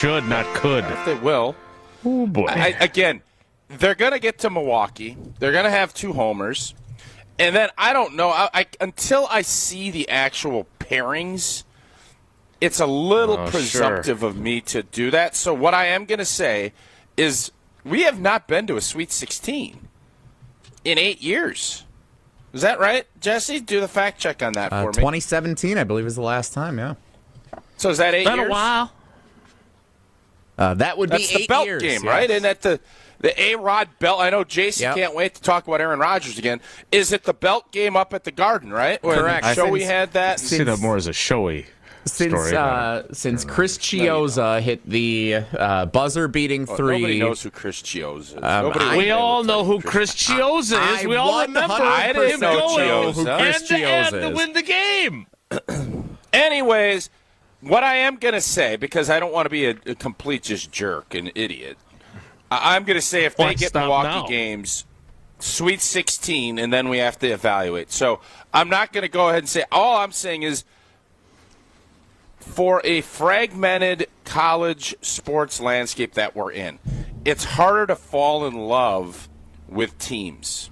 Should, not could. If they will. Oh, boy. Again, they're going to get to Milwaukee. They're going to have 2 homers. And then, I don't know, until I see the actual pairings, it's a little presumptive of me to do that. So what I am going to say is we have not been to a Sweet 16 in 8 years. Is that right, Jesse? Do the fact check on that for me. 2017, I believe, was the last time, yeah. So is that 8 years? Been a while. That would be 8 years. That's the belt game, right? Yes. Isn't that the A-Rod belt? I know Jason can't wait to talk about Aaron Rodgers again. Is it the belt game up at the Garden, right? Correct. Showy had that. I see that more as a showy story. Since Chris Chiozza hit the buzzer-beating 3. Nobody knows who Chris Chiozza is. We all know who Chris Chiozza is. We all remember him going end-to-end to win the game. Anyways, what I am going to say, because I don't want to be a complete just jerk, an idiot, I'm going to say if they get Milwaukee games, Sweet 16, and then we have to evaluate. So I'm not going to go ahead and say, all I'm saying is for a fragmented college sports landscape that we're in, it's harder to fall in love with teams.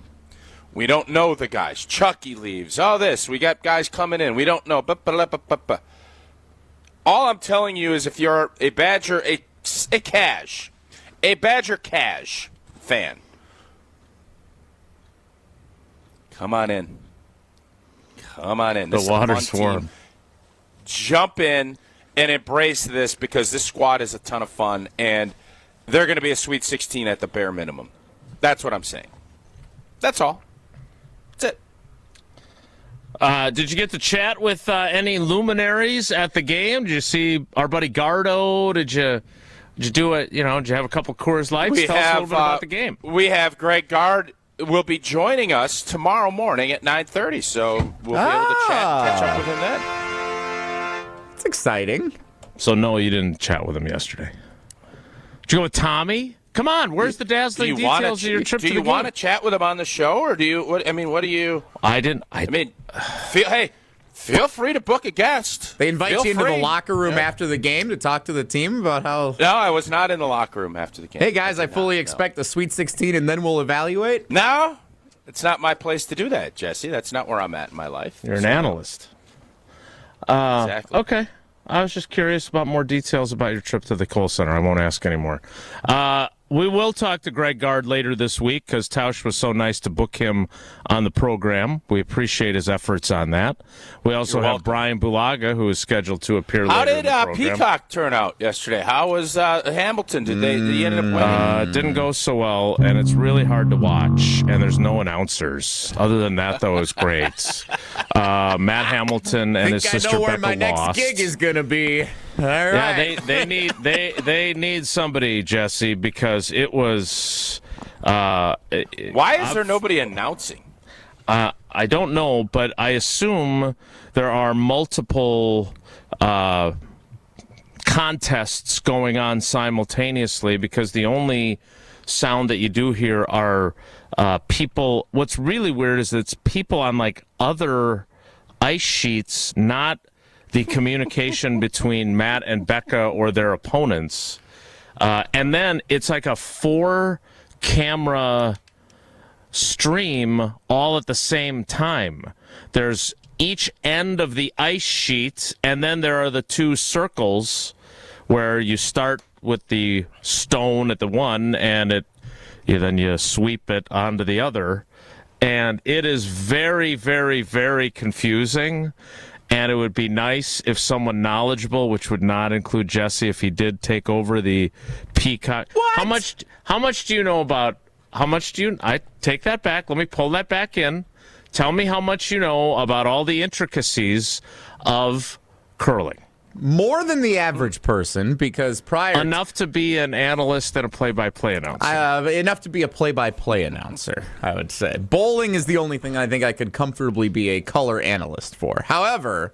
We don't know the guys. Chucky leaves. We got guys coming in. We don't know. All I'm telling you is if you're a Badger, a Badger Cash fan, come on in. This the water's warm. Jump in and embrace this because this squad is a ton of fun, and they're going to be a Sweet 16 at the bare minimum. That's what I'm saying. That's all. That's it. Did you get to chat with any luminaries at the game? Did you see our buddy Gardo? Did you do it? Did you have a couple Coors Lights? Tell us a little bit about the game. We have Greg Gard will be joining us tomorrow morning at 9:30, so we'll be able to chat and catch up with him then. That's exciting. So no, you didn't chat with him yesterday. Did you go with Tommy? Come on, where's the dazzling details of your trip to the game? Do you want to chat with him on the show, or do you? What do you? Feel free to book a guest. They invite you into the locker room after the game to talk to the team about how. No, I was not in the locker room after the game. Hey guys, I fully expect the Sweet 16, and then we'll evaluate. No, it's not my place to do that, Jesse. That's not where I'm at in my life. You're an analyst. Exactly. Okay. I was just curious about more details about your trip to the Kohl Center. I won't ask anymore. We will talk to Greg Gard later this week because Tausch was so nice to book him on the program. We appreciate his efforts on that. We also have Bryan Bulaga, who is scheduled to appear later in the program. How did Peacock turn out yesterday? How was Hamilton? Did he end up winning? Didn't go so well, and it's really hard to watch, and there's no announcers. Other than that, though, it's great. Matt Hamilton and his sister Becca I know where my next gig is going to be. All right. Yeah, they need somebody, Jesse, because it was. Why is there nobody announcing? I don't know, but I assume there are multiple contests going on simultaneously because the only sound that you do hear are people. What's really weird is it's people on like other ice sheets, not the communication between Matt and Becca or their opponents. And then it's like a 4-camera stream all at the same time. There's each end of the ice sheet, and then there are the 2 circles where you start with the stone at the one, and then you sweep it onto the other. And it is very, very, very confusing. And it would be nice if someone knowledgeable, which would not include Jesse, if he did take over the Peacock. What? How much do you know about? I take that back. Let me pull that back in. Tell me how much you know about all the intricacies of curling. More than the average person, because enough to be an analyst and a play-by-play announcer. Enough to be a play-by-play announcer, I would say. Bowling is the only thing I think I could comfortably be a color analyst for. However,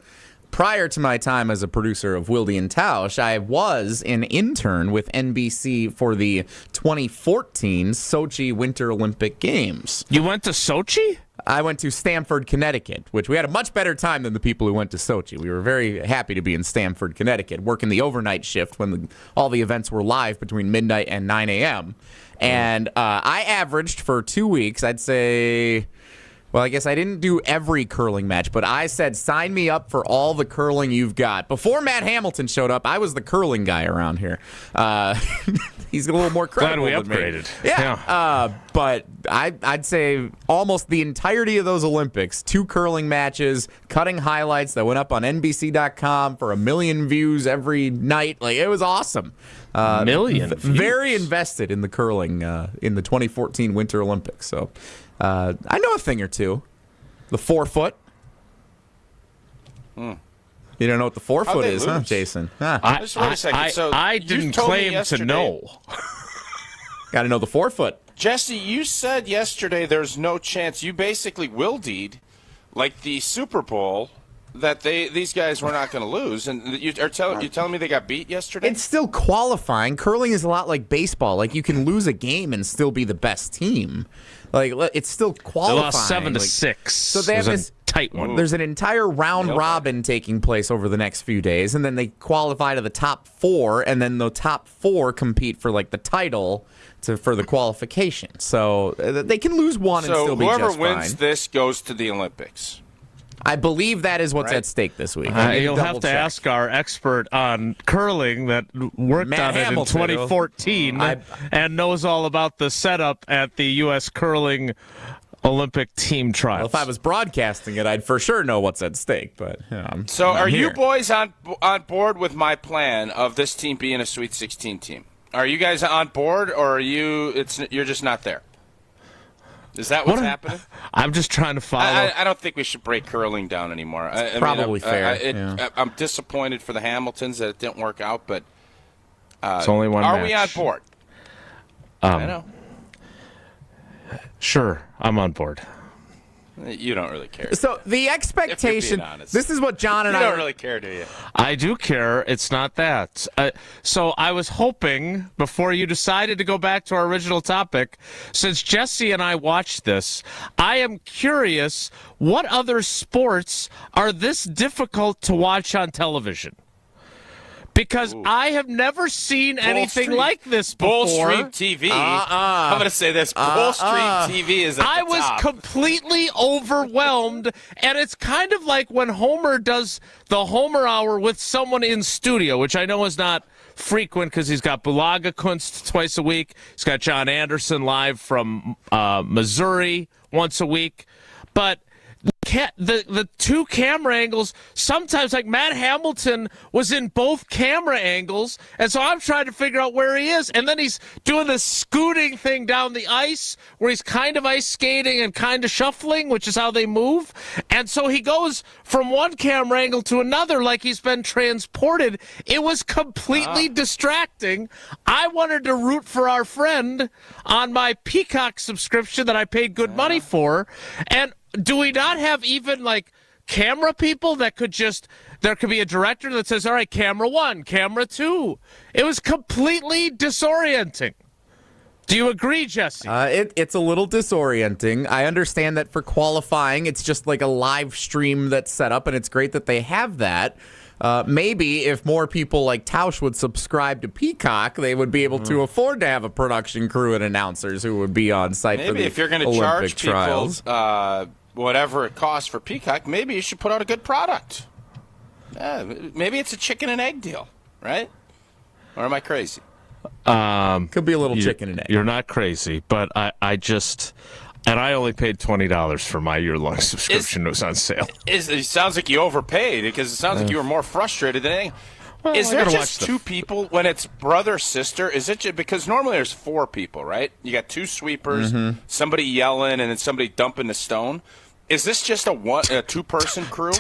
prior to my time as a producer of Wilde and Tausch, I was an intern with NBC for the 2014 Sochi Winter Olympic Games. You went to Sochi? I went to Stamford, Connecticut, which we had a much better time than the people who went to Sochi. We were very happy to be in Stamford, Connecticut, working the overnight shift when all the events were live between midnight and 9 a.m. And I averaged for 2 weeks, I'd say... Well, I guess I didn't do every curling match, but I said, sign me up for all the curling you've got. Before Matt Hamilton showed up, I was the curling guy around here. He's a little more credible Glad we than upgraded. Me. Yeah. But I'd say almost the entirety of those Olympics, 2 curling matches, cutting highlights that went up on NBC.com for 1 million views every night. Like, it was awesome. Million views. Very invested in the curling in the 2014 Winter Olympics. So I know a thing or two. The 4-foot. You don't know what the 4-foot is, huh, Jason? Huh. Just wait a second. So I you didn't told me claim to yesterday- know. Got to know the 4-foot. Jesse, you said yesterday there's no chance. You basically willed like the Super Bowl that these guys were not going to lose, and you're telling me they got beat yesterday? It's still qualifying. Curling is a lot like baseball. Like, you can lose a game and still be the best team. Like, it's still They qualifying. lost 7-6. So they It have was this a tight one. There's an entire round robin taking place over the next few days, and then they qualify to the top 4, and then the top 4 compete for like the title for the qualification. So they can lose one and still be just fine. So whoever wins this goes to the Olympics. I believe that is what's at stake this week. You'll have to ask our expert on curling that worked Matt on it Hamilton. in 2014 and knows all about the setup at the U.S. curling Olympic team trials. Well, if I was broadcasting it, I'd for sure know what's at stake. But So I'm are here. you boys on board with my plan of this team being a Sweet 16 team? Are you guys on board, or are you're just not there? Is that what's happening? I'm just trying to follow. I don't think we should break curling down anymore. Probably fair. I'm disappointed for the Hamiltons that it didn't work out, but it's only one are match. we on board? I know. Sure, I'm on board. You don't really care. So the expectation. honest. This is what John and You I don't really care, do you? I do care. It's not that. So I was hoping, before you decided to go back to our original topic, since Jesse and I watched this, I am curious, what other sports are this difficult to watch on television? Because I have never seen anything like this before. Bull Street TV. I'm going to say this. Bull Street TV is at I the was top. completely overwhelmed, and it's kind of like when Homer does the Homer Hour with someone in studio, which I know is not frequent because he's got Bulaga Kunst twice a week. He's got John Anderson live from Missouri once a week. But the 2 camera angles, sometimes, like Matt Hamilton was in both camera angles, and so I'm trying to figure out where he is, and then he's doing this scooting thing down the ice where he's kind of ice skating and kind of shuffling, which is how they move, and so he goes from one camera angle to another like he's been transported. It was completely distracting. I wanted to root for our friend on my Peacock subscription that I paid good money for, and do we not have even, like, camera people that could there could be a director that says, all right, camera 1, camera 2. It was completely disorienting. Do you agree, Jesse? It's a little disorienting. I understand that for qualifying, it's just like a live stream that's set up, and it's great that they have that. Maybe if more people like Tausch would subscribe to Peacock, they would be able to afford to have a production crew and announcers who would be on site for the Maybe if you're going to Olympic charge trials. people whatever it costs for Peacock, maybe you should put out a good product. Maybe it's a chicken and egg deal, right? Or am I crazy? Could be a little chicken and egg. You're not crazy, but I just... And I only paid $20 for my year-long subscription. It was on sale. It sounds like you overpaid, because it sounds like you were more frustrated than anything. Well, is I there gotta just watch 2 people when it's brother-sister? Is it just, because normally there's 4 people, right? You got 2 sweepers, somebody yelling, and then somebody dumping the stone. Is this just a 2-person crew?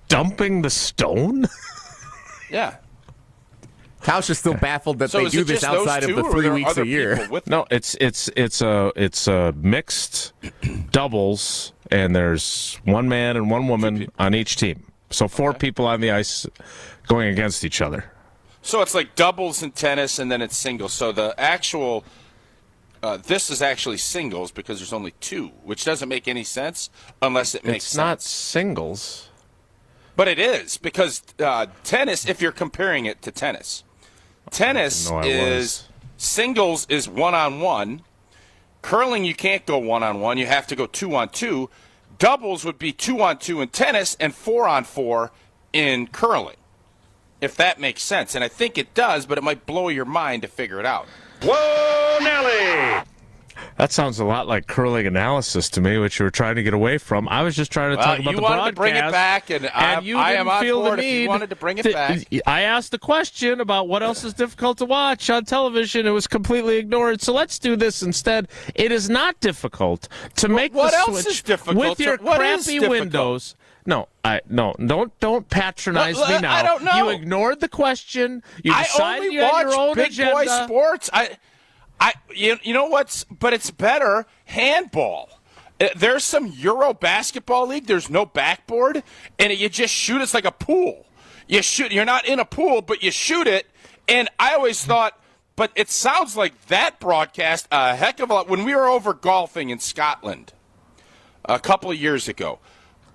Dumping the stone? Yeah. Tausch is still baffled that they do this outside of the 3 weeks a year. No, it's a mixed doubles, and there's one man and one woman on each team. So 4 people on the ice going against each other. So it's like doubles in tennis, and then it's singles. So the actual this is actually singles because there's only 2, which doesn't make any sense unless it makes sense. It's not singles. But it is, because tennis, if you're comparing it to tennis, singles is 1-on-1. Curling, you can't go 1-on-1. You have to go 2-on-2. Doubles would be 2-on-2 in tennis and 4-on-4 in curling, if that makes sense. And I think it does, but it might blow your mind to figure it out. Whoa, Nelly! That sounds a lot like curling analysis to me, which you were trying to get away from. I was just trying to talk about the broadcast. You wanted to bring it back, and I am on board if you wanted to bring it back. I asked the question about what else is difficult to watch on television. It was completely ignored. So let's do this instead. It is not difficult to make what the else switch is difficult? with your What crappy is windows. No, don't patronize me now. I don't know. You ignored the question. You decided you had your own big agenda. boy sports. You know what's? But it's better handball. There's some Euro basketball league. There's no backboard, and you just shoot. It's like a pool. You shoot. You're not in a pool, but you shoot it. And I always thought, but it sounds like that broadcast a heck of a lot. When we were over golfing in Scotland a couple of years ago,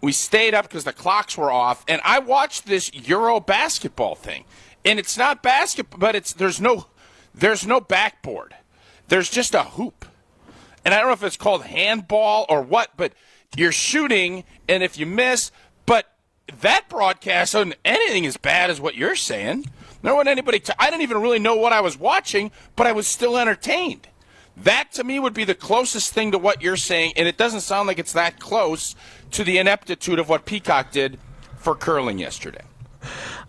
we stayed up because the clocks were off, and I watched this Euro basketball thing. And it's not basketball, but there's no backboard. There's just a hoop. And I don't know if it's called handball or what, but you're shooting, and if you miss, but that broadcast isn't anything as bad as what you're saying. No one, anybody. I didn't even really know what I was watching, but I was still entertained. That, to me, would be the closest thing to what you're saying, and it doesn't sound like it's that close to the ineptitude of what Peacock did for curling yesterday.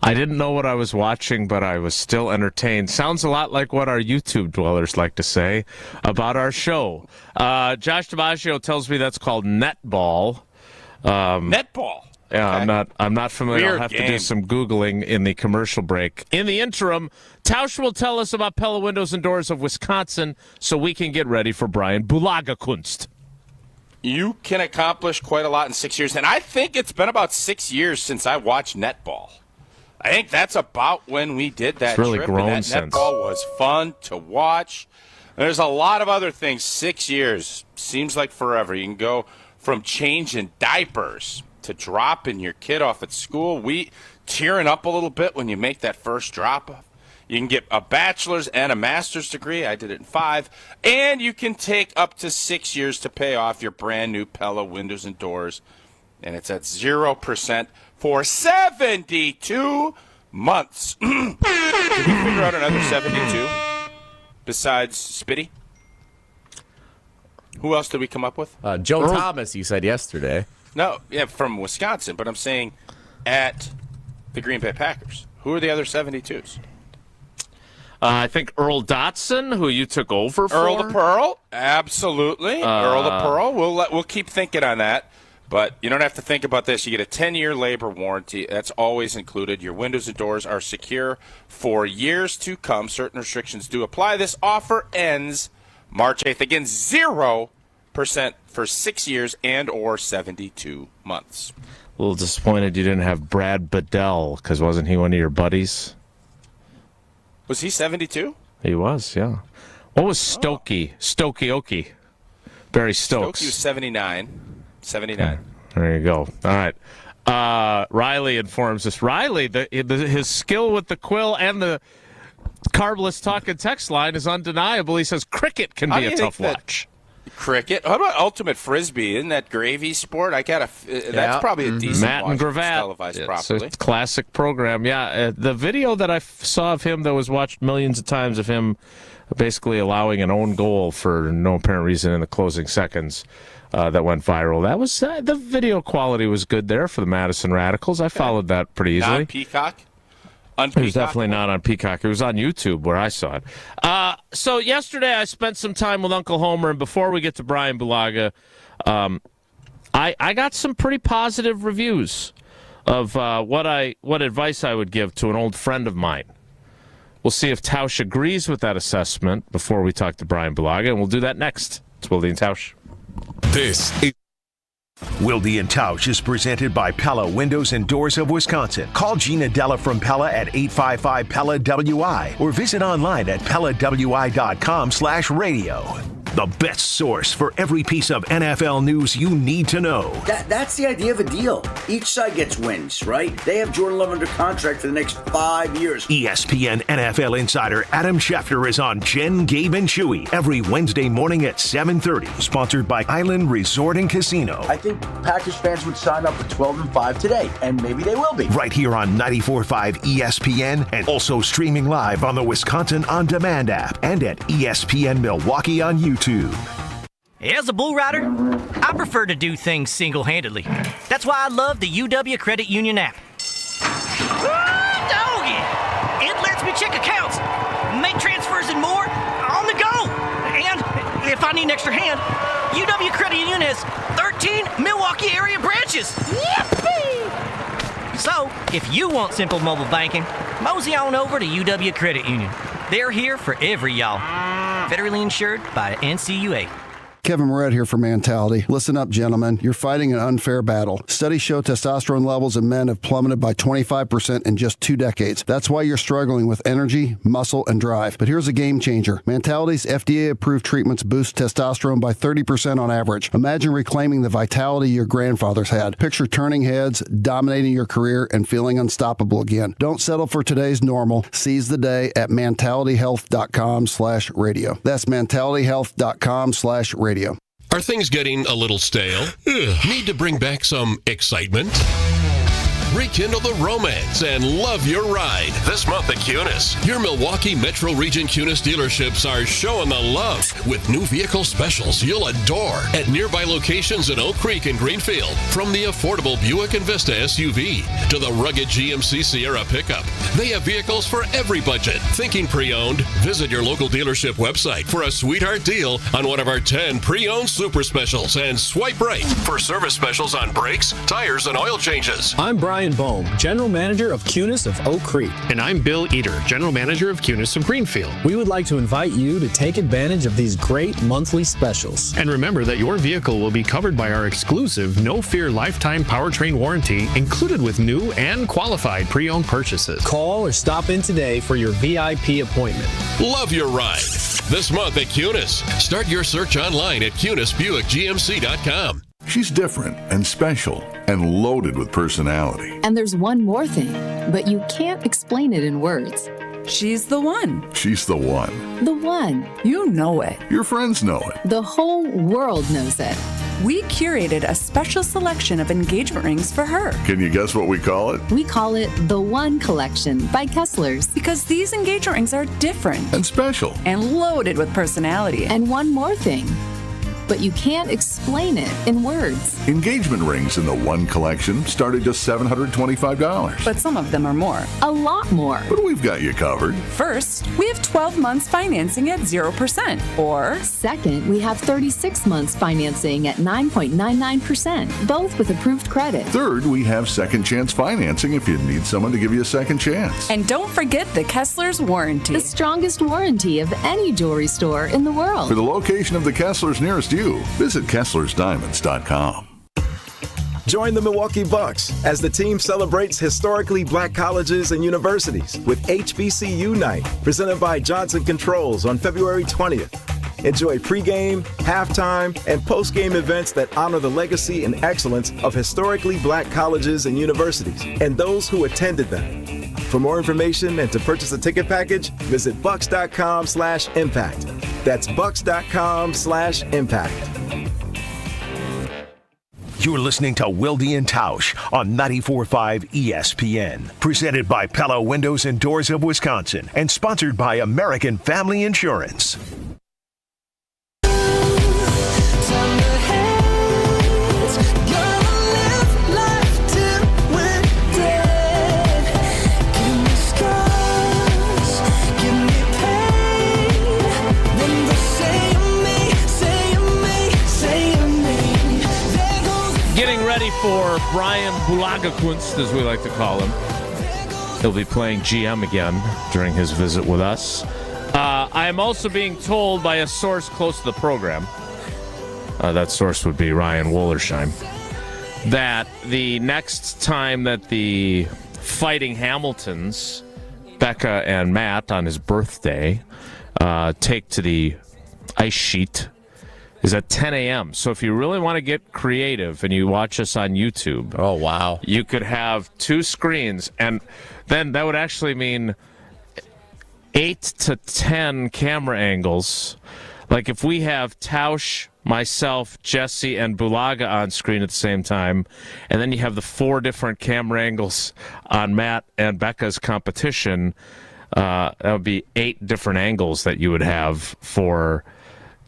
I didn't know what I was watching, but I was still entertained. Sounds a lot like what our YouTube dwellers like to say about our show. Josh DiMaggio tells me that's called netball. Netball? Yeah, Okay. I'm not familiar. Weird I'll have game. to do some Googling in the commercial break. In the interim, Tausch will tell us about Pella Windows and Doors of Wisconsin so we can get ready for Bryan Bulaga Kunst. You can accomplish quite a lot in 6 years, and I think it's been about 6 years since I watched netball. I think that's about when we did that It's really trip, grown and that since. netball was fun to watch. There's a lot of other things. 6 years seems like forever. You can go from changing diapers to dropping your kid off at school, tearing up a little bit when you make that first drop. You can get a bachelor's and a master's degree. I did it in 5. And you can take up to 6 years to pay off your brand new Pella windows and doors. And it's at 0% for 72 months. Did we figure out another 72 besides Spitty? Who else did we come up with? Joe Thomas, you said yesterday. No, yeah, from Wisconsin. But I'm saying at the Green Bay Packers. Who are the other 72s? I think Earl Dotson, who you took over for. Earl the Pearl, absolutely. Earl the Pearl. We'll keep thinking on that, but you don't have to think about this. You get a 10-year labor warranty. That's always included. Your windows and doors are secure for years to come. Certain restrictions do apply. This offer ends March 8th. Again, 0% for 6 years and or 72 months. A little disappointed you didn't have Brad Bedell, because wasn't he one of your buddies? Was he 72? He was, yeah. What was Stokey? Stokey-okey. Barry Stokes. Stokey was 79. 79. There you go. All right. Riley informs us. Riley, his skill with the quill and the carbless talk and text line is undeniable. He says cricket can be a tough watch. Cricket. How about ultimate frisbee? Isn't that gravy sport? That's probably a decent Matt and watch if it's Gravatt. televised properly. It's a classic program. Yeah, the video that I saw of him that was watched millions of times of him basically allowing an own goal for no apparent reason in the closing seconds that went viral. That was the video quality was good there for the Madison Radicals. I followed that pretty easily. On Peacock? It was definitely not on Peacock. It was on YouTube where I saw it. So yesterday I spent some time with Uncle Homer, and before we get to Bryan Bulaga, I got some pretty positive reviews of what advice I would give to an old friend of mine. We'll see if Tausch agrees with that assessment before we talk to Bryan Bulaga, and we'll do that next. It's Wilde and Tausch. This is Wilde and Tausch is presented by Pella Windows and Doors of Wisconsin. Call Gina Della from Pella at 855-PELLA-WI or visit online at PellaWI.com/radio. The best source for every piece of NFL news you need to know. That's the idea of a deal. Each side gets wins, right? They have Jordan Love under contract for the next 5 years. ESPN NFL insider Adam Schefter is on Jen, Gabe, and Chewy every Wednesday morning at 7:30. Sponsored by Island Resort and Casino. I think Packers fans would sign up for 12-5 today, and maybe they will be. Right here on 94.5 ESPN and also streaming live on the Wisconsin On Demand app and at ESPN Milwaukee on YouTube. As a bull rider, I prefer to do things single-handedly. That's why I love the UW Credit Union app. Doggy! It lets me check accounts, make transfers and more on the go. And if I need an extra hand, UW Credit Union has 13 Milwaukee area branches. Yippee! So, if you want simple mobile banking, mosey on over to UW Credit Union. They're here for every y'all. Federally insured by NCUA. Kevin Moret here for Mentality. Listen up, gentlemen. You're fighting an unfair battle. Studies show testosterone levels in men have plummeted by 25% in just 2 decades. That's why you're struggling with energy, muscle, and drive. But here's a game changer. Mentality's FDA-approved treatments boost testosterone by 30% on average. Imagine reclaiming the vitality your grandfathers had. Picture turning heads, dominating your career, and feeling unstoppable again. Don't settle for today's normal. Seize the day at mentalityhealth.com/radio. That's mentalityhealth.com/radio. Are things getting a little stale? Need to bring back some excitement? Rekindle the romance and love your ride this month at Cunis. Your Milwaukee Metro Region Cunis dealerships are showing the love with new vehicle specials you'll adore at nearby locations in Oak Creek and Greenfield. From the affordable Buick Envista SUV to the rugged GMC Sierra pickup, they have vehicles for every budget. Thinking pre-owned? Visit your local dealership website for a sweetheart deal on one of our 10 pre-owned super specials and swipe right for service specials on brakes, tires, and oil changes. I'm Bryan Bohm, General Manager of Cunis of Oak Creek. And I'm Bill Eater, General Manager of Cunis of Greenfield. We would like to invite you to take advantage of these great monthly specials. And remember that your vehicle will be covered by our exclusive No Fear Lifetime Powertrain Warranty, included with new and qualified pre-owned purchases. Call or stop in today for your VIP appointment. Love your ride this month at Cunis. Start your search online at CunisBuickGMC.com. She's different and special and loaded with personality. And there's one more thing, but you can't explain it in words. She's the one. She's the one. The one. You know it. Your friends know it. The whole world knows it. We curated a special selection of engagement rings for her. Can you guess what we call it? We call it the One Collection by Kessler's. Because these engagement rings are different. And special. And loaded with personality. And one more thing. But you can't explain it in words. Engagement rings in the One Collection start at just $725. But some of them are more. A lot more. But we've got you covered. First, we have 12 months financing at 0%. Or second, we have 36 months financing at 9.99%, both with approved credit. Third, we have second chance financing if you need someone to give you a second chance. And don't forget the Kessler's warranty. The strongest warranty of any jewelry store in the world. For the location of the Kessler's nearest you, visit KesslersDiamonds.com. Join the Milwaukee Bucks as the team celebrates historically black colleges and universities with HBCU Night, presented by Johnson Controls on February 20th. Enjoy pregame, halftime, and postgame events that honor the legacy and excellence of historically black colleges and universities and those who attended them. For more information and to purchase a ticket package, visit bucks.com/impact. That's bucks.com/impact. You're listening to Wilde and Tausch on 94.5 ESPN. Presented by Pella Windows and Doors of Wisconsin and sponsored by American Family Insurance. For Bryan Bulaga, as we like to call him. He'll be playing GM again during his visit with us. I am also being told by a source close to the program, that source would be Ryan Wollersheim, that the next time that the Fighting Hamiltons, Becca and Matt, on his birthday, take to the ice sheet is at 10 a.m. So if you really want to get creative and you watch us on YouTube, oh wow, you could have 2 screens, and then that would actually mean 8 to 10 camera angles. Like if we have Tausch, myself, Jesse, and Bulaga on screen at the same time, and then you have the 4 different camera angles on Matt and Becca's competition, that would be 8 different angles that you would have for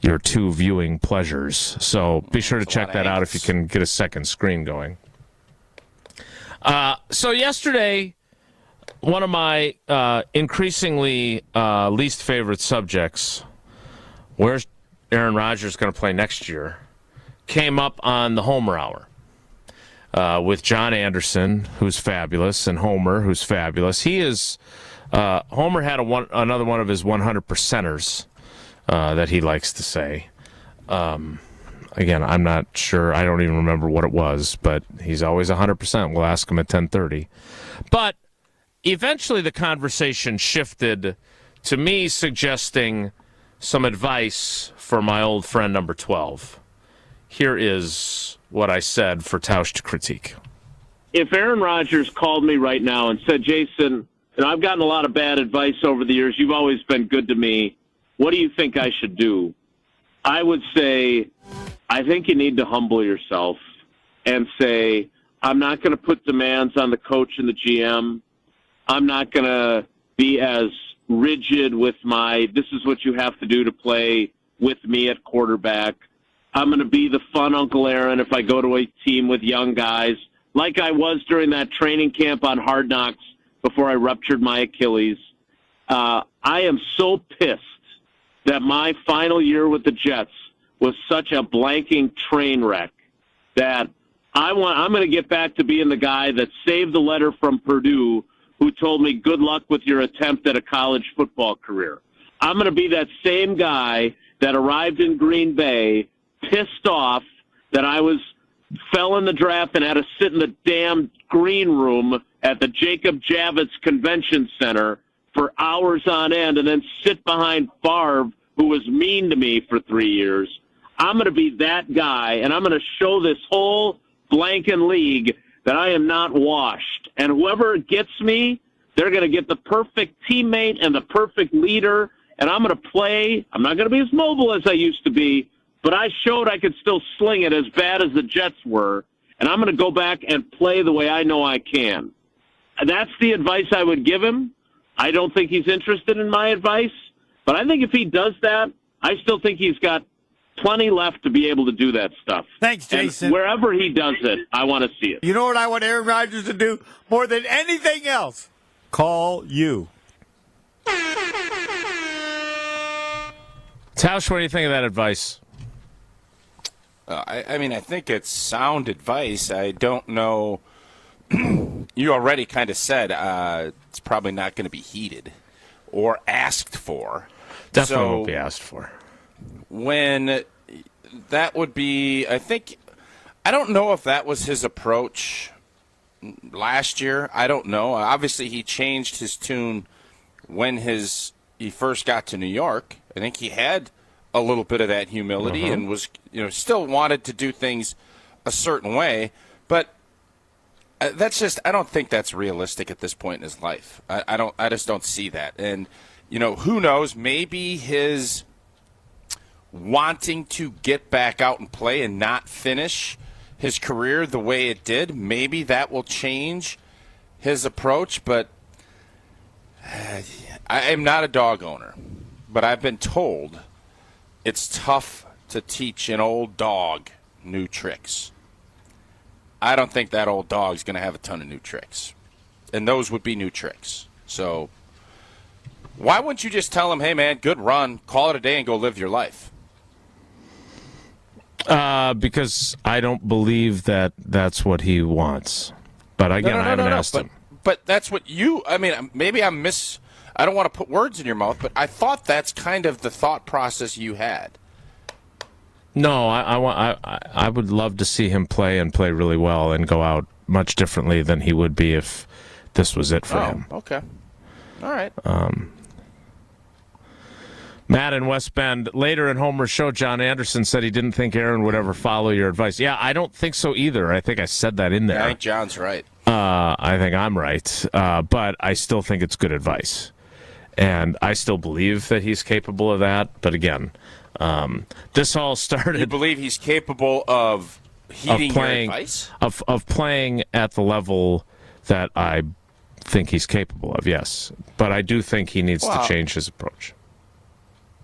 your 2 viewing pleasures. So be sure to check that out if you can get a second screen going. So yesterday, one of my increasingly least favorite subjects, where's Aaron Rodgers going to play next year, came up on the Homer Hour with John Anderson, who's fabulous, and Homer, who's fabulous. He is Homer had another one of his 100%ers that he likes to say. Again, I'm not sure. I don't even remember what it was, but he's always 100%. We'll ask him at 10:30. But eventually the conversation shifted to me suggesting some advice for my old friend number 12. Here is what I said for Tausch to critique. If Aaron Rodgers called me right now and said, Jason, I've gotten a lot of bad advice over the years. You've always been good to me. What do you think I should do? I would say, I think you need to humble yourself and say, I'm not going to put demands on the coach and the GM. I'm not going to be as rigid with this is what you have to do to play with me at quarterback. I'm going to be the fun Uncle Aaron if I go to a team with young guys, like I was during that training camp on Hard Knocks before I ruptured my Achilles. I am so pissed that my final year with the Jets was such a blanking train wreck that I'm going to get back to being the guy that saved the letter from Purdue who told me, good luck with your attempt at a college football career. I'm going to be that same guy that arrived in Green Bay pissed off that I fell in the draft and had to sit in the damn green room at the Jacob Javits Convention Center for hours on end and then sit behind Favre, who was mean to me for 3 years. I'm going to be that guy, and I'm going to show this whole blanking league that I am not washed. And whoever gets me, they're going to get the perfect teammate and the perfect leader, and I'm going to play. I'm not going to be as mobile as I used to be, but I showed I could still sling it as bad as the Jets were, and I'm going to go back and play the way I know I can. And that's the advice I would give him. I don't think he's interested in my advice, but I think if he does that, I still think he's got plenty left to be able to do that stuff. Thanks, Jason. And wherever he does it, I want to see it. You know what I want Aaron Rodgers to do more than anything else? Call you. Tausch, what do you think of that advice? I mean, I think it's sound advice. I don't know. You already kind of said it's probably not going to be heeded or asked for. Definitely won't be asked for. When that would be, I don't know if that was his approach last year. I don't know. Obviously, he changed his tune when he first got to New York. I think he had a little bit of that humility and was, still wanted to do things a certain way. But that's just, I don't think that's realistic at this point in his life. I just don't see that. And, who knows? Maybe his wanting to get back out and play and not finish his career the way it did, maybe that will change his approach. But I am not a dog owner, but I've been told it's tough to teach an old dog new tricks. I don't think that old dog's going to have a ton of new tricks, and those would be new tricks. So why wouldn't you just tell him, hey, man, good run, call it a day, and go live your life? Because I don't believe that that's what he wants. But again, I haven't asked him. But that's what maybe I don't want to put words in your mouth, but I thought that's kind of the thought process you had. No, I would love to see him play really well and go out much differently than he would be if this was it for him. Okay. All right. Matt in West Bend, later in Homer's show, John Anderson said he didn't think Aaron would ever follow your advice. Yeah, I don't think so either. I think I said that in there. I think John's right. I think I'm right. But I still think it's good advice. And I still believe that he's capable of that. But again, this all started... You believe he's capable of heeding your advice? Of playing at the level that I think he's capable of, yes. But I do think he needs to change his approach.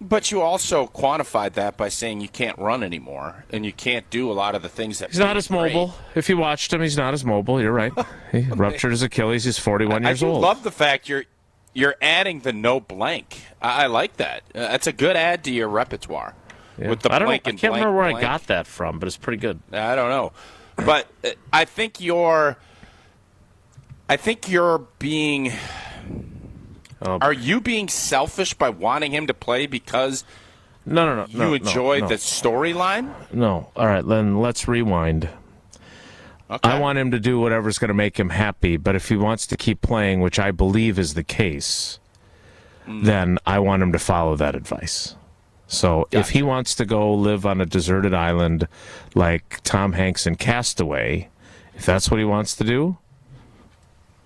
But you also quantified that by saying you can't run anymore, and you can't do a lot of the things that... He's not as mobile. If you watched him, he's not as mobile. You're right. He ruptured his Achilles. He's 41 years old. I love the fact you're adding the no blank. I like that. That's a good add to your repertoire. Yeah. With the blank and I can't blank, remember where blank. I got that from, but it's pretty good. I don't know. But I think you're being... Are you being selfish by wanting him to play because you enjoy the storyline? No. All right, then let's rewind. Okay. I want him to do whatever's going to make him happy, but if he wants to keep playing, which I believe is the case, then I want him to follow that advice. So if he wants to go live on a deserted island like Tom Hanks in Castaway, if that's what he wants to do,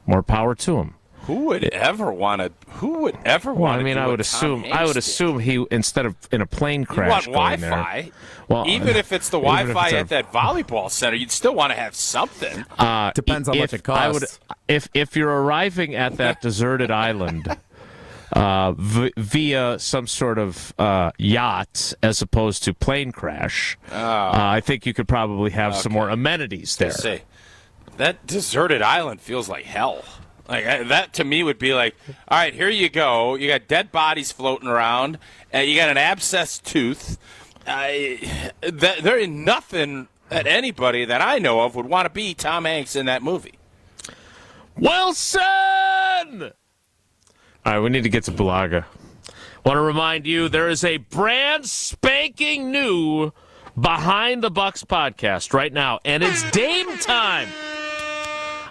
more power to him. Who would ever want to? Well, I mean, I would assume he, instead of in a plane crash, you want going Wi-Fi. there. Well, even if it's the Wi-Fi at that volleyball center, you'd still want to have something. Depends how much it costs. If you're arriving at that deserted island via some sort of yacht as opposed to plane crash, I think you could probably have some more amenities there. Say, that deserted island feels like hell. Like that to me would be like, all right, here you go. You got dead bodies floating around. You got an abscessed tooth. There ain't nothing that anybody that I know of would want to be Tom Hanks in that movie. Wilson! All right, we need to get to Bulaga. Want to remind you, there is a brand spanking new Behind the Bucks podcast right now, and it's Dame time.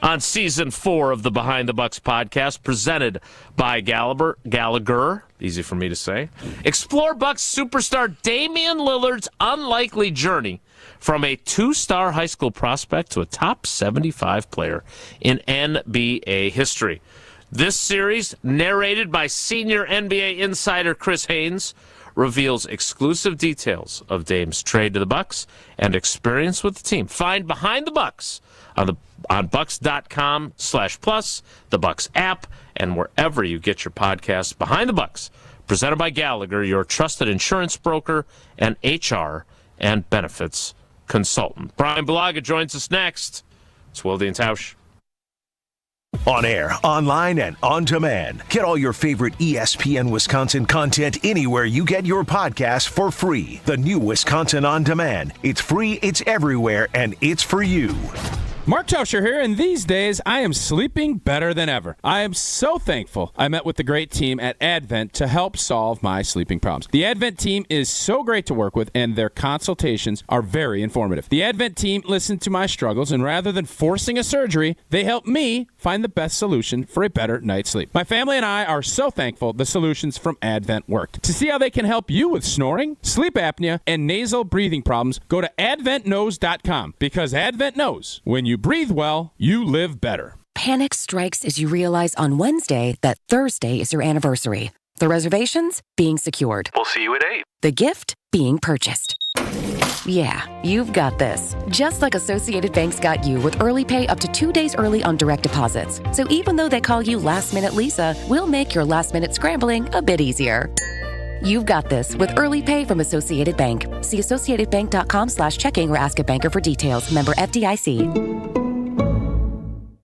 On Season 4 of the Behind the Bucks podcast, presented by Gallagher, easy for me to say. Explore Bucks superstar Damian Lillard's unlikely journey from a 2-star high school prospect to a top 75 player in NBA history. This series, narrated by senior NBA insider Chris Haynes, reveals exclusive details of Dame's trade to the Bucks and experience with the team. Find Behind the Bucks on Bucks.com/plus, the Bucks app, and wherever you get your podcasts. Behind the Bucks, presented by Gallagher, your trusted insurance broker and HR and benefits consultant. Bryan Bulaga joins us next. It's Wilde and Tausch. On air, online, and on demand. Get all your favorite ESPN Wisconsin content anywhere you get your podcasts for free. The new Wisconsin On Demand. It's free, it's everywhere, and it's for you. Mark Tauscher here, and these days I am sleeping better than ever. I am so thankful I met with the great team at Advent to help solve my sleeping problems. The Advent team is so great to work with, and their consultations are very informative. The Advent team listened to my struggles, and rather than forcing a surgery, they helped me find the best solution for a better night's sleep. My family and I are so thankful the solutions from Advent worked. To see how they can help you with snoring, sleep apnea, and nasal breathing problems, go to adventknows.com, because Advent knows when you breathe well, you live better. Panic strikes as you realize on Wednesday that Thursday is your anniversary. The reservations being secured. We'll see you at 8. The gift being purchased. Yeah, you've got this. Just like Associated Bank's got you with early pay up to 2 days early on direct deposits. So even though they call you Last Minute Lisa, we'll make your last minute scrambling a bit easier. You've got this with early pay from Associated Bank. See associatedbank.com/checking or ask a banker for details. Member FDIC.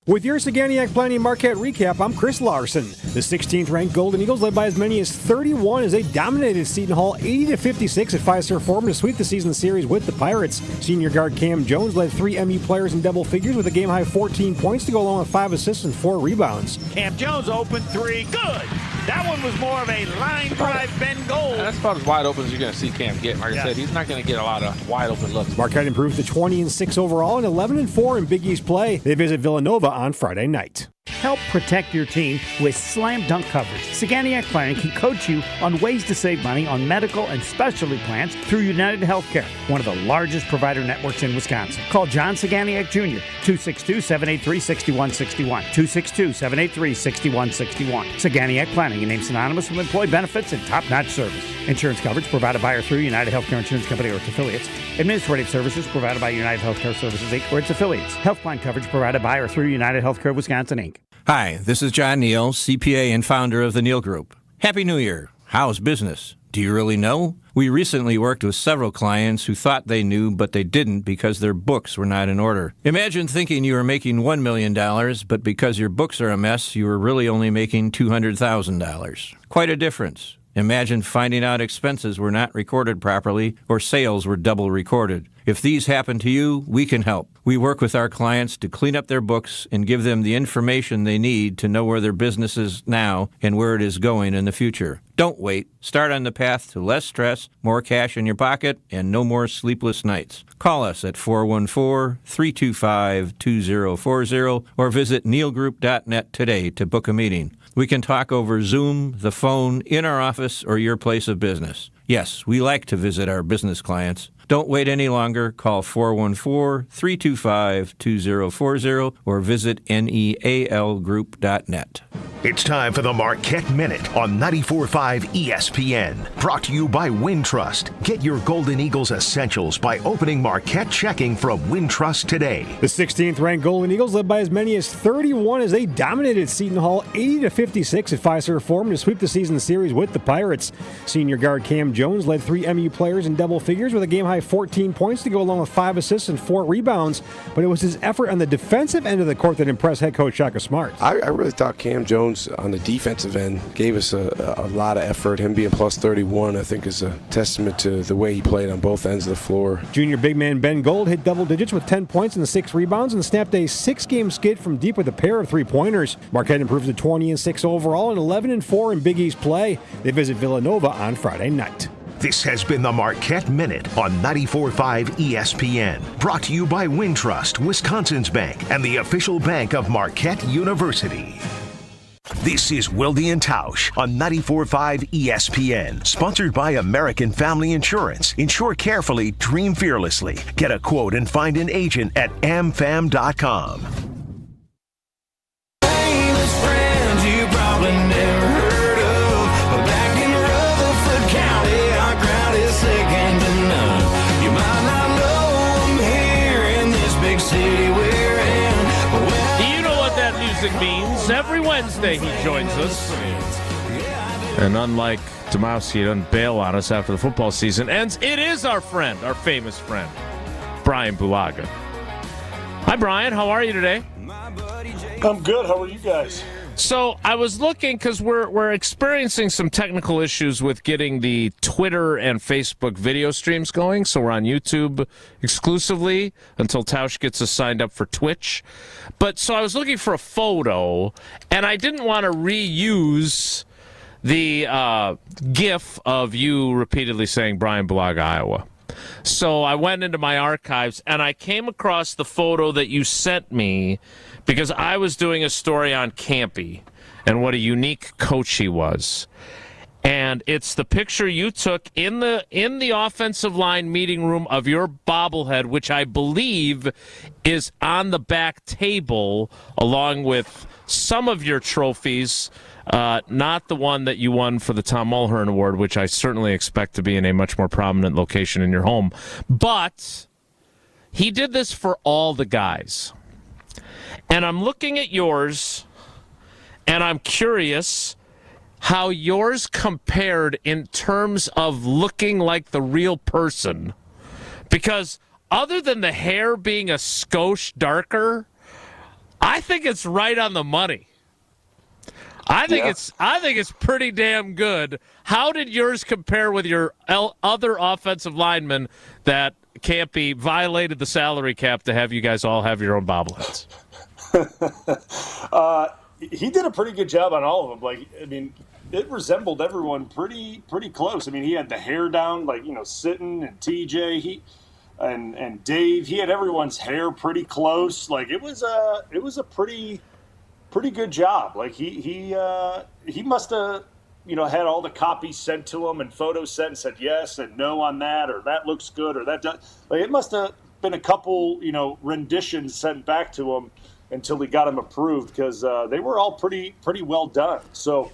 With your Saganiac Planning Marquette recap, I'm Chris Larson. The 16th-ranked Golden Eagles led by as many as 31 as they dominated Seton Hall 80-56 at Fiserv Forum to sweep the season series with the Pirates. Senior guard Cam Jones led 3 MU players in double figures with a game-high 14 points to go along with 5 assists and 4 rebounds. Cam Jones open 3, good! That one was more of a line drive Ben Gold. That's about as wide open as you're going to see Cam get. Like I said, he's not going to get a lot of wide open looks. Marquette improved to 20-6 overall and 11-4 in Big East play. They visit Villanova on Friday night. Help protect your team with slam dunk coverage. Saganiac Planning can coach you on ways to save money on medical and specialty plans through United Healthcare, one of the largest provider networks in Wisconsin. Call John Saganiac Jr., 262-783-6161, 262-783-6161. Saganiac Planning, a name synonymous with employee benefits and top-notch service. Insurance coverage provided by or through United Healthcare Insurance Company or its affiliates. Administrative services provided by United Healthcare Services, Inc. or its affiliates. Health plan coverage provided by or through United Healthcare of Wisconsin, Inc. Hi, this is John Neal, CPA and founder of the Neal Group. Happy New Year. How's business? Do you really know? We recently worked with several clients who thought they knew, but they didn't because their books were not in order. Imagine thinking you were making $1 million, but because your books are a mess, you were really only making $200,000. Quite a difference. Imagine finding out expenses were not recorded properly or sales were double recorded. If these happen to you, we can help. We work with our clients to clean up their books and give them the information they need to know where their business is now and where it is going in the future. Don't wait. Start on the path to less stress, more cash in your pocket, and no more sleepless nights. Call us at 414-325-2040 or visit nealgroup.net today to book a meeting. We can talk over Zoom, the phone, in our office, or your place of business. Yes, we like to visit our business clients. Don't wait any longer. Call 414-325-2040 or visit nealgroup.net. It's time for the Marquette Minute on 94.5 ESPN. Brought to you by Wintrust. Get your Golden Eagles essentials by opening Marquette checking from Wintrust today. The 16th-ranked Golden Eagles led by as many as 31 as they dominated Seton Hall 80-56 at Fiserv Forum to sweep the season series with the Pirates. Senior guard Cam Jones led 3 MU players in double figures with a game-high 14 points to go along with 5 assists and 4 rebounds, but it was his effort on the defensive end of the court that impressed head coach Shaka Smart. I really thought Cam Jones on the defensive end gave us a lot of effort. Him being plus 31, I think, is a testament to the way he played on both ends of the floor. Junior big man Ben Gold hit double digits with 10 points and 6 rebounds and snapped a 6-game skid from deep with a pair of 3-pointers. Marquette improves to 20-6 overall and 11-4 in Big East play. They visit Villanova on Friday night. This has been the Marquette Minute on 94.5 ESPN. Brought to you by Wintrust, Wisconsin's bank, and the official bank of Marquette University. This is Wilde and Tausch on 94.5 ESPN. Sponsored by American Family Insurance. Insure carefully, dream fearlessly. Get a quote and find an agent at amfam.com. Famous friends you probably never heard of, but back in Rutherford County, our crowd is second to none. You might not know them here in this big city we're in. You know what that music means. Every Wednesday he joins us. And unlike Demowski, he doesn't bail on us after the football season ends. It is our friend, our famous friend, Bryan Bulaga. Hi, Bryan. How are you today? I'm good. How are you guys? So I was looking because we're experiencing some technical issues with getting the Twitter and Facebook video streams going. So we're on YouTube exclusively until Tausch gets us signed up for Twitch. But so I was looking for a photo, and I didn't want to reuse the GIF of you repeatedly saying Bryan Bulaga, Iowa. So I went into my archives, and I came across the photo that you sent me because I was doing a story on Campy and what a unique coach he was. And it's the picture you took in the offensive line meeting room of your bobblehead, which I believe is on the back table along with some of your trophies, not the one that you won for the Tom Mulhern Award, which I certainly expect to be in a much more prominent location in your home. But he did this for all the guys. And I'm looking at yours, and I'm curious how yours compared in terms of looking like the real person. Because other than the hair being a skosh darker, I think it's right on the money. I think it's pretty damn good. How did yours compare with your other offensive linemen that Campy violated the salary cap to have you guys all have your own bobbleheads? He did a pretty good job on all of them. Like, I mean, it resembled everyone pretty close. I mean, he had the hair down, like, Sitton and TJ, and Dave. He had everyone's hair pretty close. Like, it was a pretty good job. Like, he must have, had all the copies sent to him and photos sent and said yes and no on that, or that looks good, or that does. Like, it must have been a couple, renditions sent back to him until he got them approved, because they were all pretty well done. So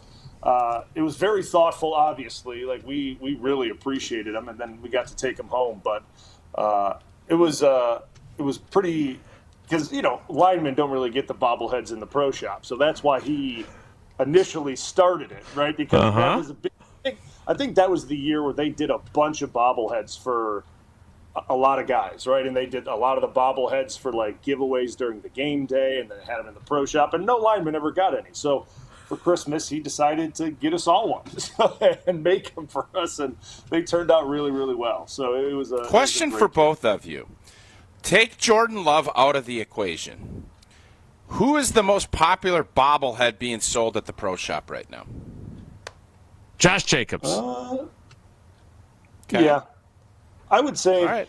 it was very thoughtful, obviously. Like, we really appreciated them, and then we got to take them home. But it was pretty, because, linemen don't really get the bobbleheads in the pro shop. So that's why he initially started it, right? Because that was a big thing. I think that was the year where they did a bunch of bobbleheads for a lot of guys, right? And they did a lot of the bobbleheads for, like, giveaways during the game day, and then had them in the pro shop, and no lineman ever got any. So for Christmas, he decided to get us all one and make them for us, and they turned out really, really well. So it was a question for both of you. Take Jordan Love out of the equation. Who is the most popular bobblehead being sold at the pro shop right now? Josh Jacobs. Okay. Yeah. I would say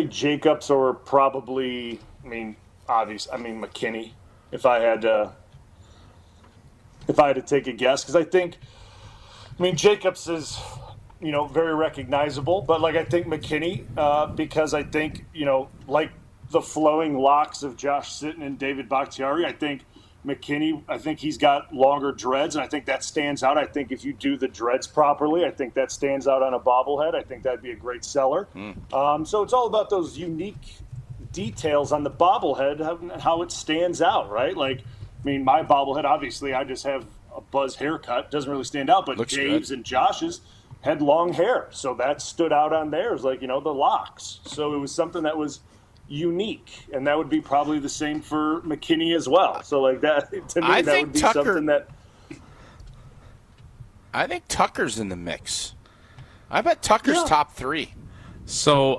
Jacobs, or probably, McKinney, if I had to take a guess, because I think, Jacobs is, very recognizable, but, like, I think McKinney, because I think, like the flowing locks of Josh Sitton and David Bakhtiari, I think McKinney, he's got longer dreads, and I think that stands out. I think if you do the dreads properly, I think that stands out on a bobblehead. I think that'd be a great seller. So it's all about those unique details on the bobblehead, how it stands out, right? Like, my bobblehead, obviously, I just have a buzz haircut. Doesn't really stand out, but Dave's and Josh's had long hair. So that stood out on theirs, like, the locks. So it was something that was unique, and that would be probably the same for McKinney as well. So, like, that, to me, that would be something that... I think Tucker's in the mix. I bet Tucker's top 3. So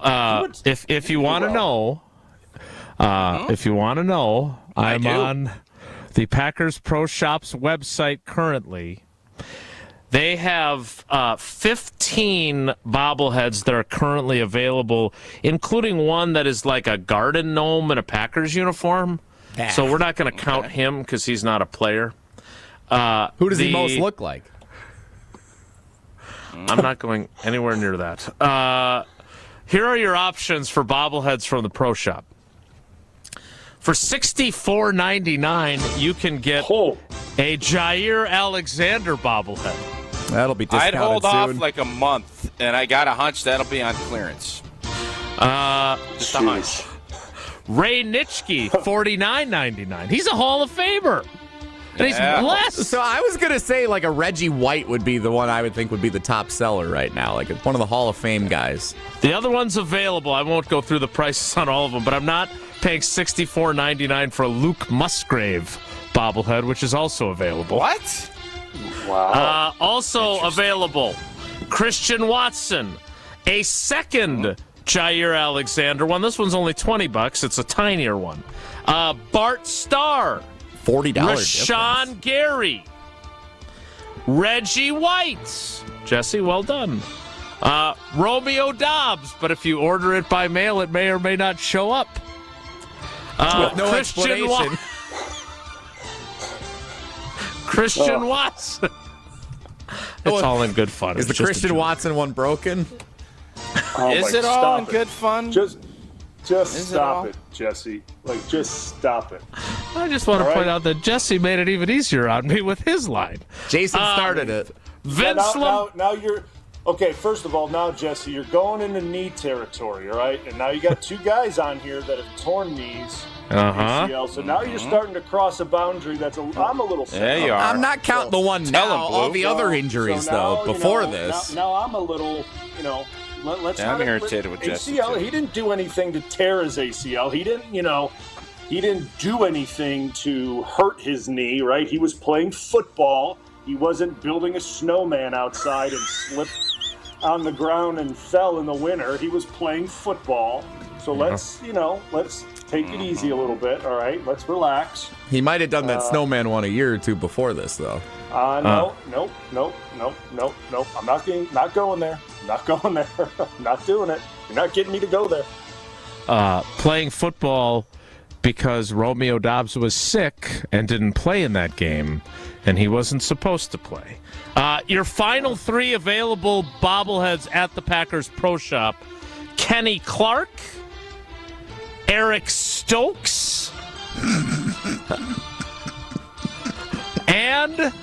if you want to know, I'm on the Packers Pro Shop's website currently. They have 15 bobbleheads that are currently available, including one that is like a garden gnome in a Packers uniform. So we're not going to count him because he's not a player. Who does he most look like? I'm not going anywhere near that. Here are your options for bobbleheads from the Pro Shop. For $64.99, you can get a Jair Alexander bobblehead. That'll be discounted I'd hold soon. off like a month, and I got a hunch that'll be on clearance. Just a hunch. Ray Nitschke, $49.99. He's a Hall of Famer. And he's blessed. So I was going to say, like, a Reggie White would be the one I would think would be the top seller right now, like one of the Hall of Fame guys. The other one's available. I won't go through the prices on all of them, but I'm not paying $64.99 for a Luke Musgrave bobblehead, which is also available. What? Wow. Also available, Christian Watson, a second Jair Alexander one. This one's only $20. It's a tinier one. Bart Starr, $40. Rashawn Gary, Reggie White. Jesse, well done. Romeo Dobbs, but if you order it by mail, it may or may not show up. With no Christian explanation. Christian Watson. It's all in good fun. Is the Christian Watson one broken? Is it all in good fun? Just stop it, Jesse. Like, just stop it. I just want to point out that Jesse made it even easier on me with his line. Jason started it. Now you're... Okay, first of all, now, Jesse, you're going into knee territory, all right? And now you got two guys on here that have torn knees. ACL, so now you're starting to cross a boundary that's I'm a little sad. There you are. I'm not counting the one now. All the other injuries, now, though, before this. Now I'm a little, let's I'm irritated with Jesse. ACL, he didn't do anything to tear his ACL. He didn't do anything to hurt his knee, right? He was playing football. He wasn't building a snowman outside and slipped on the ground and fell in the winter. He was playing football. So let's Take it easy a little bit, all right? Let's relax. He might have done that snowman one a year or two before this, though. Nope. I'm not going there. Not going there. Not doing it. You're not getting me to go there. Playing football because Romeo Doubs was sick and didn't play in that game, and he wasn't supposed to play. Your final 3 available bobbleheads at the Packers Pro Shop: Kenny Clark, Eric Stokes, and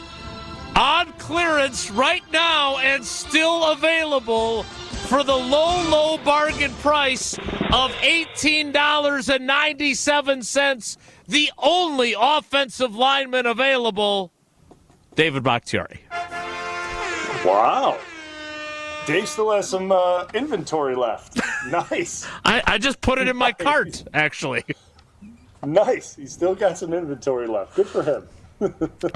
on clearance right now and still available for the low bargain price of $18.97, the only offensive lineman available, David Bakhtiari. Wow. Dave still has some inventory left. Nice. I just put it in my cart, actually. Nice. He's still got some inventory left. Good for him.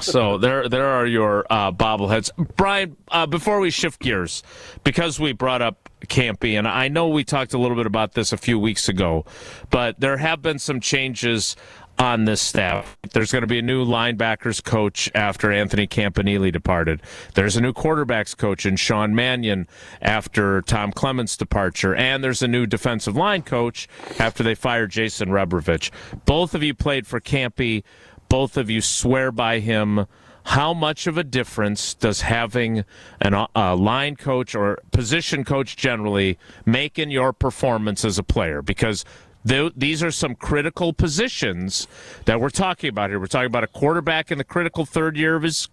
So there are your bobbleheads. Bryan, before we shift gears, because we brought up Campy, and I know we talked a little bit about this a few weeks ago, but there have been some changes on this staff. There's going to be a new linebackers coach after Anthony Campanile departed. There's a new quarterbacks coach in Sean Mannion after Tom Clement's departure. And there's a new defensive line coach after they fired Jason Rebrovich. Both of you played for Campy. Both of you swear by him. How much of a difference does having a line coach or position coach generally make in your performance as a player? Because these are some critical positions that we're talking about here. We're talking about a quarterback in the critical third year of his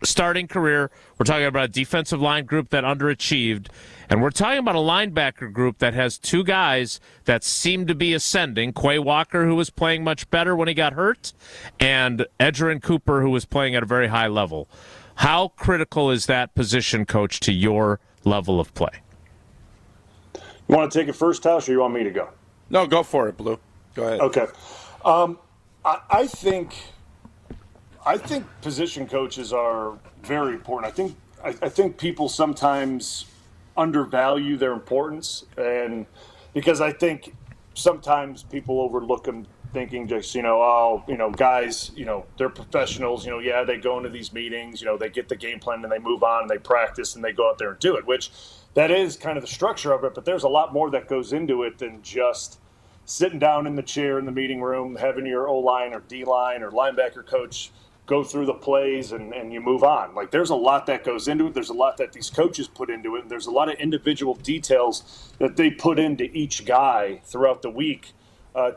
starting career. We're talking about a defensive line group that underachieved. And we're talking about a linebacker group that has 2 guys that seem to be ascending. Quay Walker, who was playing much better when he got hurt, and Edgerrin Cooper, who was playing at a very high level. How critical is that position coach to your level of play? You want to take it first, Tausch, or you want me to go? No, go for it, Blue. Go ahead. Okay. I think position coaches are very important. I think people sometimes undervalue their importance, and because I think sometimes people overlook them, thinking just guys, they're professionals. Yeah, they go into these meetings, they get the game plan and they move on and they practice and they go out there and do it, which that is kind of the structure of it. But there's a lot more that goes into it than just sitting down in the chair in the meeting room, having your O-line or D-line or linebacker coach go through the plays and you move on. Like, there's a lot that goes into it. There's a lot that these coaches put into it. And there's a lot of individual details that they put into each guy throughout the week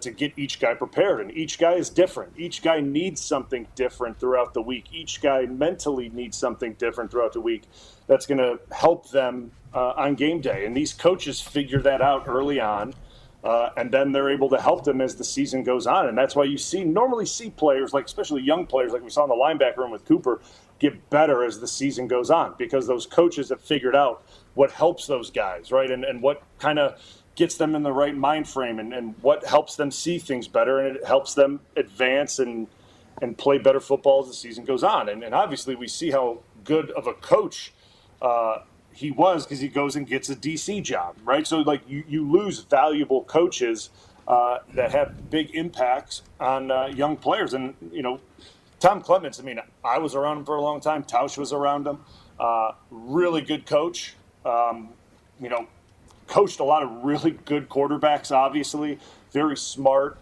to get each guy prepared. And each guy is different. Each guy needs something different throughout the week. Each guy mentally needs something different throughout the week that's going to help them on game day. And these coaches figure that out early on. And then they're able to help them as the season goes on. And that's why you normally see players, like especially young players like we saw in the linebacker room with Cooper, get better as the season goes on, because those coaches have figured out what helps those guys, right? And what kind of gets them in the right mind frame and what helps them see things better, and it helps them advance and play better football as the season goes on. And obviously we see how good of a coach he was, because he goes and gets a DC job, right? So, like, you lose valuable coaches that have big impacts on young players. And, Tom Clements, I was around him for a long time. Tausch was around him. Really good coach. Coached a lot of really good quarterbacks, obviously. Very smart,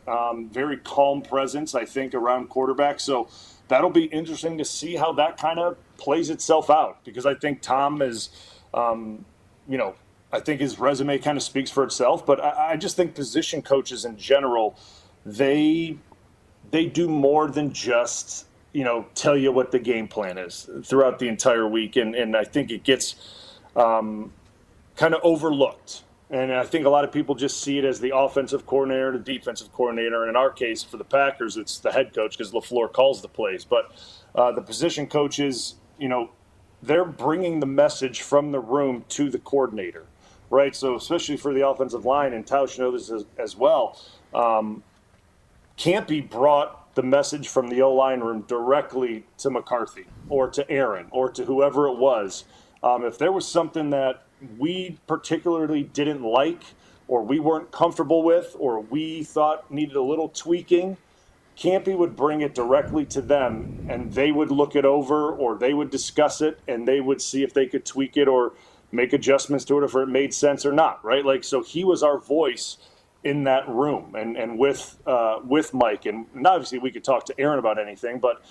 very calm presence, I think, around quarterbacks. So that'll be interesting to see how that kind of plays itself out, because I think Tom is – I think his resume kind of speaks for itself, but I just think position coaches in general, they do more than just, tell you what the game plan is throughout the entire week. And I think it gets kind of overlooked. And I think a lot of people just see it as the offensive coordinator, the defensive coordinator. And in our case, for the Packers, it's the head coach, because LaFleur calls the plays. But the position coaches, they're bringing the message from the room to the coordinator, right? So especially for the offensive line, and Tausch knows this as well, Campy brought the message from the O-line room directly to McCarthy or to Aaron or to whoever it was. If there was something that we particularly didn't like, or we weren't comfortable with or we thought needed a little tweaking, Campy would bring it directly to them, and they would look it over, or they would discuss it, and they would see if they could tweak it or make adjustments to it if it made sense or not, right? Like, so he was our voice in that room, and with Mike, and obviously we could talk to Aaron about anything, but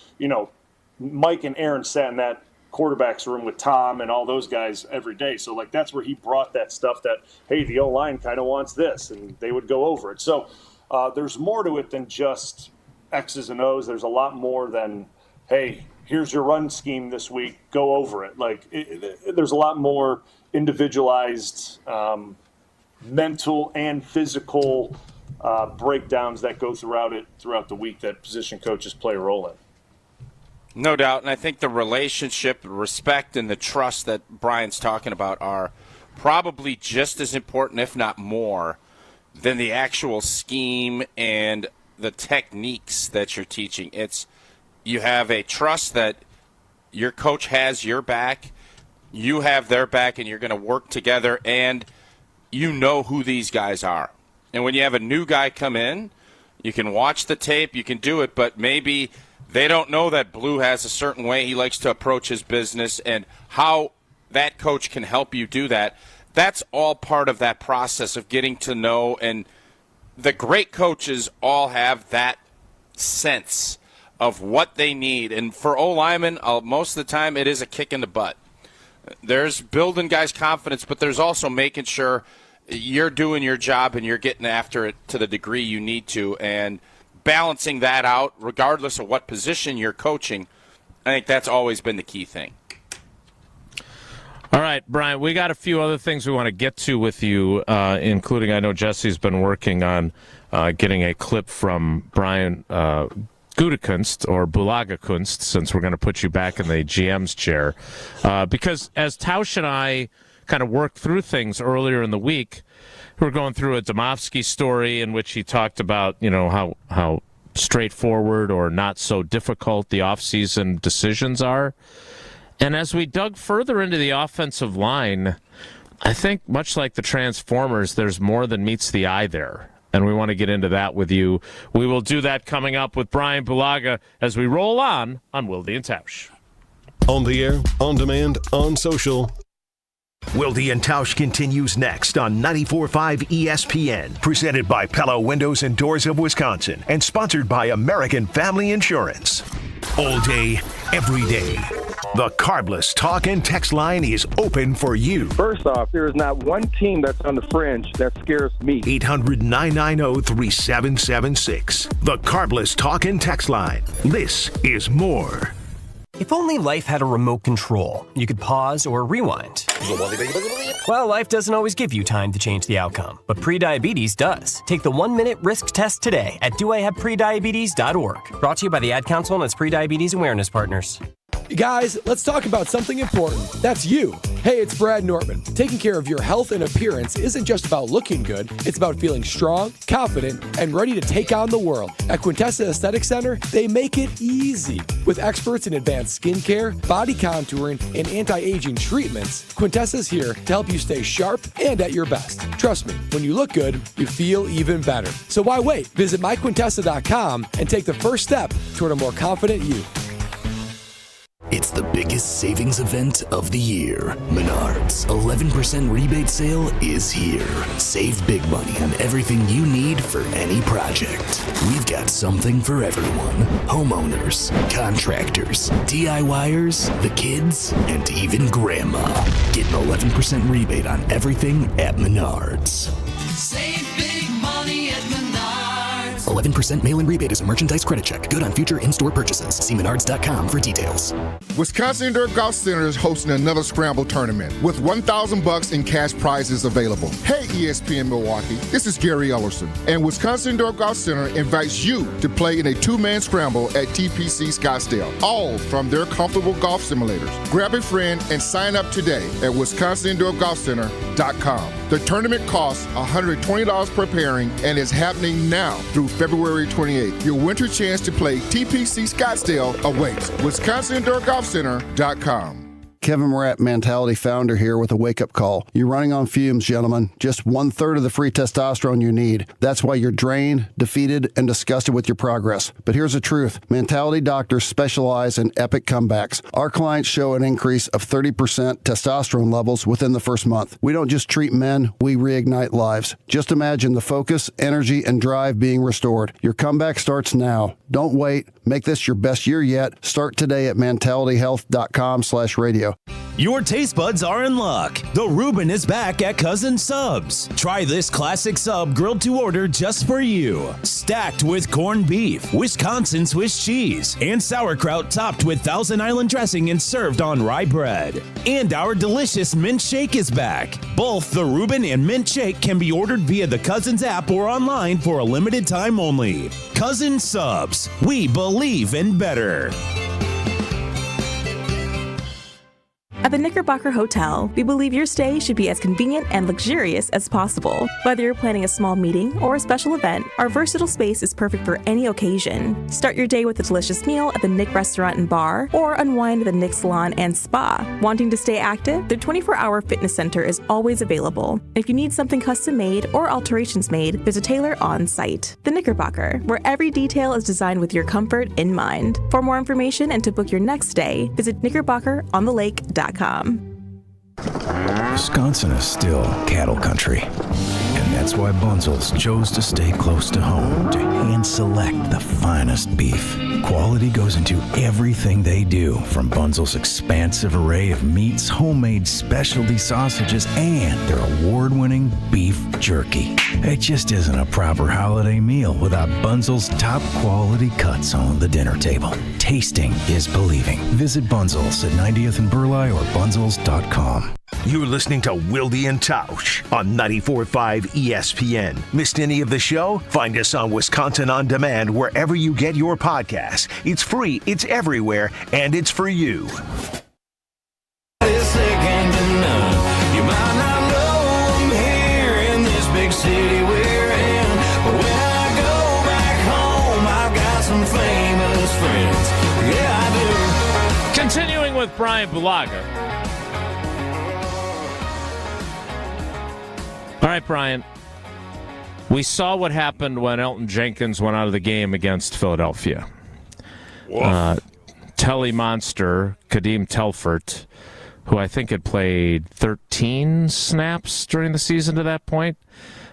Mike and Aaron sat in that quarterback's room with Tom and all those guys every day. So like that's where he brought that stuff that, hey, the O-line kind of wants this, and they would go over it. So there's more to it than just X's and O's. There's a lot more than, hey, here's your run scheme this week, go over it. Like there's a lot more individualized mental and physical breakdowns that go throughout the week that position coaches play a role in. No doubt, and I think the relationship, respect, and the trust that Bryan's talking about are probably just as important, if not more, than the actual scheme and the techniques that you're teaching. It's you have a trust that your coach has your back, you have their back, and you're going to work together, and you know who these guys are. And when you have a new guy come in, you can watch the tape, you can do it, but maybe they don't know that Blue has a certain way he likes to approach his business and how that coach can help you do that. That's all part of that process of getting to know, and the great coaches all have that sense of what they need. And for O-linemen, most of the time it is a kick in the butt. There's building guys' confidence, but there's also making sure you're doing your job and you're getting after it to the degree you need to, and balancing that out regardless of what position you're coaching. I think that's always been the key thing. All right, Bryan, we got a few other things we want to get to with you, including I know Jesse's been working on getting a clip from Bryan Gutekunst, or Bulaga Kunst, since we're going to put you back in the GM's chair. Because as Tausch and I kind of worked through things earlier in the week, we're going through a Domofsky story in which he talked about, how straightforward or not so difficult the offseason decisions are. And as we dug further into the offensive line, I think much like the Transformers, there's more than meets the eye there. And we want to get into that with you. We will do that coming up with Bryan Bulaga as we roll on Wilde and Tausch. On the air, on demand, on social. Wilde and Tausch continues next on 94.5 ESPN, presented by Pella Windows and Doors of Wisconsin, and sponsored by American Family Insurance. All day, every day, the Carbless talk and text line is open for you. First off, there is not one team that's on the fringe that scares me. 800-990-3776. The Carbless talk and text line. This is more. If only life had a remote control, you could pause or rewind. Well, life doesn't always give you time to change the outcome, but prediabetes does. Take the 1-minute risk test today at doihaveprediabetes.org. Brought to you by the Ad Council and its prediabetes awareness partners. Guys, let's talk about something important. That's you. Hey, it's Brad Nortman. Taking care of your health and appearance isn't just about looking good. It's about feeling strong, confident, and ready to take on the world. At Quintessa Aesthetic Center, they make it easy. With experts in advanced skincare, body contouring, and anti-aging treatments, Quintessa's here to help you stay sharp and at your best. Trust me, when you look good, you feel even better. So why wait? Visit myquintessa.com and take the first step toward a more confident you. It's the biggest savings event of the year. Menards' 11% rebate sale is here. Save big money on everything you need for any project. We've got something for everyone. Homeowners, contractors, DIYers, the kids, and even grandma. Get an 11% rebate on everything at Menards. Save big money at Menards. 11% mail-in rebate is a merchandise credit check. Good on future in-store purchases. See menards.com for details. Wisconsin Indoor Golf Center is hosting another Scramble tournament with $1,000 in cash prizes available. Hey, ESPN Milwaukee, this is Gary Ellerson, and Wisconsin Indoor Golf Center invites you to play in a two-man scramble at TPC Scottsdale, all from their comfortable golf simulators. Grab a friend and sign up today at wisconsinindorgolfcenter.com. The tournament costs $120 per pairing and is happening now through February 28th. Your winter chance to play TPC Scottsdale awaits. WisconsinIndoorGolfCenter.com. Kevin Morat, Mentality founder here with a wake-up call. You're running on fumes, gentlemen. Just 1/3 of the free testosterone you need. That's why you're drained, defeated, and disgusted with your progress. But here's the truth. Mentality doctors specialize in epic comebacks. Our clients show an increase of 30% testosterone levels within the first month. We don't just treat men, we reignite lives. Just imagine the focus, energy, and drive being restored. Your comeback starts now. Don't wait. Make this your best year yet. Start today at mentalityhealth.com/radio. Your taste buds are in luck. The Reuben is back at Cousin Subs. Try this classic sub grilled to order just for you. Stacked with corned beef, Wisconsin Swiss cheese, and sauerkraut topped with Thousand Island dressing and served on rye bread. And our delicious mint shake is back. Both the Reuben and mint shake can be ordered via the Cousins app or online for a limited time only. Cousin Subs. We believe in better. At the Knickerbocker Hotel, we believe your stay should be as convenient and luxurious as possible. Whether you're planning a small meeting or a special event, our versatile space is perfect for any occasion. Start your day with a delicious meal at the Knick Restaurant and Bar, or unwind at the Knick Salon and Spa. Wanting to stay active? Their 24-hour fitness center is always available. If you need something custom made or alterations made, there's a tailor on site. The Knickerbocker, where every detail is designed with your comfort in mind. For more information and to book your next stay, visit knickerbockerontheLake.com. Wisconsin is still cattle country, and that's why Bunzel's chose to stay close to home to hand select the finest beef. Quality goes into everything they do, from Bunzel's expansive array of meats, homemade specialty sausages, and their award-winning beef jerky. It just isn't a proper holiday meal without Bunzel's top quality cuts on the dinner table. Tasting is believing. Visit Bunzel's at 90th and Burleigh or bunzels.com. You're listening to Wilde and Tausch on 94.5 ESPN. Missed any of the show? Find us on Wisconsin On Demand wherever you get your podcasts. It's free, it's everywhere, and it's for you. City we're in, but when I go back home, I've got some famous friends. Yeah, I do. Continuing with Bryan Bulaga. All right, Bryan. We saw what happened when Elton Jenkins went out of the game against Philadelphia. Telly Monster, Kadeem Telfort, who I think had played 13 snaps during the season to that point,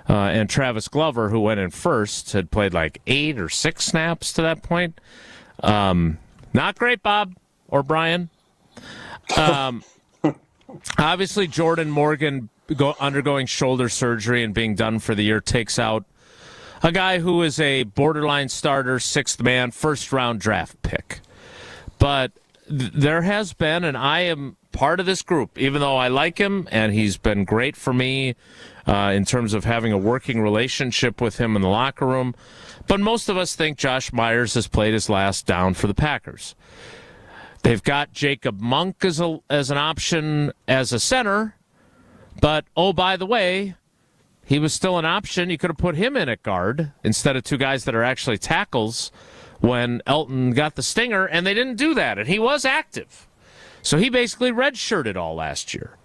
and Travis Glover, who went in first, had played like 8 or 6 snaps to that point. Not great, Bob or Brian. Obviously, Jordan Morgan undergoing shoulder surgery and being done for the year takes out a guy who is a borderline starter, 6th man, first-round draft pick. But there has been, and I am part of this group, even though I like him, and he's been great for me in terms of having a working relationship with him in the locker room. But most of us think Josh Myers has played his last down for the Packers. They've got Jacob Monk as an option as a center, but, oh, by the way, he was still an option. You could have put him in at guard instead of 2 guys that are actually tackles when Elton got the stinger, and they didn't do that, and he was active. So he basically redshirted all last year.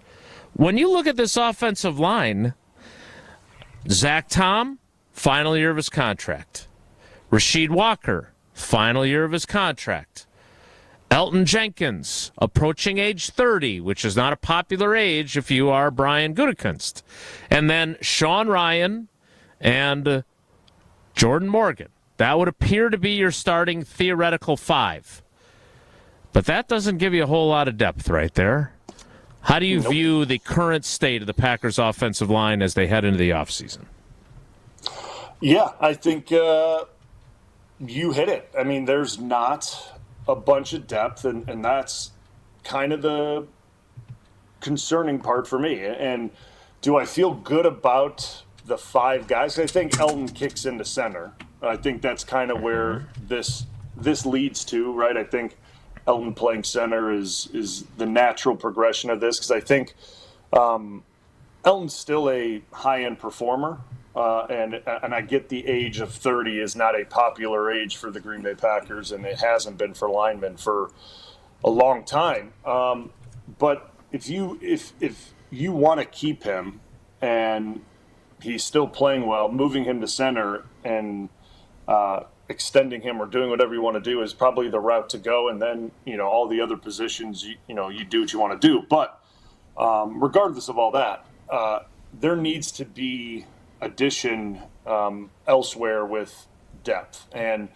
When you look at this offensive line, Zach Tom, final year of his contract. Rasheed Walker, final year of his contract. Elton Jenkins, approaching age 30, which is not a popular age if you are Brian Gutekunst. And then Sean Ryan and Jordan Morgan. That would appear to be your starting theoretical 5. But that doesn't give you a whole lot of depth right there. How do you view the current state of the Packers' offensive line as they head into the offseason? Yeah, I think you hit it. I mean, there's not a bunch of depth, and that's kind of the concerning part for me. And do I feel good about the 5 guys? I think Elton kicks into center. I think that's kind of where this leads to, right? I think Elton playing center is the natural progression of this, because I think Elton's still a high-end performer, and I get the age of 30 is not a popular age for the Green Bay Packers, and it hasn't been for linemen for a long time. but if you want to keep him and he's still playing well, moving him to center and extending him or doing whatever you want to do is probably the route to go. And then, all the other positions, you do what you want to do. But regardless of all that, there needs to be addition elsewhere with depth. And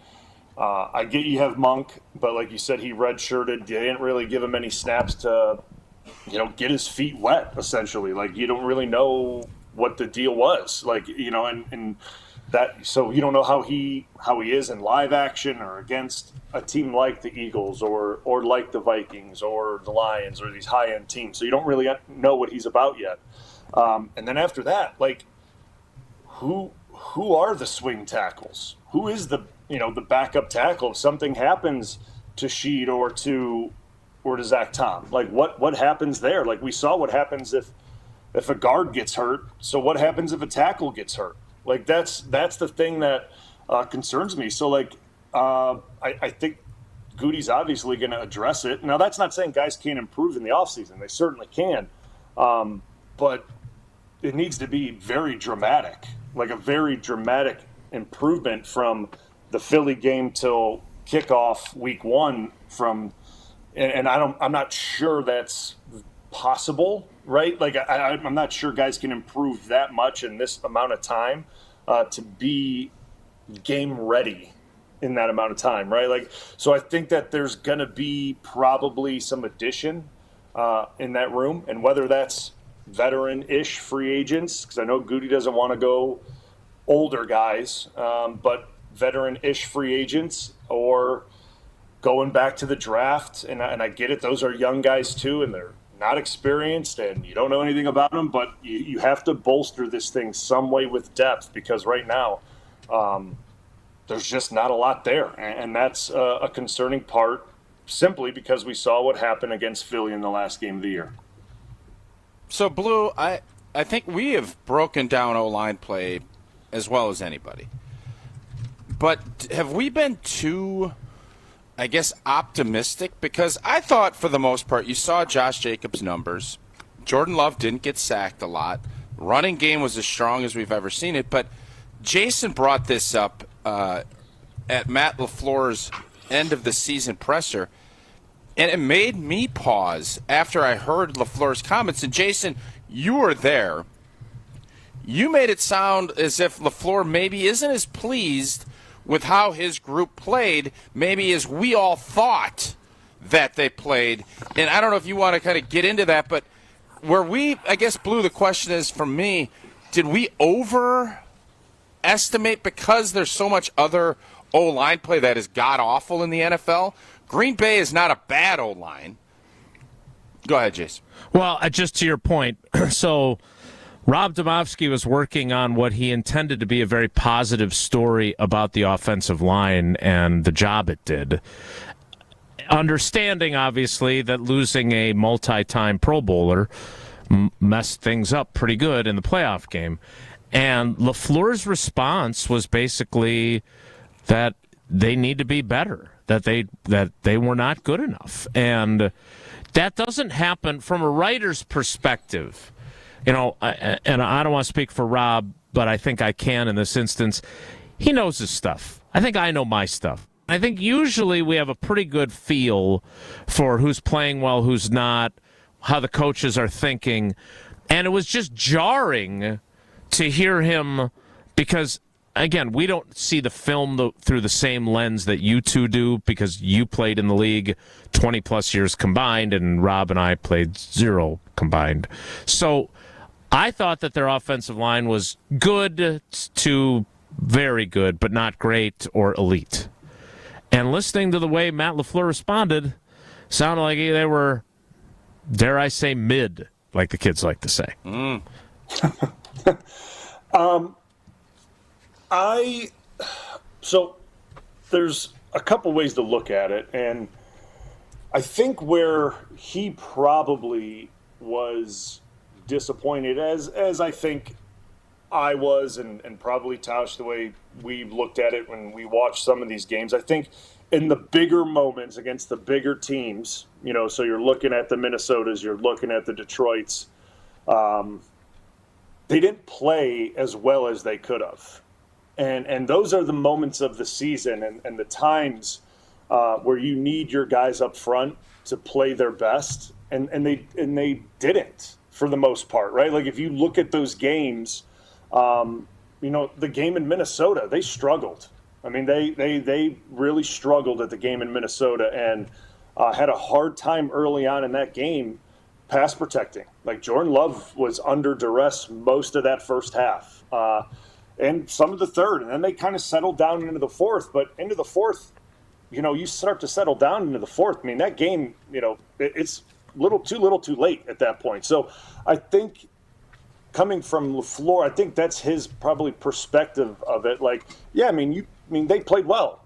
I get you have Monk, but like you said, he redshirted. They didn't really give him any snaps to, get his feet wet, essentially. Like, you don't really know what the deal was. Like, and that, so you don't know how he is in live action or against a team like the Eagles or like the Vikings or the Lions or these high-end teams. So you don't really know what he's about yet. And then after that, like, who are the swing tackles? Who is the backup tackle if something happens to Sheed or to Zach Tom? Like, what happens there? Like, we saw what happens if a guard gets hurt. So what happens if a tackle gets hurt? Like, that's the thing that concerns me. So, like, I think Goody's obviously going to address it. Now, that's not saying guys can't improve in the offseason. They certainly can. But it needs to be very dramatic, like a very dramatic improvement from the Philly game till kickoff week 1 and I'm not sure that's possible, right? Like, I'm not sure guys can improve that much in this amount of time to be game ready in that amount of time, right? Like, so I think that there's going to be probably some addition in that room, and whether that's veteran-ish free agents, because I know Goody doesn't want to go older guys, but veteran-ish free agents, or going back to the draft, and I get it, those are young guys too, and they're not experienced, and you don't know anything about them, but you have to bolster this thing some way with depth, because right now there's just not a lot there, and that's a concerning part, simply because we saw what happened against Philly in the last game of the year. So, Blue, I think we have broken down O-line play as well as anybody. But have we been too, I guess, optimistic? Because I thought, for the most part, you saw Josh Jacobs' numbers. Jordan Love didn't get sacked a lot. Running game was as strong as we've ever seen it. But Jason brought this up at Matt LaFleur's end-of-the-season presser. And it made me pause after I heard LaFleur's comments. And, Jason, you were there. You made it sound as if LaFleur maybe isn't as pleased with how his group played, maybe as we all thought that they played. And I don't know if you want to kind of get into that, but I guess, Blue, the question is from me, did we overestimate because there's so much other O-line play that is god-awful in the NFL? Green Bay is not a bad O-line. Go ahead, Jason. Well, just to your point, so Rob Domofsky was working on what he intended to be a very positive story about the offensive line and the job it did. Understanding, obviously, that losing a multi-time Pro Bowler messed things up pretty good in the playoff game. And LaFleur's response was basically that they need to be better, that they were not good enough. And that doesn't happen from a writer's perspective. And I don't want to speak for Rob, but I think I can in this instance. He knows his stuff. I think I know my stuff. I think usually we have a pretty good feel for who's playing well, who's not, how the coaches are thinking. And it was just jarring to hear him because, again, we don't see the film through the same lens that you two do because you played in the league 20-plus years combined, and Rob and I played 0 combined. So I thought that their offensive line was good to very good, but not great or elite. And listening to the way Matt LaFleur responded, sounded like they were, dare I say, mid, like the kids like to say. So there's a couple ways to look at it, and I think where he probably was disappointed, as I think I was, and probably Tausch, the way we looked at it when we watched some of these games, I think in the bigger moments against the bigger teams, So you're looking at the Minnesotas, you're looking at the Detroits. They didn't play as well as they could have. And those are the moments of the season and the times where you need your guys up front to play their best. And they didn't for the most part, right? Like if you look at those games, the game in Minnesota, they struggled. I mean, they really struggled at the game in Minnesota and had a hard time early on in that game pass protecting. Like Jordan Love was under duress most of that first half and some of the third. And then they kind of settled down into the fourth. But into the fourth, you start to settle down into the fourth. I mean, that game, it's little too late at that point. So I think coming from LaFleur, I think that's his probably perspective of it. Like, yeah, I mean, they played well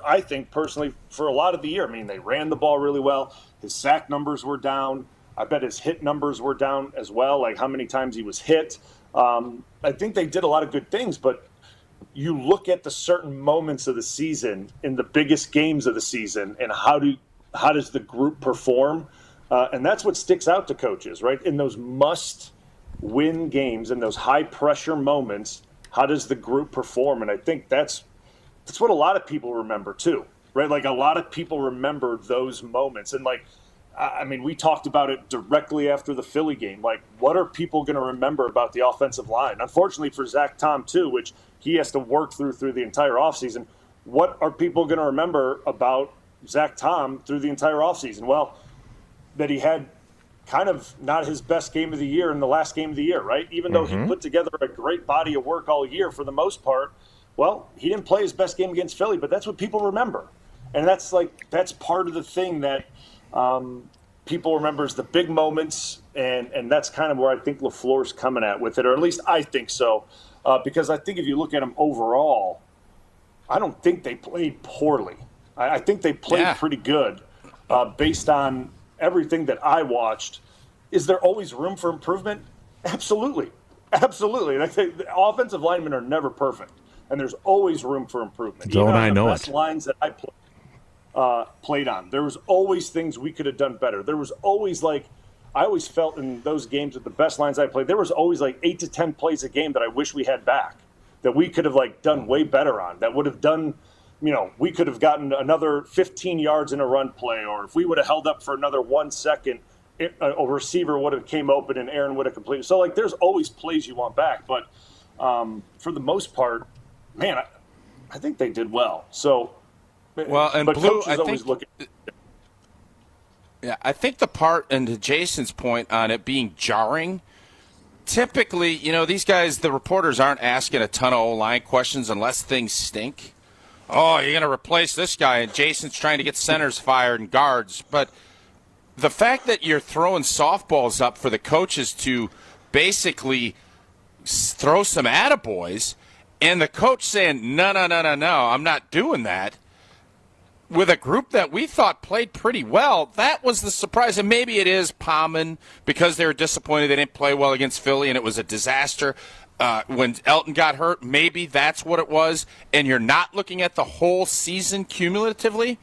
I think personally for a lot of the year. I mean, they ran the ball really well. His sack numbers were down. I bet his hit numbers were down as well, like how many times he was hit. I think they did a lot of good things, but you look at the certain moments of the season in the biggest games of the season and how does the group perform? And that's what sticks out to coaches, right? In those must-win games, in those high-pressure moments, how does the group perform? And I think that's what a lot of people remember too, right? Like a lot of people remember those moments. And like, I mean, we talked about it directly after the Philly game. Like, what are people going to remember about the offensive line? Unfortunately for Zach Tom too, which he has to work through the entire offseason, what are people going to remember about Zach Tom through the entire offseason? Well, that he had kind of not his best game of the year in the last game of the year, right? Even though he put together a great body of work all year for the most part, well, he didn't play his best game against Philly, but that's what people remember. And that's part of the thing that people remember is the big moments, and that's kind of where I think LaFleur's coming at with it, or at least I think so, because I think if you look at them overall, I don't think they played poorly. I think they played pretty good based on everything that I watched. Is there always room for improvement? Absolutely. Absolutely. Like the offensive linemen are never perfect, and there's always room for improvement. Don't Even I on know the best it? lines that I played on, there was always things we could have done better. There was always I always felt in those games with the best lines I played, there was always 8 to 10 plays a game that I wish we had back, that we could have done way better on, that would have done, we could have gotten another 15 yards in a run play, or if we would have held up for another 1 second, a receiver would have came open and Aaron would have completed. So there's always plays you want back, but for the most part, man, I think they did well. So, well, and but Blue, coaches always look at. Yeah, I think the part, and to Jason's point on it being jarring, typically, these guys, the reporters aren't asking a ton of O-line questions unless things stink. Oh, you're going to replace this guy, and Jason's trying to get centers fired and guards. But the fact that you're throwing softballs up for the coaches to basically throw some attaboys, and the coach saying, no, I'm not doing that, with a group that we thought played pretty well, that was the surprise. And maybe it is Palman because they were disappointed they didn't play well against Philly and it was a disaster when Elton got hurt. Maybe that's what it was, and you're not looking at the whole season cumulatively.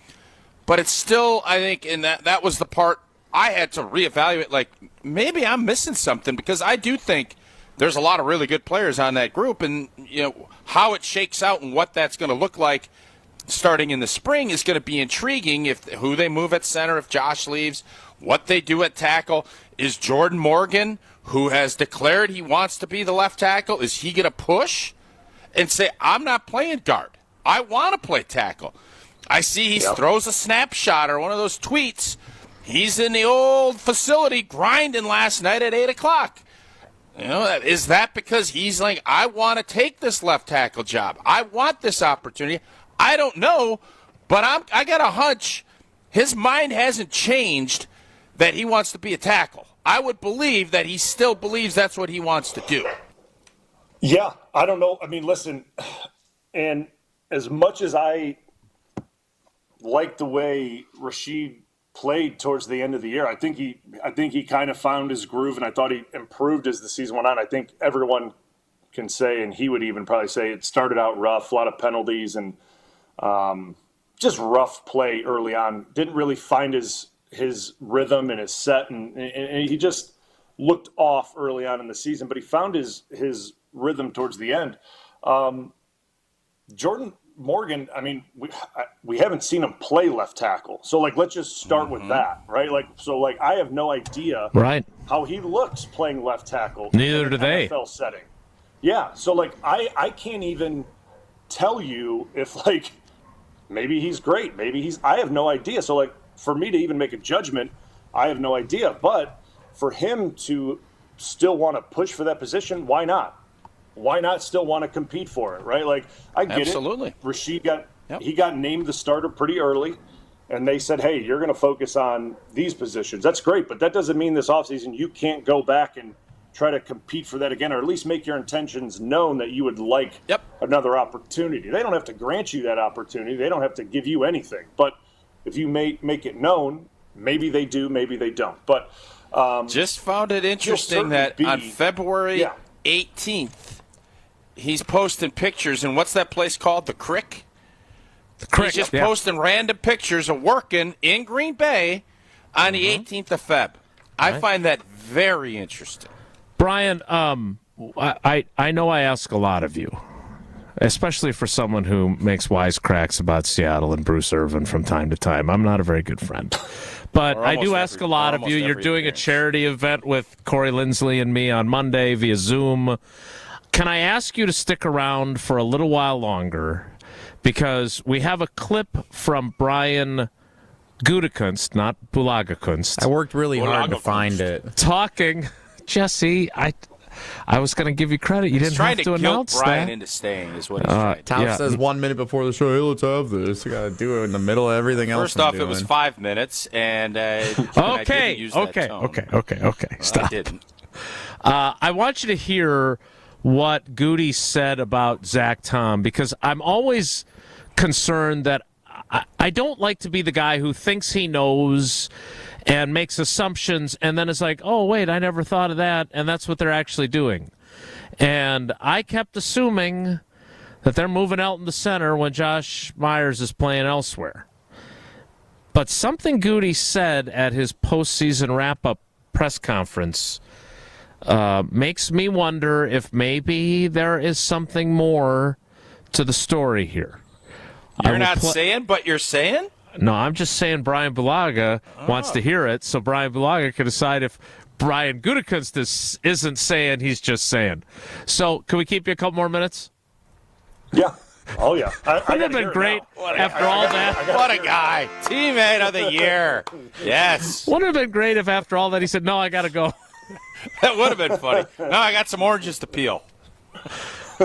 But it's still, I think, and that was the part I had to reevaluate, maybe I'm missing something, because I do think there's a lot of really good players on that group, and how it shakes out and what that's going to look like starting in the spring is going to be intriguing. If who they move at center, if Josh leaves, what they do at tackle. Is Jordan Morgan, who has declared he wants to be the left tackle, is he going to push and say, I'm not playing guard, I want to play tackle? I see he throws a snapshot or one of those tweets. He's in the old facility grinding last night at 8 o'clock. Is that because he's like, I want to take this left tackle job, I want this opportunity? I don't know, but I got a hunch his mind hasn't changed that he wants to be a tackle. I would believe that he still believes that's what he wants to do. Yeah, I don't know. I mean, listen, and as much as I like the way Rashid played towards the end of the year, I think he kind of found his groove, and I thought he improved as the season went on. I think everyone can say, and he would even probably say, it started out rough, a lot of penalties, and just rough play early on. Didn't really find his his rhythm and his set, and he just looked off early on in the season, but he found his rhythm towards the end. Jordan Morgan, I mean, we haven't seen him play left tackle. So, like, let's just start with that, right? Like, so, like, I have no idea how he looks playing left tackle. Neither do they. NFL setting. Yeah, so, like, I can't even tell you if, like, maybe he's great. Maybe I have no idea. So, like, for me to even make a judgment, I have no idea. But for him to still want to push for that position, why not? Why not still want to compete for it, right? Like, I get Absolutely. it. Rashid got named the starter pretty early, and they said, hey, you're going to focus on these positions. That's great, but that doesn't mean this offseason you can't go back and try to compete for that again, or at least make your intentions known that you would like another opportunity. They don't have to grant you that opportunity. They don't have to give you anything. But if you make it known, maybe they do, maybe they don't. But just found it interesting that on February 18th, he's posting pictures, and what's that place called? The Crick? The Crick. He's just posting random pictures of working in Green Bay on the 18th of Feb. I find that very interesting. Bryan, I know I ask a lot of you, especially for someone who makes wisecracks about Seattle and Bruce Irvin from time to time. I'm not a very good friend. But I do ask a lot of you. You're doing a charity event with Corey Lindsley and me on Monday via Zoom. Can I ask you to stick around for a little while longer? Because we have a clip from Bryan Gutekunst, not Bulaga-Kunst. I worked really hard to find it. Talking, Jesse, I was going to give you credit. You didn't have to announce that. Bryan into staying is what he's trying to do. Tausch says 1 minute before the show, hey, let's have this. You got to do it in the middle of everything else. First off, it was 5 minutes, and I didn't use that tone. Okay. Stop. I didn't. I want you to hear what Goody said about Zach Tom, because I'm always concerned that I don't like to be the guy who thinks he knows and makes assumptions and then is like, oh, wait, I never thought of that, and that's what they're actually doing. And I kept assuming that they're moving Elton to center when Josh Myers is playing elsewhere. But something Goody said at his postseason wrap-up press conference makes me wonder if maybe there is something more to the story here. You're not saying, but you're saying? No, I'm just saying Brian Bulaga wants to hear it, so Brian Bulaga can decide if Bryan Gutekunst isn't saying, he's just saying. So, can we keep you a couple more minutes? Yeah. Oh, yeah. Wouldn't have been great after all that. What a guy. Teammate of the year. Yes. Wouldn't have been great if after all that he said, no, I got to go. That would have been funny. No, I got some oranges to peel.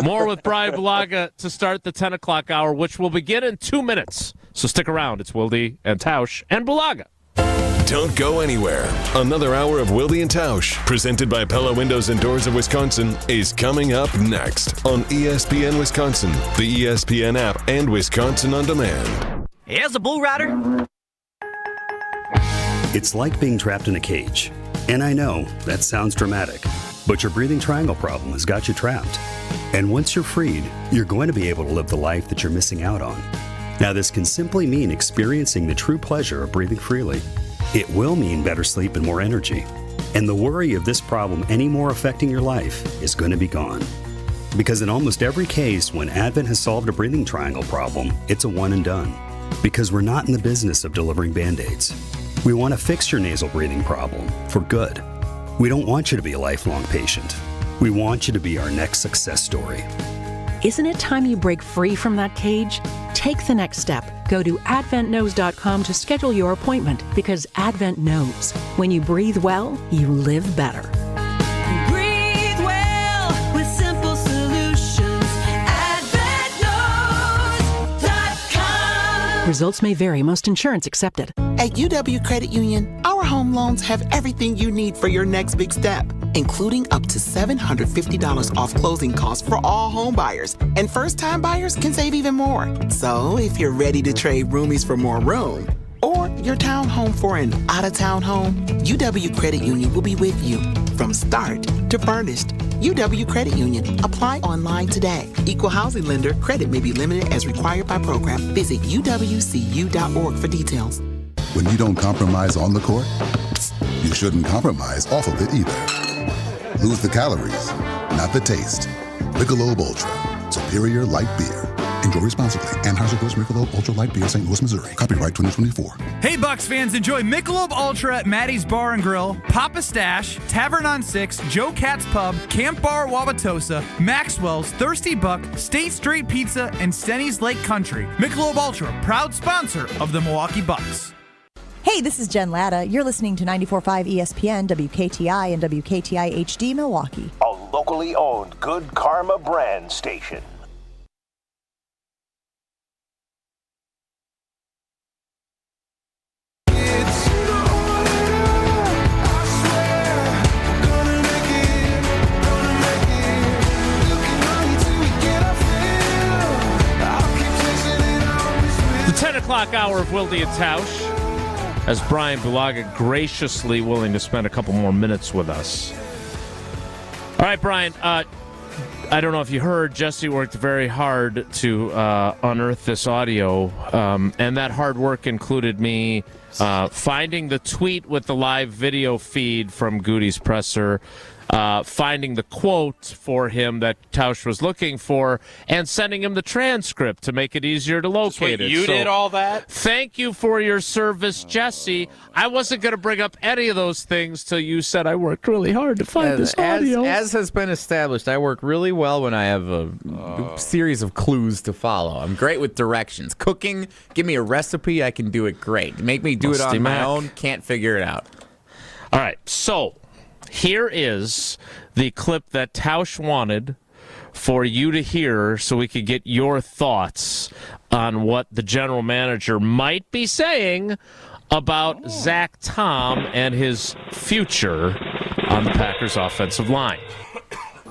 More with Brian Bulaga to start the 10 o'clock hour, which will begin in 2 minutes. So stick around. It's Wilde and Tausch and Bulaga. Don't go anywhere. Another hour of Wilde and Tausch, presented by Pella Windows and Doors of Wisconsin, is coming up next on ESPN Wisconsin, the ESPN app, and Wisconsin On Demand. Here's a bull rider. It's like being trapped in a cage. And I know that sounds dramatic, but your breathing triangle problem has got you trapped. And once you're freed, you're going to be able to live the life that you're missing out on. Now, this can simply mean experiencing the true pleasure of breathing freely. It will mean better sleep and more energy. And the worry of this problem any more affecting your life is going to be gone. Because in almost every case, when Advent has solved a breathing triangle problem, it's a one and done. Because we're not in the business of delivering Band-Aids. We want to fix your nasal breathing problem for good. We don't want you to be a lifelong patient. We want you to be our next success story. Isn't it time you break free from that cage? Take the next step. Go to adventknows.com to schedule your appointment, because Advent knows when you breathe well, you live better. Breathe well with simple solutions. AdventKnows.com. Results may vary. Most insurance accepted. At UW Credit Union, our home loans have everything you need for your next big step, including up to $750 off closing costs for all home buyers. And first-time buyers can save even more. So if you're ready to trade roomies for more room, or your townhome for an out-of-town home, UW Credit Union will be with you from start to furnished. UW Credit Union. Apply online today. Equal housing lender. Credit may be limited as required by program. Visit uwcu.org for details. When you don't compromise on the court, you shouldn't compromise off of it either. Lose the calories, not the taste. Michelob Ultra, superior light beer. Enjoy responsibly. Anheuser-Busch Michelob Ultra Light Beer, St. Louis, Missouri. Copyright 2024. Hey, Bucks fans, enjoy Michelob Ultra at Maddie's Bar and Grill, Papa Stash, Tavern on 6, Joe Cat's Pub, Camp Bar Wauwatosa, Maxwell's, Thirsty Buck, State Street Pizza, and Stenny's Lake Country. Michelob Ultra, proud sponsor of the Milwaukee Bucks. Hey, this is Jen Latta. You're listening to 94.5 ESPN, WKTI, and WKTI HD Milwaukee. A locally owned Good Karma brand station. The 10 o'clock hour of Wilde and Tausch, as Bryan Bulaga graciously willing to spend a couple more minutes with us. All right, Bryan, I don't know if you heard, Jesse worked very hard to unearth this audio, and that hard work included me finding the tweet with the live video feed from Goody's presser, finding the quote for him that Tausch was looking for, and sending him the transcript to make it easier to locate it. You did all that? Thank you for your service, Jesse. I wasn't going to bring up any of those things till you said I worked really hard to find this audio. As has been established, I work really well when I have a series of clues to follow. I'm great with directions. Cooking, give me a recipe, I can do it great. Make me do it on my own, can't figure it out. All right, so here is the clip that Tausch wanted for you to hear so we could get your thoughts on what the general manager might be saying about Zach Tom and his future on the Packers offensive line.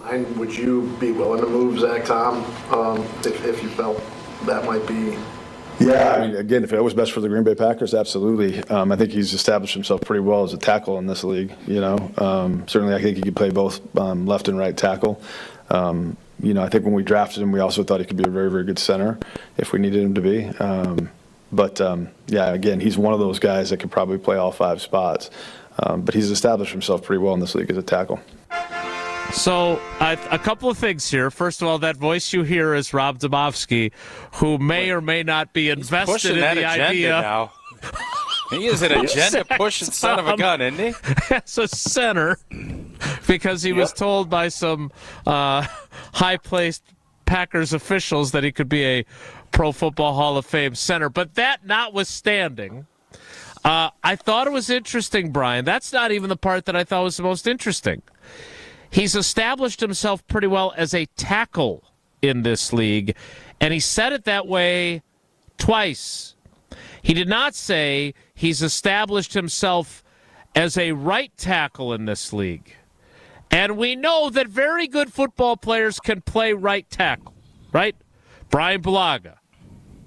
And would you be willing to move Zach Tom if you felt that might be? Yeah, I mean, again, if it was best for the Green Bay Packers, absolutely. I think he's established himself pretty well as a tackle in this league. Certainly I think he could play both left and right tackle. I think when we drafted him, we also thought he could be a very, very good center if we needed him to be. Again, he's one of those guys that could probably play all five spots. But he's established himself pretty well in this league as a tackle. So, a couple of things here. First of all, that voice you hear is Rob Domofsky, who may or may not be invested in the idea. Now. He is an agenda-pushing son of a gun, isn't he? As a center, because he was told by some high-placed Packers officials that he could be a Pro Football Hall of Fame center. But that notwithstanding, I thought it was interesting, Bryan. That's not even the part that I thought was the most interesting. He's established himself pretty well as a tackle in this league, and he said it that way twice. He did not say he's established himself as a right tackle in this league. And we know that very good football players can play right tackle, right? Bryan Bulaga,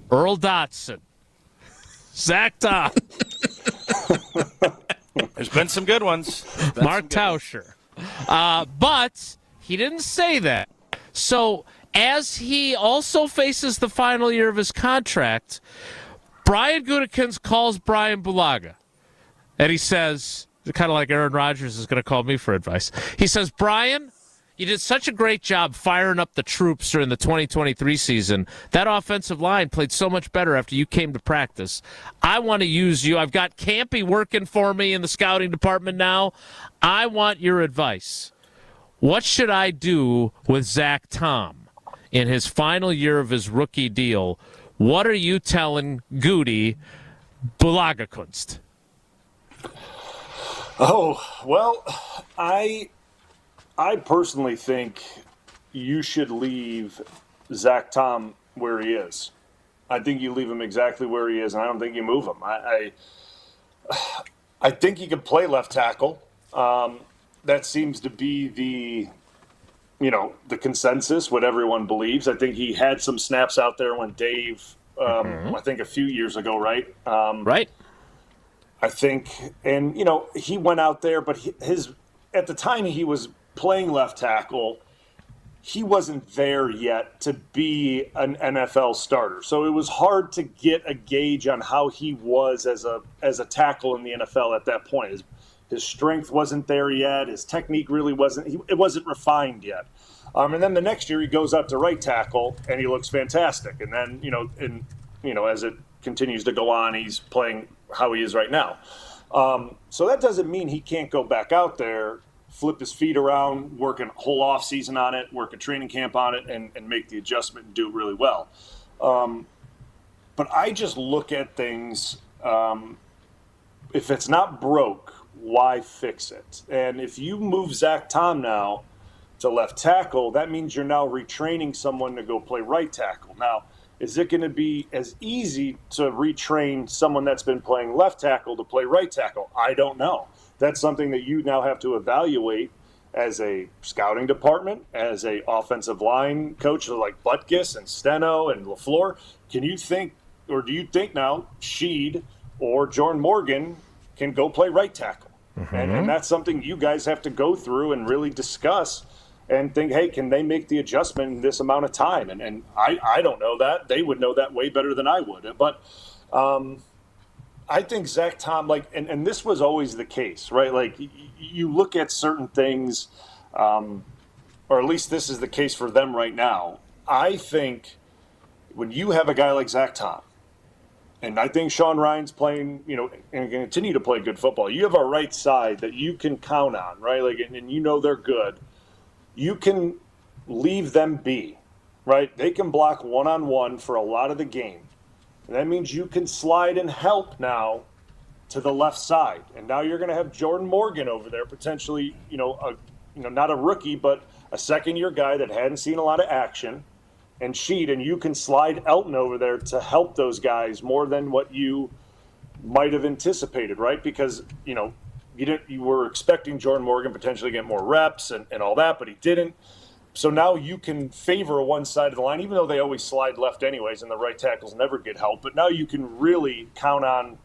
Earl Dotson, Zach Tom. There's been some good ones. Mark Tauscher. But he didn't say that. So as he also faces the final year of his contract, Brian Gutekunst calls Bryan Bulaga. And he says, kind of like Aaron Rodgers is going to call me for advice. He says, Bryan, you did such a great job firing up the troops during the 2023 season. That offensive line played so much better after you came to practice. I want to use you. I've got Campy working for me in the scouting department now. I want your advice. What should I do with Zach Tom in his final year of his rookie deal? What are you telling Goody Bulagakunst? Oh, well, I personally think you should leave Zach Tom where he is. I think you leave him exactly where he is, and I don't think you move him. I think he can play left tackle. That seems to be the consensus, what everyone believes. I think he had some snaps out there when Dave, I think a few years ago, right? Right. I think, and he went out there, but at the time he was playing left tackle, he wasn't there yet to be an NFL starter. So it was hard to get a gauge on how he was as a tackle in the NFL at that point. His strength wasn't there yet. His technique really wasn't. It wasn't refined yet. And then the next year he goes up to right tackle and he looks fantastic. And then as it continues to go on, he's playing how he is right now. So that doesn't mean he can't go back out there, flip his feet around, work a whole off season on it, work a training camp on it, and make the adjustment and do it really well. But I just look at things. If it's not broke, why fix it? And if you move Zach Tom now to left tackle, that means you're now retraining someone to go play right tackle. Now, is it going to be as easy to retrain someone that's been playing left tackle to play right tackle? I don't know. That's something that you now have to evaluate as a scouting department, as a offensive line coach like Butkus and Steno and LaFleur. Can you think, or do you think now Sheed or Jordan Morgan can go play right tackle? Mm-hmm. And that's something you guys have to go through and really discuss and think, hey, can they make the adjustment in this amount of time? And I don't know that. They would know that way better than I would. But I think Zach Tom, and this was always the case, right? Like, you look at certain things, or at least this is the case for them right now. I think when you have a guy like Zach Tom, and I think Sean Ryan's playing, and can continue to play good football, you have a right side that you can count on, right? Like, and they're good. You can leave them be, right? They can block one-on-one for a lot of the game. And that means you can slide and help now to the left side. And now you're going to have Jordan Morgan over there, potentially, not a rookie, but a second-year guy that hadn't seen a lot of action, and Sheed, and you can slide Elton over there to help those guys more than what you might have anticipated, right? Because, you were expecting Jordan Morgan potentially to get more reps and all that, but he didn't. So now you can favor one side of the line, even though they always slide left anyways, and the right tackles never get help. But now you can really count on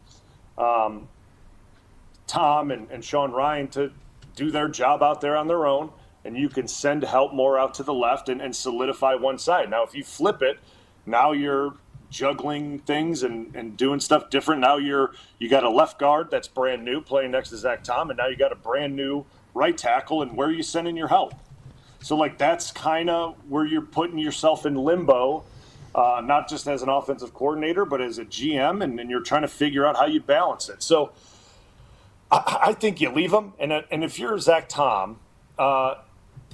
Tom and Sean Ryan to do their job out there on their own, and you can send help more out to the left and solidify one side. Now, if you flip it, now you're juggling things and doing stuff different. Now you got a left guard that's brand new playing next to Zach Tom, and now you got a brand new right tackle, and where are you sending your help? So, that's kind of where you're putting yourself in limbo, not just as an offensive coordinator, but as a GM, and you're trying to figure out how you balance it. So I think you leave him, and if you're Zach Tom,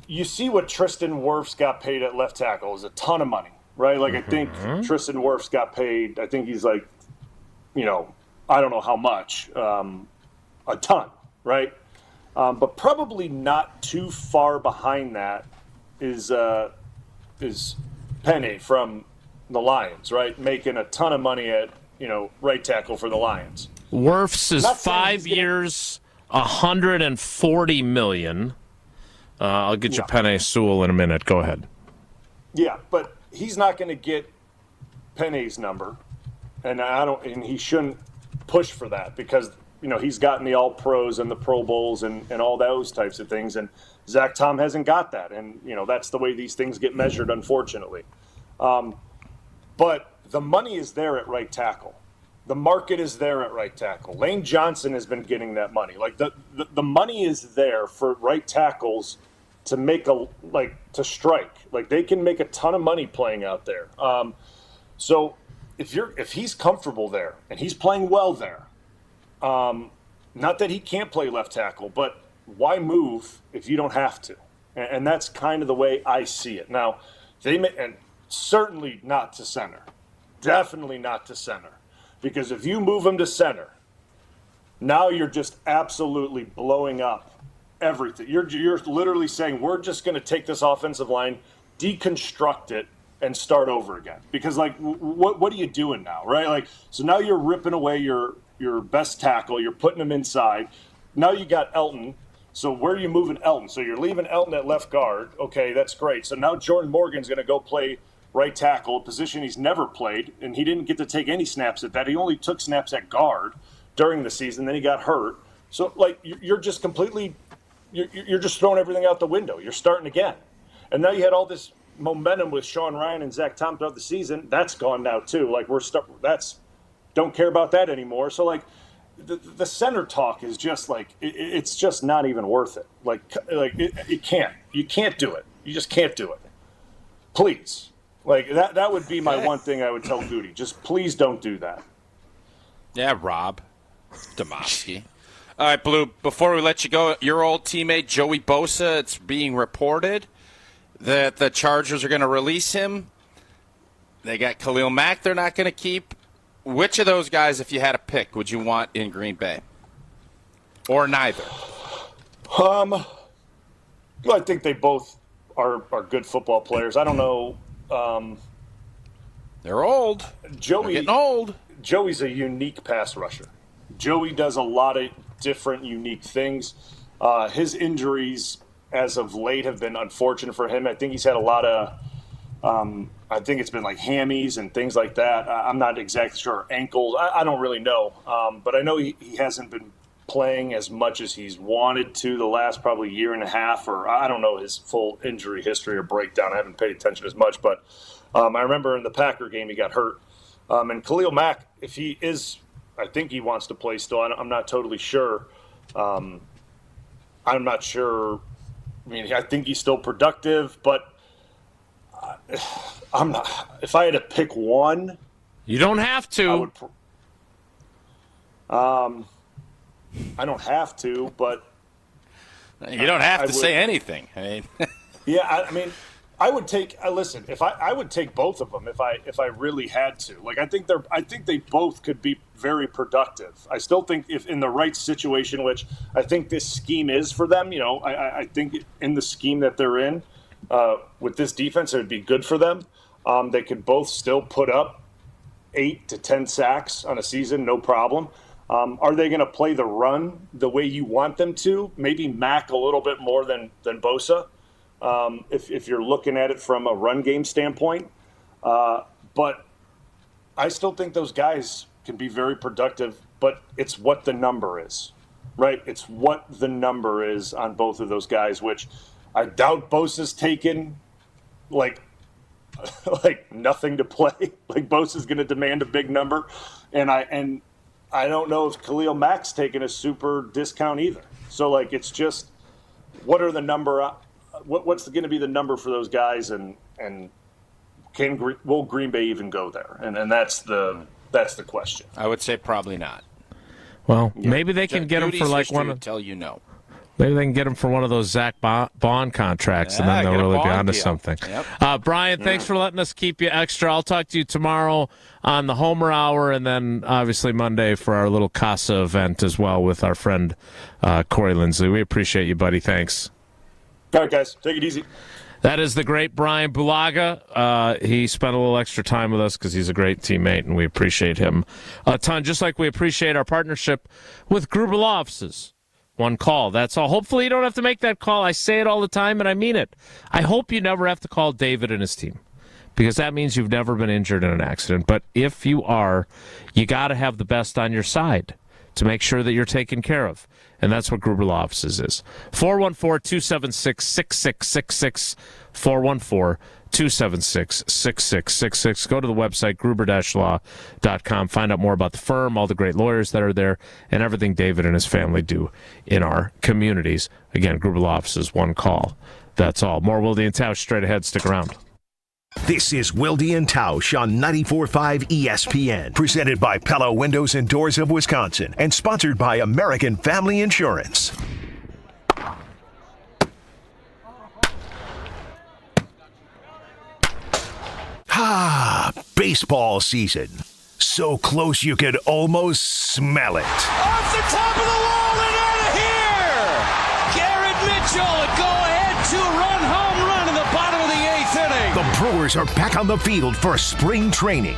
you see what Tristan Wirfs got paid at left tackle is a ton of money, right? Like, I think Tristan Wirfs got paid, I think he's I don't know how much, a ton, right? But probably not too far behind that is Penny from the Lions, right? Making a ton of money at right tackle for the Lions. Wirfs is 5 years, $140 million. I'll get you Penny Sewell in a minute. Go ahead. Yeah, but he's not going to get Penny's number, and he shouldn't push for that because he's gotten the All-Pros and the Pro Bowls and all those types of things, and Zach Tom hasn't got that, and that's the way these things get measured, unfortunately. But the money is there at right tackle. The market is there at right tackle. Lane Johnson has been getting that money. Like the money is there for right tackles to make to strike. Like, they can make a ton of money playing out there. So if he's comfortable there and he's playing well there, not that he can't play left tackle, but why move if you don't have to? And that's kind of the way I see it. Now, and certainly not to center. Definitely not to center. Because if you move him to center, now you're just absolutely blowing up everything. You're literally saying, we're just going to take this offensive line, deconstruct it, and start over again. Because, what are you doing now, right? So now you're ripping away your best tackle. You're putting him inside. Now you got Elton. So where are you moving Elton? So you're leaving Elton at left guard. Okay, that's great. So now Jordan Morgan's going to go play right tackle, a position he's never played, and he didn't get to take any snaps at that. He only took snaps at guard during the season. Then he got hurt. So, you're just completely – you're just throwing everything out the window. You're starting again. And now you had all this momentum with Sean Ryan and Zach Tom throughout the season. That's gone now too. Like don't care about that anymore. So like the center talk is just like it's just not even worth it. You can't do it. You just can't do it. Please, like that would be my one thing I would tell Goody. Just please don't do that. Yeah, Rob Domofsky. All right, Blue, before we let you go, your old teammate Joey Bosa, it's being reported that the Chargers are going to release him. They got Khalil Mack they're not going to keep. Which of those guys, if you had a pick, would you want in Green Bay? Or neither? I think they both are good football players. I don't know. They're old. They're getting old. Joey's a unique pass rusher. Joey does a lot of different unique things. His injuries as of late have been unfortunate for him. I think he's had a lot of I think it's been like hammies and things like that. I'm not exactly sure. Ankles. I don't really know. But I know he hasn't been playing as much as he's wanted to the last probably year and a half, or I don't know his full injury history or breakdown. I haven't paid attention as much. But I remember in the Packer game he got hurt. And Khalil Mack, if he is, I think he wants to play still. I'm not totally sure. I'm not sure. I mean, I think he's still productive, but I'm not. If I had to pick one, you don't have to. I don't have to, but you don't have to say anything. I mean, yeah. I mean, I would take. Listen, if I would take both of them if I really had to. Like, I think they both could be very productive. I still think if in the right situation, which I think this scheme is for them. You know, I think in the scheme that they're in. With this defense, it would be good for them. They could both still put up 8 to 10 sacks on a season, no problem. Are they going to play the run the way you want them to? Maybe Mack a little bit more than Bosa, if you're looking at it from a run game standpoint. But I still think those guys can be very productive, but it's what the number is, right? It's what the number is on both of those guys, which – I doubt Bosa's taken like nothing to play. Like Bosa's going to demand a big number, and I don't know if Khalil Mack's taking a super discount either. So like it's just what are the number? What's going to be the number for those guys, and will Green Bay even go there? And that's the question. I would say probably not. Well, maybe they can get him for like one. Tell you no. Maybe they can get him for one of those Zach Bond contracts, and then they'll really be onto something. Yep. Bryan, thanks for letting us keep you extra. I'll talk to you tomorrow on the Homer Hour, and then obviously Monday for our little Casa event as well with our friend Corey Lindsley. We appreciate you, buddy. Thanks. All right, guys. Take it easy. That is the great Bryan Bulaga. He spent a little extra time with us because he's a great teammate, and we appreciate him a ton, just like we appreciate our partnership with Gruber Law Offices. One call, that's all. Hopefully you don't have to make that call. I say it all the time, and I mean it. I hope you never have to call David and his team, because that means you've never been injured in an accident. But if you are, you got to have the best on your side to make sure that you're taken care of. And that's what Gruber Law Offices is. 414-276-6666, 414-276-6666. Go to the website, gruber-law.com. Find out more about the firm, all the great lawyers that are there, and everything David and his family do in our communities. Again, Gruber Law Offices, one call. That's all. More Wilde and Tausch straight ahead. Stick around. This is Wilde and Tausch on 94.5 ESPN, presented by Pella Windows and Doors of Wisconsin, and sponsored by American Family Insurance. Baseball season. So close you could almost smell it. Off the top of the wall and out of here! Garrett Mitchell, a go-ahead two-run home run in the bottom of the eighth inning. The Brewers are back on the field for spring training.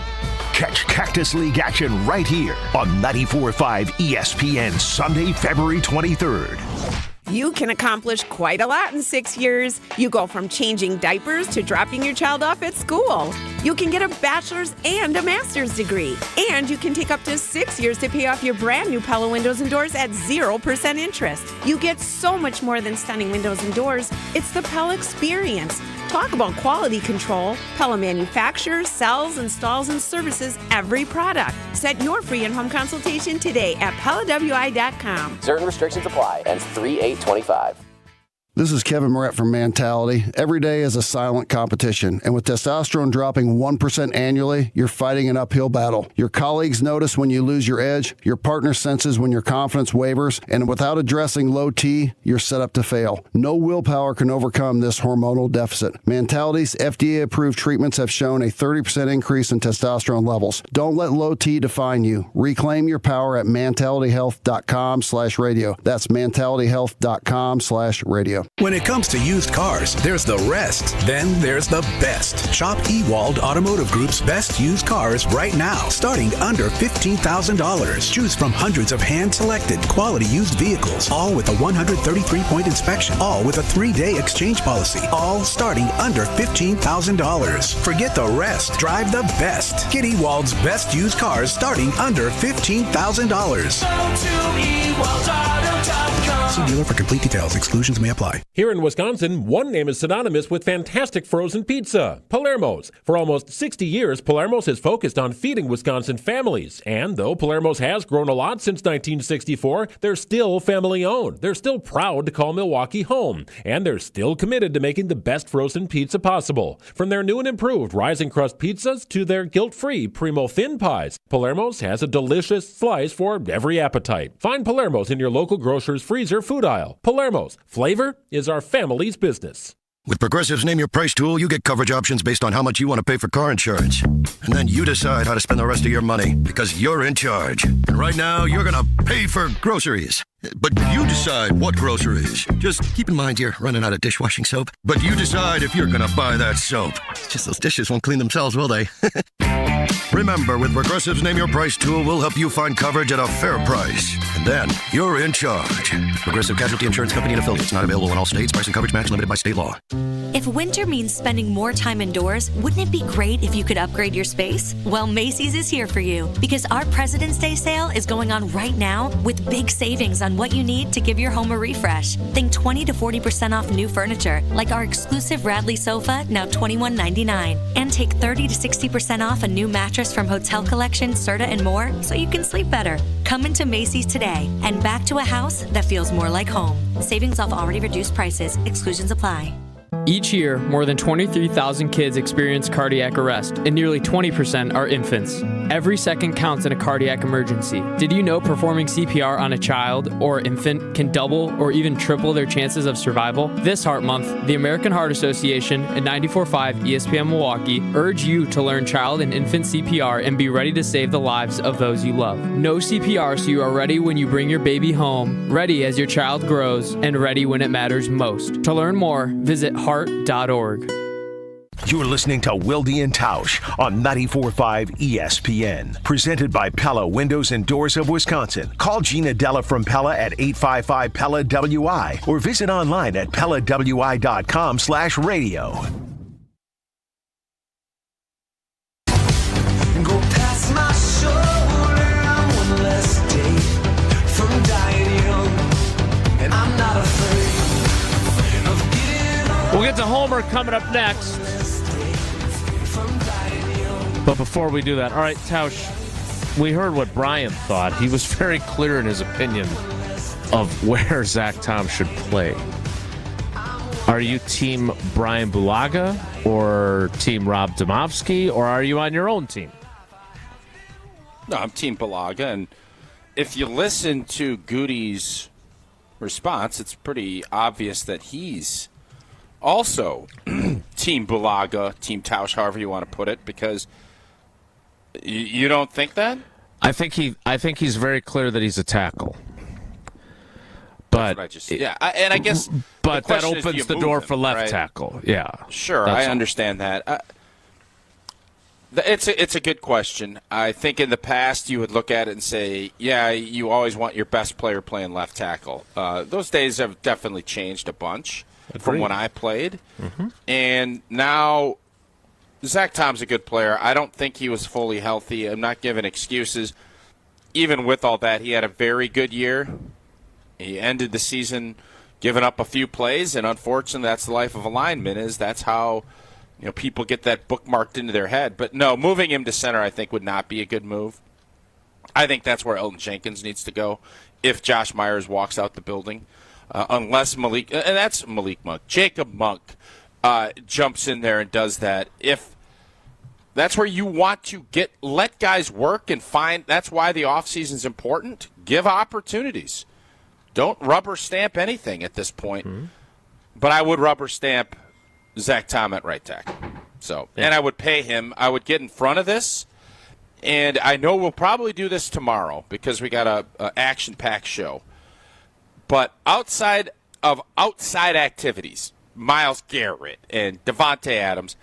Catch Cactus League action right here on 94.5 ESPN Sunday, February 23rd. You can accomplish quite a lot in 6 years. You go from changing diapers to dropping your child off at school. You can get a bachelor's and a master's degree. And you can take up to 6 years to pay off your brand new Pella Windows and Doors at 0% interest. You get so much more than stunning windows and doors. It's the Pella experience. Talk about quality control. Pella manufactures, sells, installs, and services every product. Set your free in-home consultation today at PellaWI.com. Certain restrictions apply. Ends 3/8/25. This is Kevin Moret from Mentality. Every day is a silent competition, and with testosterone dropping 1% annually, you're fighting an uphill battle. Your colleagues notice when you lose your edge, your partner senses when your confidence wavers, and without addressing low T, you're set up to fail. No willpower can overcome this hormonal deficit. Mentality's FDA-approved treatments have shown a 30% increase in testosterone levels. Don't let low T define you. Reclaim your power at mentalityhealth.com/radio. That's mentalityhealth.com/radio. When it comes to used cars, there's the rest. Then there's the best. Shop Wilde Automotive Group's best used cars right now, starting under $15,000. Choose from hundreds of hand-selected quality used vehicles, all with a 133-point inspection, all with a 3-day exchange policy, all starting under $15,000. Forget the rest. Drive the best. Get Ewald's best used cars starting under $15,000. See dealer for complete details. Exclusions may apply. Here in Wisconsin, one name is synonymous with fantastic frozen pizza, Palermo's. For almost 60 years, Palermo's has focused on feeding Wisconsin families. And though Palermo's has grown a lot since 1964, they're still family-owned. They're still proud to call Milwaukee home. And they're still committed to making the best frozen pizza possible. From their new and improved rising crust pizzas to their guilt-free Primo thin pies, Palermo's has a delicious slice for every appetite. Find Palermo's in your local grocer's freezer food aisle. Palermo's. Flavor is our family's business. With Progressive's Name Your Price tool, you get coverage options based on how much you want to pay for car insurance. And then you decide how to spend the rest of your money because you're in charge. And right now, you're going to pay for groceries. But you decide what groceries. Just keep in mind you're running out of dishwashing soap. But you decide if you're going to buy that soap. It's just those dishes won't clean themselves, will they? Remember, with Progressive's Name Your Price tool, we'll help you find coverage at a fair price. And then you're in charge. Progressive Casualty Insurance Company and affiliates. Not available in all states. Price and coverage match limited by state law. If winter means spending more time indoors, wouldn't it be great if you could upgrade your space? Well, Macy's is here for you because our President's Day sale is going on right now with big savings on what you need to give your home a refresh. Think 20 to 40% off new furniture, like our exclusive Radley sofa, now $21.99. And take 30 to 60% off a new mattress from Hotel Collection, Serta, and more, so you can sleep better. Come into Macy's today and back to a house that feels more like home. Savings off already reduced prices. Exclusions apply. Each year, more than 23,000 kids experience cardiac arrest, and nearly 20% are infants. Every second counts in a cardiac emergency. Did you know performing CPR on a child or infant can double or even triple their chances of survival? This Heart Month, the American Heart Association and 94.5 ESPN Milwaukee urge you to learn child and infant CPR and be ready to save the lives of those you love. Know CPR so you are ready when you bring your baby home, ready as your child grows, and ready when it matters most. To learn more, visit heart.org. You're listening to Wilde and Tausch on 94.5 ESPN. Presented by Pella Windows and Doors of Wisconsin. Call Gina Della from Pella at 855-PELLA-WI or visit online at PellaWI.com/radio. Go past my shoulder, I'm one less day from dying young, and I'm not afraid of getting old. We'll get to Homer coming up next. But before we do that, all right, Tausch, we heard what Bryan thought. He was very clear in his opinion of where Zach Tom should play. Are you team Bryan Bulaga or team Rob Domofsky, or are you on your own team? No, I'm team Bulaga, and if you listen to Goody's response, it's pretty obvious that he's also team Bulaga, team Tausch, however you want to put it, because you don't think that? I think he's very clear that he's a tackle. But I guess, but that opens the door for left tackle. Yeah, sure, I understand that. It's a good question. I think in the past you would look at it and say, yeah, you always want your best player playing left tackle. Those days have definitely changed a bunch from when I played, and now Zach Tom's a good player. I don't think he was fully healthy. I'm not giving excuses. Even with all that, he had a very good year. He ended the season giving up a few plays, and unfortunately, that's the life of a lineman. That's how people get that bookmarked into their head. But no, moving him to center, I think, would not be a good move. I think that's where Elton Jenkins needs to go if Josh Myers walks out the building, unless Jacob Monk jumps in there and does that. If that's where you want to let guys work and find. That's why the offseason is important. Give opportunities. Don't rubber stamp anything at this point. Mm-hmm. But I would rubber stamp Zach Tom at right tackle. And I would pay him. I would get in front of this. And I know we'll probably do this tomorrow because we got a action-packed show. But outside activities, Myles Garrett and Devontae Adams,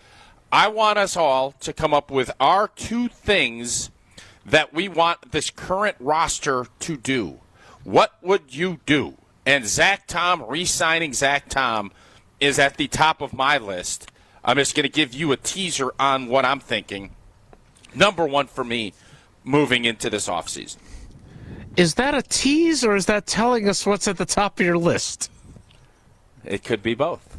I want us all to come up with our 2 things that we want this current roster to do. What would you do? And Zach Tom, re-signing Zach Tom, is at the top of my list. I'm just going to give you a teaser on what I'm thinking. Number 1 for me moving into this offseason. Is that a tease, or is that telling us what's at the top of your list? It could be both.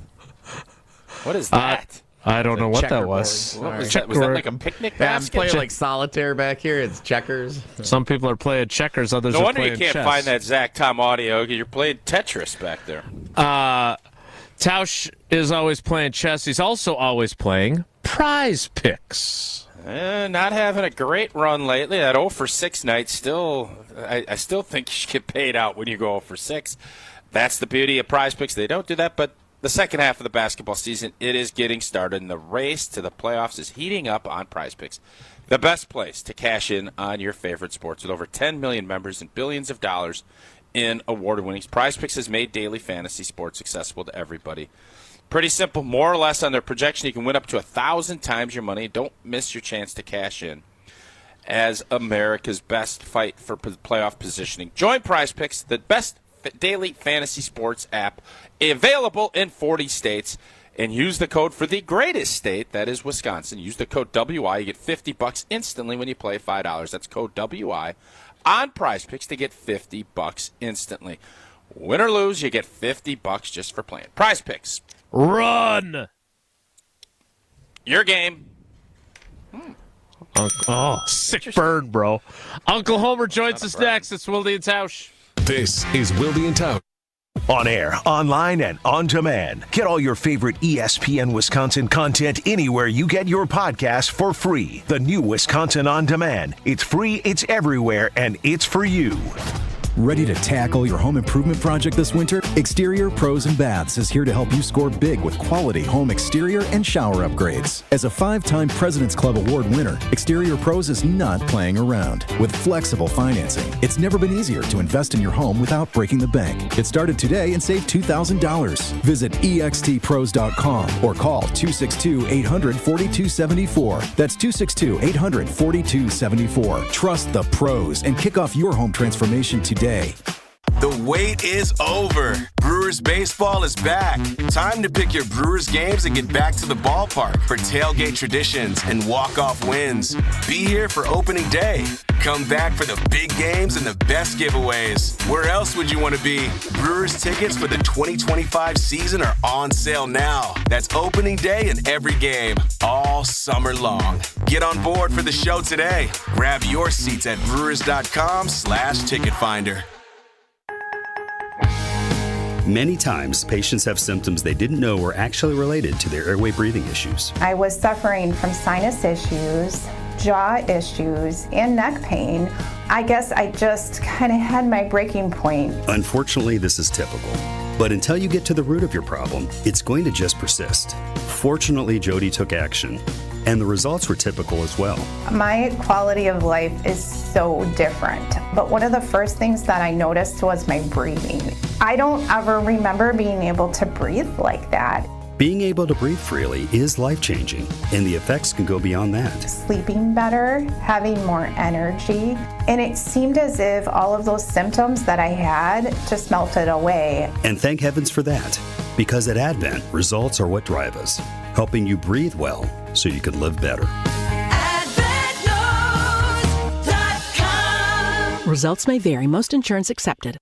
What is that? I don't know what that was. What was that? Was that like a picnic basket? I'm playing like solitaire back here. It's checkers. Some people are playing checkers. Others are playing chess. No wonder you can't find that Zach Tom audio. You're playing Tetris back there. Tausch is always playing chess. He's also always playing Prize Picks. Not having a great run lately. That 0 for 6 night I still think you should get paid out when you go 0 for 6. That's the beauty of Prize Picks. They don't do that, but the second half of the basketball season, it is getting started, and the race to the playoffs is heating up on Prize Picks. The best place to cash in on your favorite sports with over 10 million members and billions of dollars in award winnings. Prize Picks has made daily fantasy sports accessible to everybody. Pretty simple. More or less on their projection, you can win up to 1,000 times your money. Don't miss your chance to cash in as America's best fight for playoff positioning. Join Prize Picks, the best daily fantasy sports app available in 40 states, and use the code for the greatest state, that is Wisconsin. Use the code WI. You get $50 instantly when you play $5. That's code WI on Prize Picks to get $50 instantly. Win or lose, you get $50 just for playing. Prize Picks. Run! Your game. Sick bird, bro. Uncle Homer joins us next. It's Wilde and Tausch. This is Wilde and Tausch. On air, online, and on demand. Get all your favorite ESPN Wisconsin content anywhere you get your podcasts for free. The new Wisconsin On Demand. It's free, it's everywhere, and it's for you. Ready to tackle your home improvement project this winter? Exterior Pros and Baths is here to help you score big with quality home exterior and shower upgrades. As a 5-time President's Club Award winner, Exterior Pros is not playing around. With flexible financing, it's never been easier to invest in your home without breaking the bank. Get started today and save $2,000. Visit extpros.com or call 262-800-4274. That's 262-800-4274. Trust the pros and kick off your home transformation today. The wait is over. Brewers baseball is back. Time to pick your Brewers games and get back to the ballpark for tailgate traditions and walk-off wins. Be here for opening day. Come back for the big games and the best giveaways. Where else would you want to be? Brewers tickets for the 2025 season are on sale now. That's opening day and every game, all summer long. Get on board for the show today. Grab your seats at brewers.com/ticket finder. Many times, patients have symptoms they didn't know were actually related to their airway breathing issues. I was suffering from sinus issues, jaw issues, and neck pain. I guess I just kind of had my breaking point. Unfortunately, this is typical. But until you get to the root of your problem, it's going to just persist. Fortunately, Jody took action, and the results were typical as well. My quality of life is so different. But one of the first things that I noticed was my breathing. I don't ever remember being able to breathe like that. Being able to breathe freely is life-changing, and the effects can go beyond that. Sleeping better, having more energy, and it seemed as if all of those symptoms that I had just melted away. And thank heavens for that, because at Advent, results are what drive us, helping you breathe well so you can live better. Results may vary. Most insurance accepted.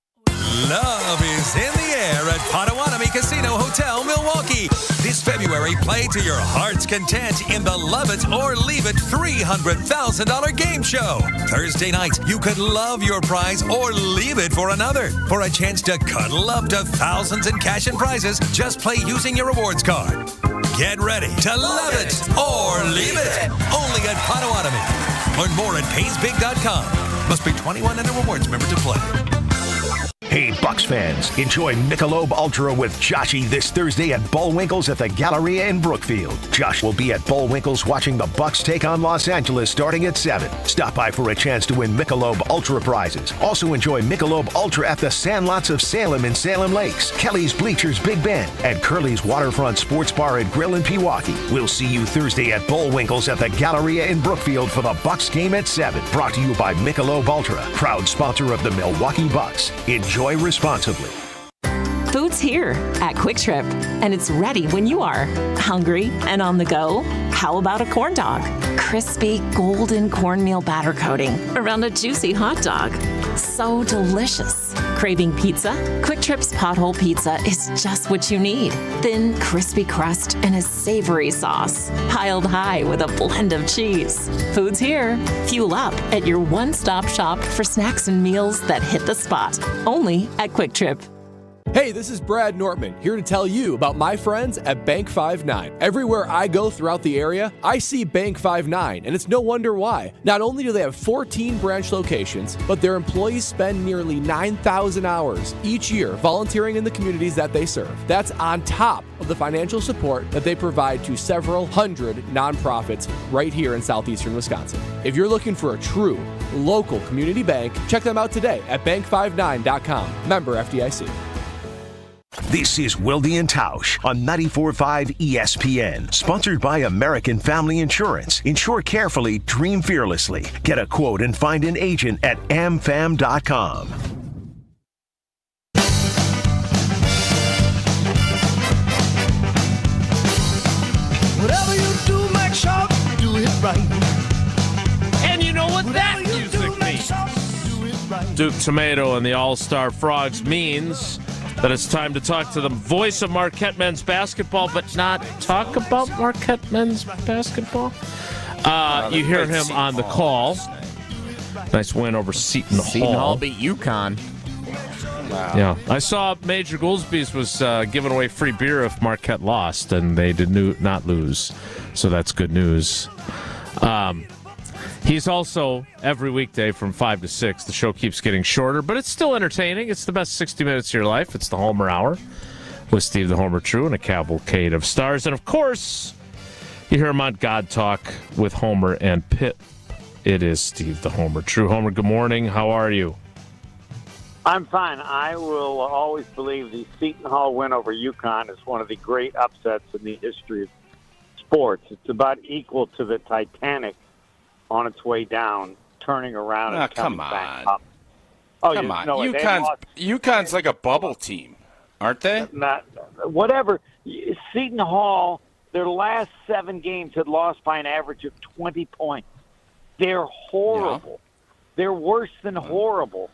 Love is in the air at Potawatomi Casino Hotel, Milwaukee. This February, play to your heart's content in the Love It or Leave It $300,000 game show. Thursday night, you could love your prize or leave it for another. For a chance to cuddle up to thousands in cash and prizes, just play using your rewards card. Get ready to love it or leave it. Only at Potawatomi. Learn more at PaysBig.com. Must be 21 and a rewards member to play. Hey, Bucks fans, enjoy Michelob Ultra with Joshy this Thursday at Bullwinkle's at the Galleria in Brookfield. Josh will be at Bullwinkle's watching the Bucks take on Los Angeles starting at 7. Stop by for a chance to win Michelob Ultra prizes. Also enjoy Michelob Ultra at the Sandlots of Salem in Salem Lakes, Kelly's Bleachers Big Bend, and Curly's Waterfront Sports Bar and Grill in Pewaukee. We'll see you Thursday at Bullwinkle's at the Galleria in Brookfield for the Bucks game at 7. Brought to you by Michelob Ultra, proud sponsor of the Milwaukee Bucks. Enjoy responsibly. Food's here at Quick Trip, and it's ready when you are. Hungry and on the go? How about a corn dog? Crispy, golden cornmeal batter coating around a juicy hot dog. So delicious. Craving pizza? Quick Trip's Pothole Pizza is just what you need. Thin, crispy crust and a savory sauce, piled high with a blend of cheese. Food's here. Fuel up at your one-stop shop for snacks and meals that hit the spot. Only at Quick Trip. Hey, this is Brad Nortman, here to tell you about my friends at Bank 5-9. Everywhere I go throughout the area, I see Bank 5-9, and it's no wonder why. Not only do they have 14 branch locations, but their employees spend nearly 9,000 hours each year volunteering in the communities that they serve. That's on top of the financial support that they provide to several hundred nonprofits right here in southeastern Wisconsin. If you're looking for a true local community bank, check them out today at bank59.com. Member FDIC. This is Wilde and Tausch on 94.5 ESPN. Sponsored by American Family Insurance. Insure carefully, dream fearlessly. Get a quote and find an agent at amfam.com. Whatever you do, make sure you do it right. And you know what that music means. Duke Tomato and the All-Star Frogs means that it's time to talk to the voice of Marquette men's basketball, but not talk about Marquette men's basketball. You hear him on the call. Nice win over Seton Hall. Seton Hall beat UConn. Wow. Yeah, I saw Major Goolsby's was giving away free beer if Marquette lost, and they did not lose, so that's good news. He's also, every weekday from 5 to 6, the show keeps getting shorter, but it's still entertaining. It's the best 60 minutes of your life. It's the Homer Hour with Steve the Homer True and a cavalcade of stars. And, of course, you hear him on God Talk with Homer and Pitt. It is Steve the Homer True. Homer, good morning. How are you? I'm fine. I will always believe the Seton Hall win over UConn is one of the great upsets in the history of sports. It's about equal to the Titanic on its way down, turning around and coming back up. Oh, come on. UConn's like a bubble team, aren't they? Whatever. Seton Hall, their last 7 games had lost by an average of 20 points. They're horrible. Yeah. They're worse than horrible.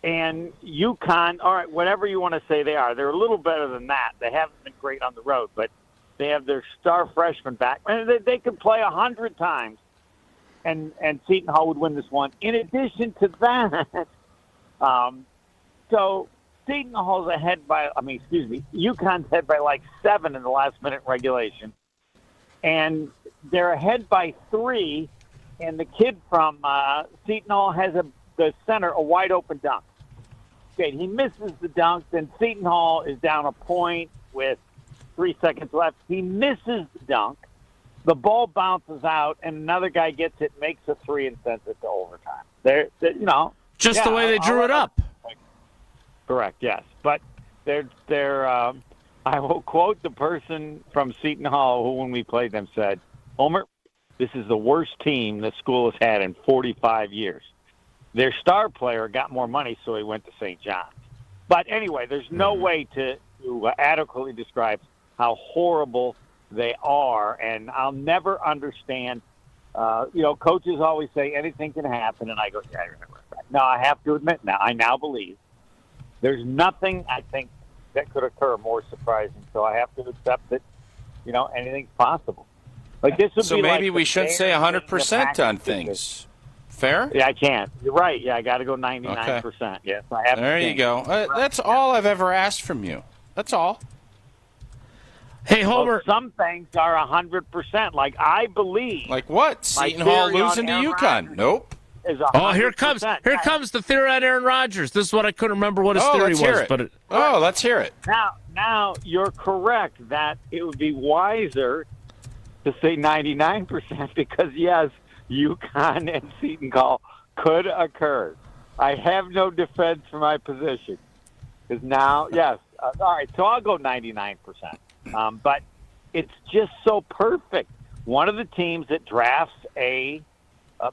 And UConn, all right, whatever you want to say they are, they're a little better than that. They haven't been great on the road, but they have their star freshman back. And they could play 100 times. And Seton Hall would win this one. In addition to that, so Seton Hall's ahead by, UConn's ahead by like 7 in the last minute regulation. And they're ahead by 3, and the kid from Seton Hall has the center a wide open dunk. Okay, he misses the dunk, then Seton Hall is down a point with 3 seconds left. He misses the dunk. The ball bounces out, and another guy gets it, makes a 3, and sends it to overtime. Just the way they drew it up. Correct. Yes, but they're. I will quote the person from Seton Hall who, when we played them, said, "Homer, this is the worst team the school has had in 45 years. Their star player got more money, so he went to St. John's. But anyway, there's no way to adequately describe how horrible they are, and I'll never understand. Coaches always say anything can happen, and I go, yeah, you're right. Now, I have to admit, I now believe There's nothing I think that could occur more surprising. So I have to accept that, anything's possible. Like this would So be maybe like we shouldn't say 100% on things. things. Fair? Yeah, I can't. You're right. Yeah, I got to go 99%. Yes, I have. There you go. That's all I've ever asked from you. That's all. Hey, Homer. Well, some things are 100%. Like I believe. Like what? Seton Hall losing to UConn? Nope. Oh, here comes the theory on Aaron Rodgers. This is what I couldn't remember what his theory was. Let's hear it. Now you're correct that it would be wiser to say 99% because yes, UConn and Seton Hall could occur. I have no defense for my position because now, yes, all right. So I'll go 99%. But it's just so perfect. One of the teams that drafts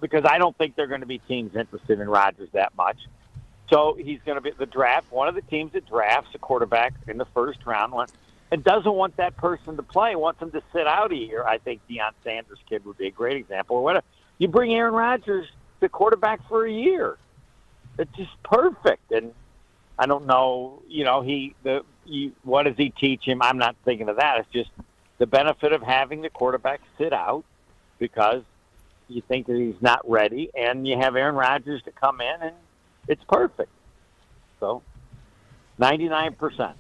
because I don't think there are going to be teams interested in Rodgers that much. So he's going to be the draft. One of the teams that drafts a quarterback in the first round and doesn't want that person to play, wants him to sit out a year. I think Deion Sanders' kid would be a great example. Or whatever. You bring Aaron Rodgers, the quarterback, for a year. It's just perfect. And I don't know, what does he teach him? I'm not thinking of that. It's just the benefit of having the quarterback sit out because you think that he's not ready, and you have Aaron Rodgers to come in, and it's perfect. So, 99%.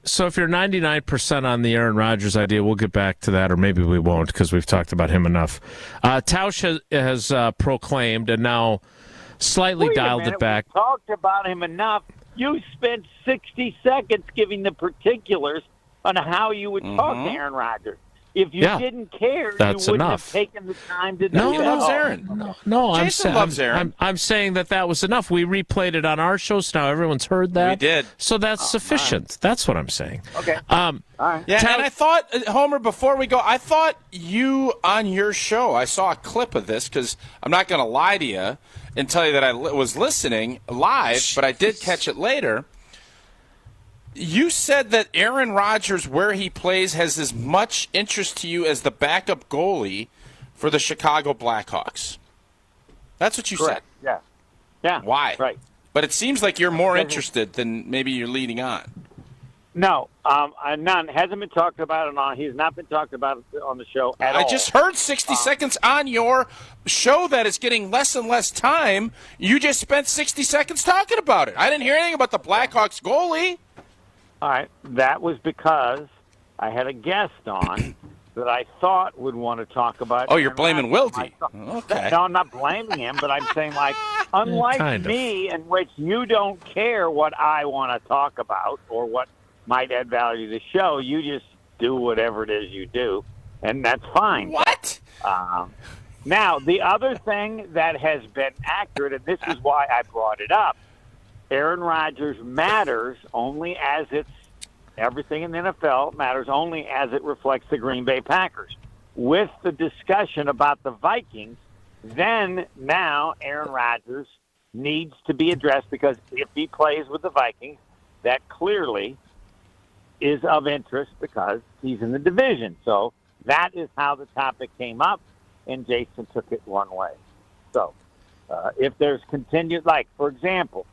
So if you're 99% on the Aaron Rodgers idea, we'll get back to that, or maybe we won't because we've talked about him enough. Tausch has proclaimed and now slightly dialed it back. We talked about him enough. You spent 60 seconds giving the particulars on how you would talk to Aaron Rodgers. If you didn't care, that's you wouldn't enough. have taken the time to do No, that. he loves Aaron. No, Jason loves Aaron. I'm saying that was enough. We replayed it on our show, so now everyone's heard that. We did. So that's sufficient. That's what I'm saying. Okay. All right. Yeah, and I thought, Homer, before we go, I thought you on your show, I saw a clip of this because I'm not going to lie to you and tell you that I was listening live, but I did catch it later. You said that Aaron Rodgers, where he plays, has as much interest to you as the backup goalie for the Chicago Blackhawks. That's what you said. Yeah. Yeah. Why? Right. But it seems like you're more interested than maybe you're leading on. No, none. Hasn't been talked about it he's not been talked about on the show at all. I just heard 60 seconds on your show that is getting less and less time. You just spent 60 seconds talking about it. I didn't hear anything about the Blackhawks goalie. All right. That was because I had a guest on that I thought would want to talk about. Oh, you're blaming Wilde. Okay. No, I'm not blaming him, but I'm saying, unlike me, in which you don't care what I want to talk about or what might add value to the show, you just do whatever it is you do, and that's fine. What? Now, the other thing that has been accurate, and this is why I brought it up, Aaron Rodgers matters only as everything in the NFL matters only as it reflects the Green Bay Packers. With the discussion about the Vikings, then now Aaron Rodgers needs to be addressed because if he plays with the Vikings, that clearly is of interest because he's in the division. So that is how the topic came up, and Jason took it one way. So if there's continued, for example,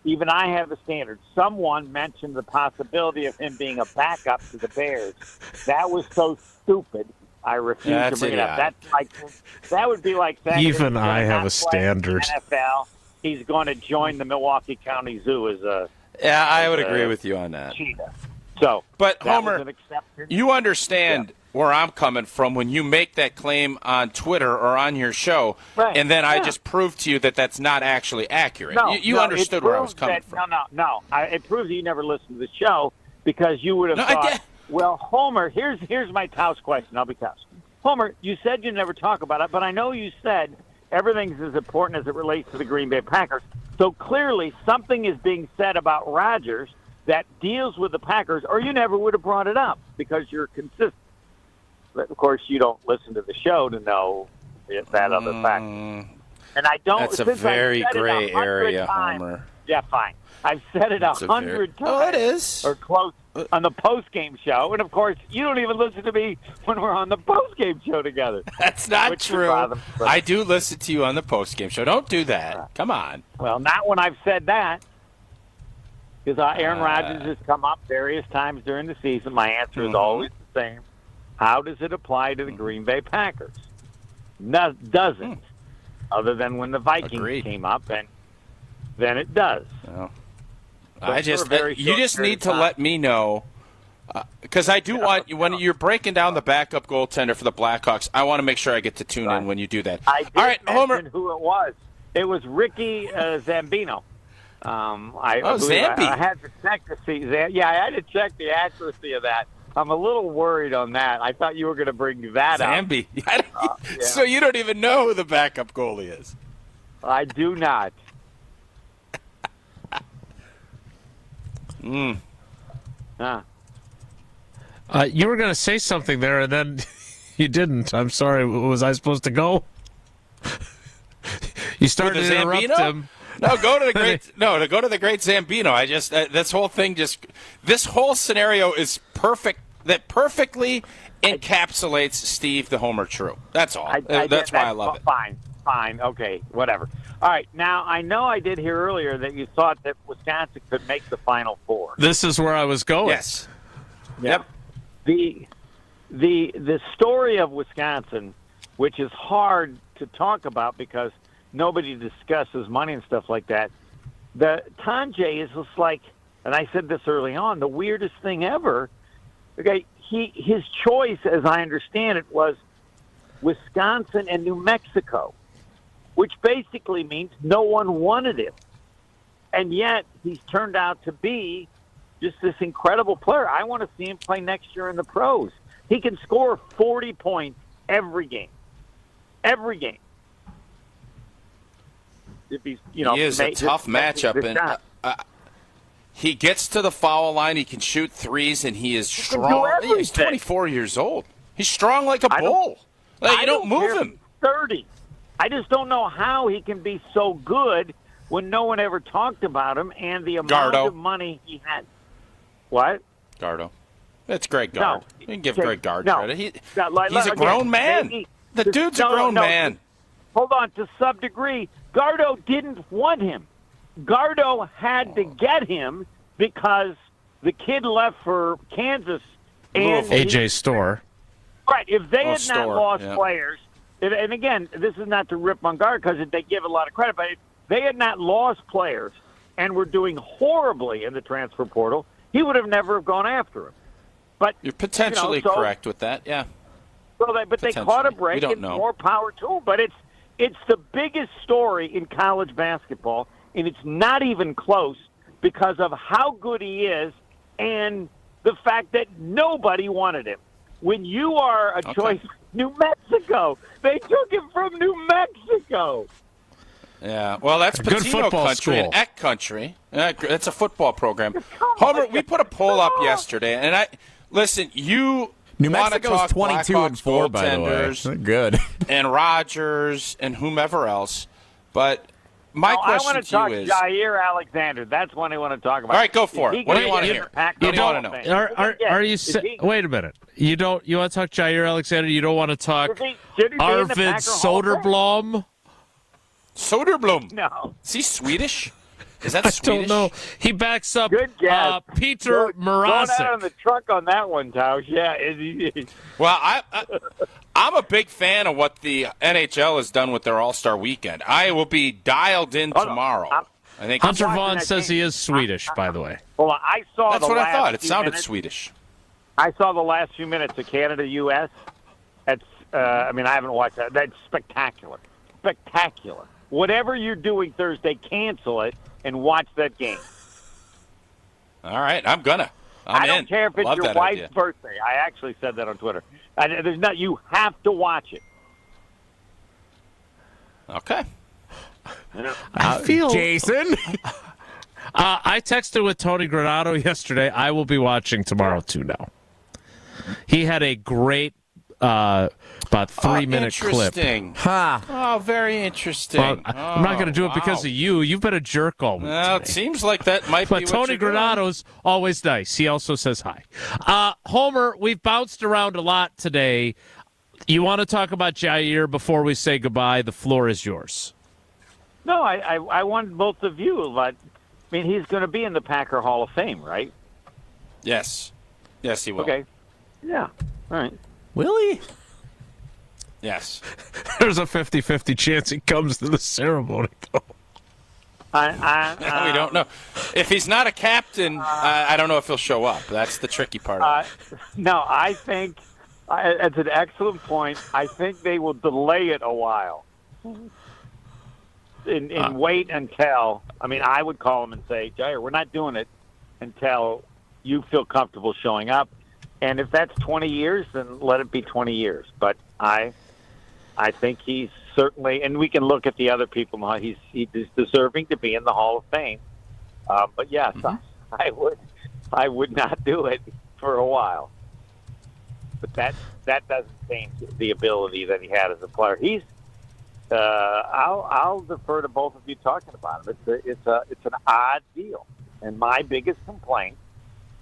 even I have a standard. Someone mentioned the possibility of him being a backup to the Bears. That was so stupid, I refuse to bring it up. That would be like saying even I have a standard. NFL, he's going to join the Milwaukee County Zoo as a. Yeah, I would agree with you on that. Cheetah. So, but Homer, you understand where I'm coming from when you make that claim on Twitter or on your show, and then I just proved to you that that's not actually accurate. No, you understood where I was coming from. No. It proves that you never listened to the show because you would have thought, well, Homer, here's my Tausch question. I'll be Tausch. Homer, you said you never talk about it, but I know you said everything's as important as it relates to the Green Bay Packers. So clearly something is being said about Rodgers that deals with the Packers, or you never would have brought it up because you're consistent. But, of course, you don't listen to the show to know that other fact. And I don't. That's a very gray area, Homer. Yeah, fine. I've said it 100 times. Oh, it is. Or close on the post-game show. And, of course, you don't even listen to me when we're on the post-game show together. That's not true. I do listen to you on the post-game show. Don't do that. Come on. Well, not when I've said that. Because Aaron Rodgers has come up various times during the season. My answer is always the same. How does it apply to the Green Bay Packers? No, doesn't. Other than when the Vikings came up, and then it does. Oh. You just need to let me know, because I do want you, when you're breaking down the backup goaltender for the Blackhawks, I want to make sure I get to tune in when you do that. I did All right, mention Homer. who it was. It was Ricky Zambino. Zambi. I had to check to see. I had to check the accuracy of that. I'm a little worried on that. I thought you were going to bring that Zambi. up. So you don't even know who the backup goalie is. I do not. You were going to say something there, and then you didn't. I'm sorry. Was I supposed to go? You started to interrupt him. No, go to the great. No, to go to the great Zambino. I just this whole thing this whole scenario is perfect. That perfectly encapsulates Steve the Homer True. That's all. That's why I love it. Fine. Okay, whatever. All right. Now I know I did hear earlier that you thought that Wisconsin could make the Final Four. This is where I was going. Yes. Yep. The story of Wisconsin, which is hard to talk about because nobody discusses money and stuff like that. The Tanjay is just like, and I said this early on, the weirdest thing ever. Okay, his choice, as I understand it, was Wisconsin and New Mexico, which basically means no one wanted him. And yet he's turned out to be just this incredible player. I want to see him play next year in the pros. He can score 40 points every game. Every game. If he's, he is a tough matchup, and he gets to the foul line. He can shoot threes, and he is strong. He's 24 years old. He's strong like a bull. You don't move him. 30. I just don't know how he can be so good when no one ever talked about him and the amount of money he had. What? Gardo. It's Greg Gard. You can give Greg Gard credit. He's a grown man. The dude's a grown man. Hold on. To some degree, Gardo didn't want him. Gardo had to get him because the kid left for Kansas. And AJ Storr. Right. If they had not lost players, and again, this is not to rip on Gard because they give a lot of credit, but if they had not lost players and were doing horribly in the transfer portal, he would have never gone after him. But you're potentially correct with that, yeah. But they caught a break, and more power to them. But it's the biggest story in college basketball, and it's not even close because of how good he is and the fact that nobody wanted him. When you are a choice, New Mexico, they took him from New Mexico. Yeah, well, that's Patino country and Eck country. That's a football program. Homer, we put a poll up yesterday, and listen, you New want to Mexico's talk 22-4, by the way. They're good. And Rodgers and whomever else, but my question I want to talk you is Jair Alexander. That's one I want to talk about. All right, go for it. What do you want to hear? What do you want to know? Are you? Wait a minute. You want to talk Jair Alexander? You don't want to talk Arvid Soderblom? Soderblom? No. Is he Swedish? Is that Swedish? I don't know. He backs up Peter Mrazek. Going out on the truck on that one, Tausch. Yeah. Well, I'm a big fan of what the NHL has done with their All-Star Weekend. I will be dialed in tomorrow. I think Hunter Vaughn says he is Swedish, by the way. Well, I saw That's what I thought. It sounded Swedish. I saw the last few minutes of Canada-U.S. That's, I haven't watched that. That's spectacular. Spectacular. Whatever you're doing Thursday, cancel it and watch that game. All right, I'm gonna. I don't care if it's your wife's birthday. I actually said that on Twitter. You have to watch it. Okay. I feel Jason. I texted with Tony Granato yesterday. I will be watching tomorrow too. Now, he had a great about 3-minute clip. Interesting. Oh, very interesting. Well, I'm not going to do it because of you. You've been a jerk all week. Well, it seems like that might but be what Tony you're doing. Granado's always nice. He also says hi. Homer, we've bounced around a lot today. You want to talk about Jair before we say goodbye? The floor is yours. No, I want both of you. But, I mean, he's going to be in the Packer Hall of Fame, right? Yes. Yes, he will. Okay. Yeah. All right. Will he? Yes. There's a 50-50 chance he comes to the ceremony, though. We don't know. If he's not a captain, I don't know if he'll show up. That's the tricky part of it. No, I think it's an excellent point. I think they will delay it a while. And wait until, I mean, I would call him and say, Jair, we're not doing it until you feel comfortable showing up. And if that's 20 years, then let it be 20 years. But I think he's certainly, and we can look at the other people. He's deserving to be in the Hall of Fame. But yes, I would not do it for a while. But that doesn't change the ability that he had as a player. He's. I'll defer to both of you talking about him. It's an odd deal, and my biggest complaint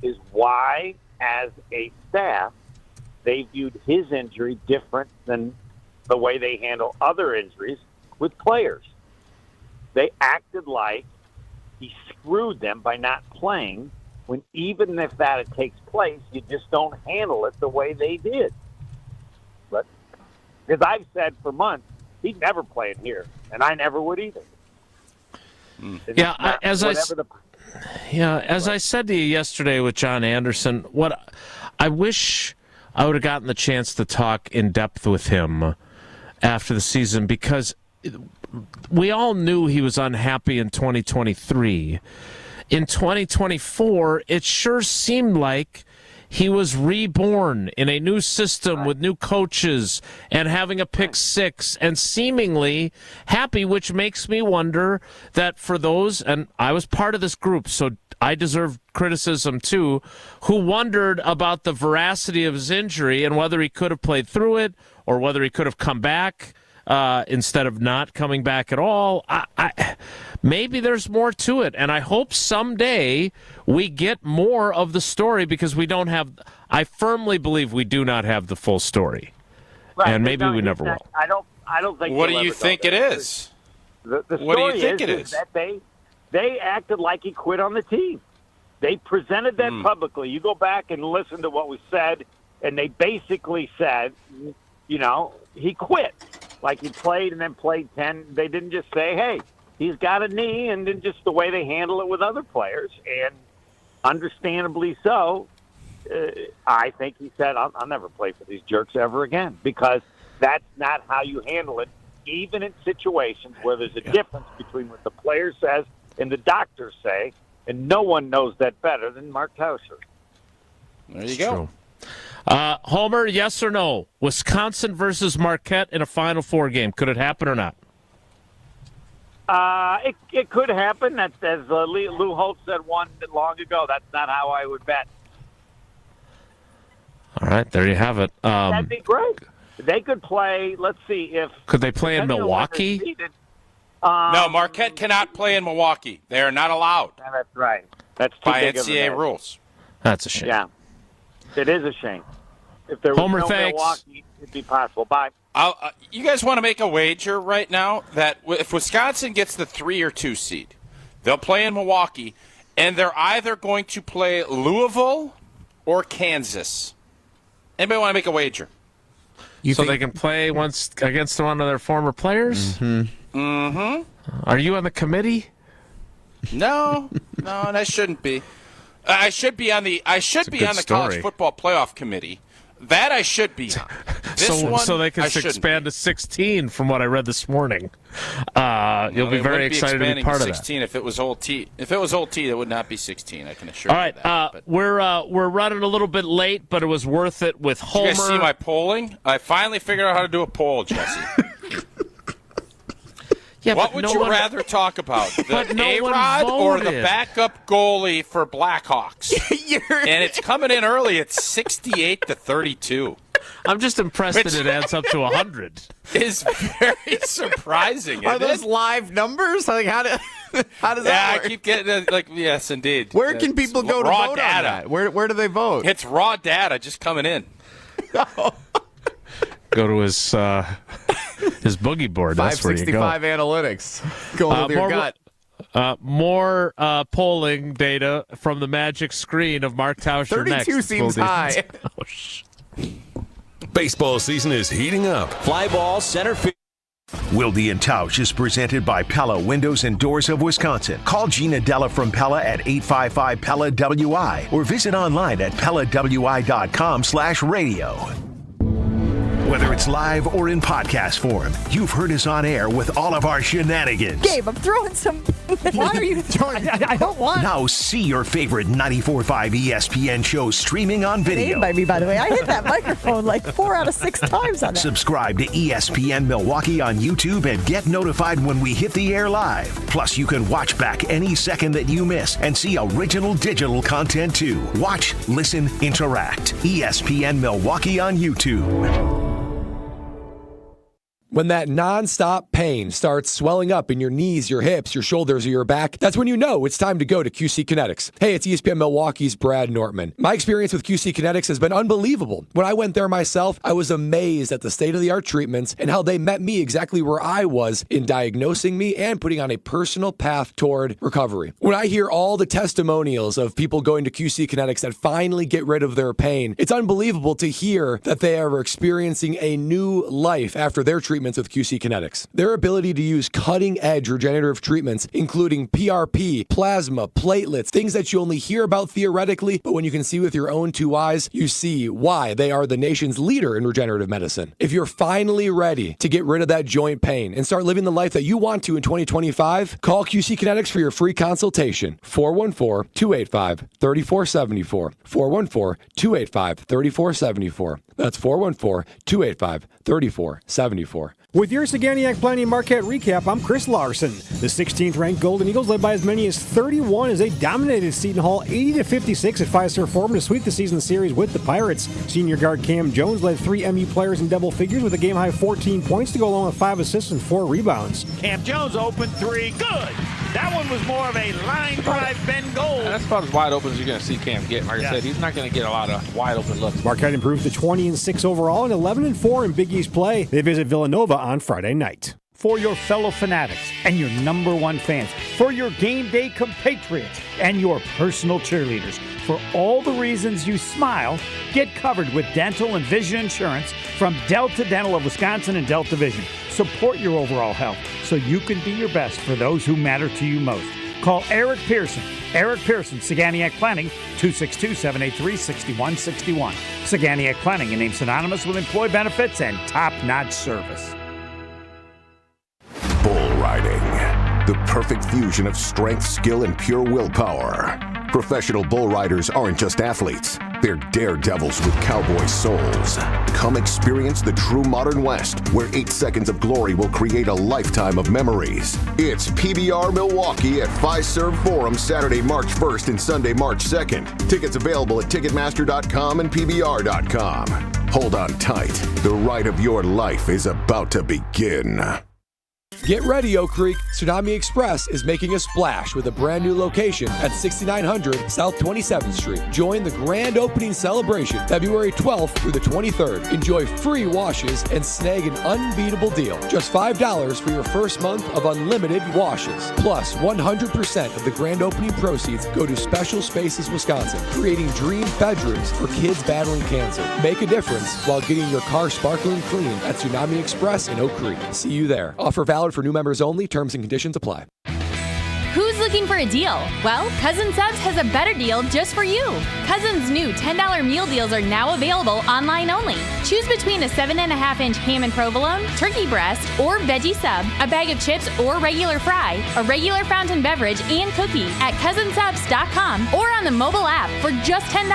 is why, as a staff, they viewed his injury different than the way they handle other injuries with players. They acted like he screwed them by not playing, when even if that takes place, you just don't handle it the way they did. But because I've said for months, he'd never play in here, and I never would either. Yeah, as I said to you yesterday with John Anderson, what I wish I would have gotten the chance to talk in depth with him after the season, because we all knew he was unhappy in 2023. In 2024, it sure seemed like he was reborn in a new system with new coaches and having a pick six and seemingly happy, which makes me wonder that for those, and I was part of this group, so I deserve criticism too, who wondered about the veracity of his injury and whether he could have played through it or whether he could have come back instead of not coming back at all. Maybe there's more to it, and I hope someday we get more of the story, because we don't have, I firmly believe we do not have the full story. Right. And maybe we never will. I don't think. What do you think it is? The What do you story think it is is? that they acted like he quit on the team. They presented that publicly. You go back and listen to what was said, and they basically said, he quit. Like he played and then played 10. They didn't just say, hey, he's got a knee, and then just the way they handle it with other players. And understandably so, I think he said, I'll never play for these jerks ever again, because that's not how you handle it, even in situations where there's a difference between what the player says and the doctors say, and no one knows that better than Mark Tausch'S. There you go. True. Homer, yes or no? Wisconsin versus Marquette in a Final Four game. Could it happen or not? It could happen. As Lou Holtz said one long ago, that's not how I would bet. All right, there you have it. That'd be great. They could play, let's see if... Could they play in Milwaukee? No, Marquette cannot play in Milwaukee. They are not allowed. Yeah, that's right. That's too by big of a NCAA mess. rules. That's a shame. Yeah, it is a shame. If there was Homer, no thanks. Milwaukee, it'd be possible. Bye. You guys want to make a wager right now that if Wisconsin gets the 3 or 2 seed, they'll play in Milwaukee, and they're either going to play Louisville or Kansas. Anybody want to make a wager? They can play once against one of their former players? Mm-hmm. Are you on the committee? No, and I shouldn't be. I should be on the college story. football playoff committee. That I should be on. This one, so they can I shouldn't expand be. to 16 from what I read this morning. You'll be very excited to be part of that. 16 if it was old T. If it was old T, it would not be 16. I can assure All you right, that. we're running a little bit late, but it was worth it with Homer. Did you guys see my polling? I finally figured out how to do a poll, Jesse. Yeah, what would you rather talk about, the A-Rod or the backup goalie for Blackhawks? And it's coming in early. It's 68-32. I'm just impressed that it adds up to 100. It's very surprising. Are those live numbers? Like how does that work? I keep getting yes, indeed. Where can people go to raw vote data. on that? Where do they vote? It's raw data just coming in. Go to his boogie board. That's where you go. 565 analytics. Going with your gut. More polling data from the magic screen of Mark Tausch. 32 seems high. Baseball season is heating up. Fly ball, center field. Wilde and Tausch is presented by Pella Windows and Doors of Wisconsin. Call Gina Della from Pella at 855-PELLA-WI or visit online at PellaWI.com/radio. Whether it's live or in podcast form, you've heard us on air with all of our shenanigans. Gabe, I'm throwing some. Why are you throwing? I don't want. Now see your favorite 94.5 ESPN shows streaming on video. By me, by the way. I hit that microphone like 4 out of 6 times on that. Subscribe to ESPN Milwaukee on YouTube and get notified when we hit the air live. Plus, you can watch back any second that you miss and see original digital content too. Watch, listen, interact. ESPN Milwaukee on YouTube. When that nonstop pain starts swelling up in your knees, your hips, your shoulders, or your back, that's when you know it's time to go to QC Kinetics. Hey, it's ESPN Milwaukee's Brad Nortman. My experience with QC Kinetics has been unbelievable. When I went there myself, I was amazed at the state-of-the-art treatments and how they met me exactly where I was in diagnosing me and putting on a personal path toward recovery. When I hear all the testimonials of people going to QC Kinetics that finally get rid of their pain, it's unbelievable to hear that they are experiencing a new life after their treatments with QC Kinetics. Their ability to use cutting-edge regenerative treatments, including PRP, plasma, platelets, things that you only hear about theoretically, but when you can see with your own 2 eyes, you see why they are the nation's leader in regenerative medicine. If you're finally ready to get rid of that joint pain and start living the life that you want to in 2025, call QC Kinetics for your free consultation. 414-285-3474. 414-285-3474. That's 414-285-3474. With your Saganiac Planning Marquette recap, I'm Chris Larson. The 16th-ranked Golden Eagles led by as many as 31 as they dominated Seton Hall 80-56 at Fiserv Forum to sweep the season series with the Pirates. Senior guard Cam Jones led 3 MU players in double figures with a game-high 14 points to go along with 5 assists and 4 rebounds. Cam Jones open 3, good! That one was more of a line drive bend goal. That's about as wide open as you're going to see Cam get. Like I said, he's not going to get a lot of wide open looks. Marquette improves to 20-6 overall and 11-4 in Big East play. They visit Villanova on Friday night. For your fellow fanatics and your number one fans, for your game day compatriots and your personal cheerleaders, for all the reasons you smile, get covered with dental and vision insurance from Delta Dental of Wisconsin and Delta Vision. Support your overall health so you can be your best for those who matter to you most. Call Eric Pearson. Eric Pearson, Saganiac Planning, 262-783-6161. Saganiac Planning, a name synonymous with employee benefits and top-notch service. Bull riding. The perfect fusion of strength, skill, and pure willpower. Professional bull riders aren't just athletes. They're daredevils with cowboy souls. Come experience the true modern West, where 8 seconds of glory will create a lifetime of memories. It's PBR Milwaukee at Fiserv Forum Saturday, March 1st and Sunday, March 2nd. Tickets available at Ticketmaster.com and PBR.com. Hold on tight. The ride of your life is about to begin. Get ready, Oak Creek. Tsunami Express is making a splash with a brand new location at 6900 South 27th Street. Join the grand opening celebration February 12th through the 23rd. Enjoy free washes and snag an unbeatable deal. Just $5 for your first month of unlimited washes. Plus, 100% of the grand opening proceeds go to Special Spaces Wisconsin, creating dream bedrooms for kids battling cancer. Make a difference while getting your car sparkling clean at Tsunami Express in Oak Creek. See you there. Offer valid for new members only. Terms and conditions apply. Who's looking for a deal? Well, Cousin Subs has a better deal just for you. Cousin's new $10 meal deals are now available online only. Choose between a 7.5-inch ham and provolone, turkey breast, or veggie sub, a bag of chips or regular fry, a regular fountain beverage, and cookie at cousinsubs.com or on the mobile app for just $10.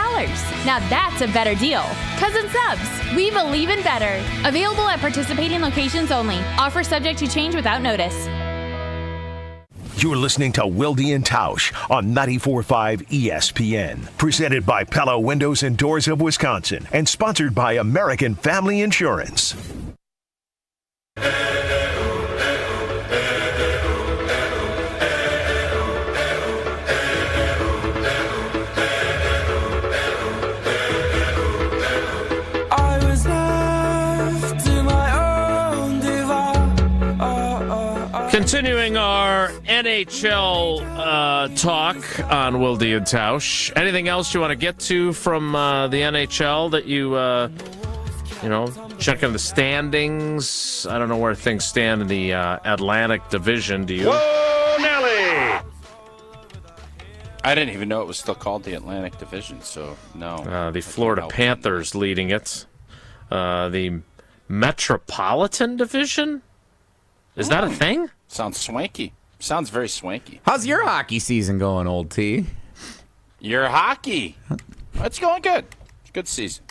Now that's a better deal. Cousin Subs, we believe in better. Available at participating locations only. Offer subject to change without notice. You're listening to Wilde and Tausch on 94.5 ESPN. Presented by Pella Windows and Doors of Wisconsin and sponsored by American Family Insurance. Continuing our NHL talk on Wilde and Tausch. Anything else you want to get to from the NHL that you checking the standings? I don't know where things stand in the Atlantic Division. Do you? Whoa, Nelly! I didn't even know it was still called the Atlantic Division, so no. The Florida Panthers leading it. The Metropolitan Division? Is that a thing? Sounds swanky. Sounds very swanky. How's your hockey season going, old T? Your hockey. It's going good. It's a good season.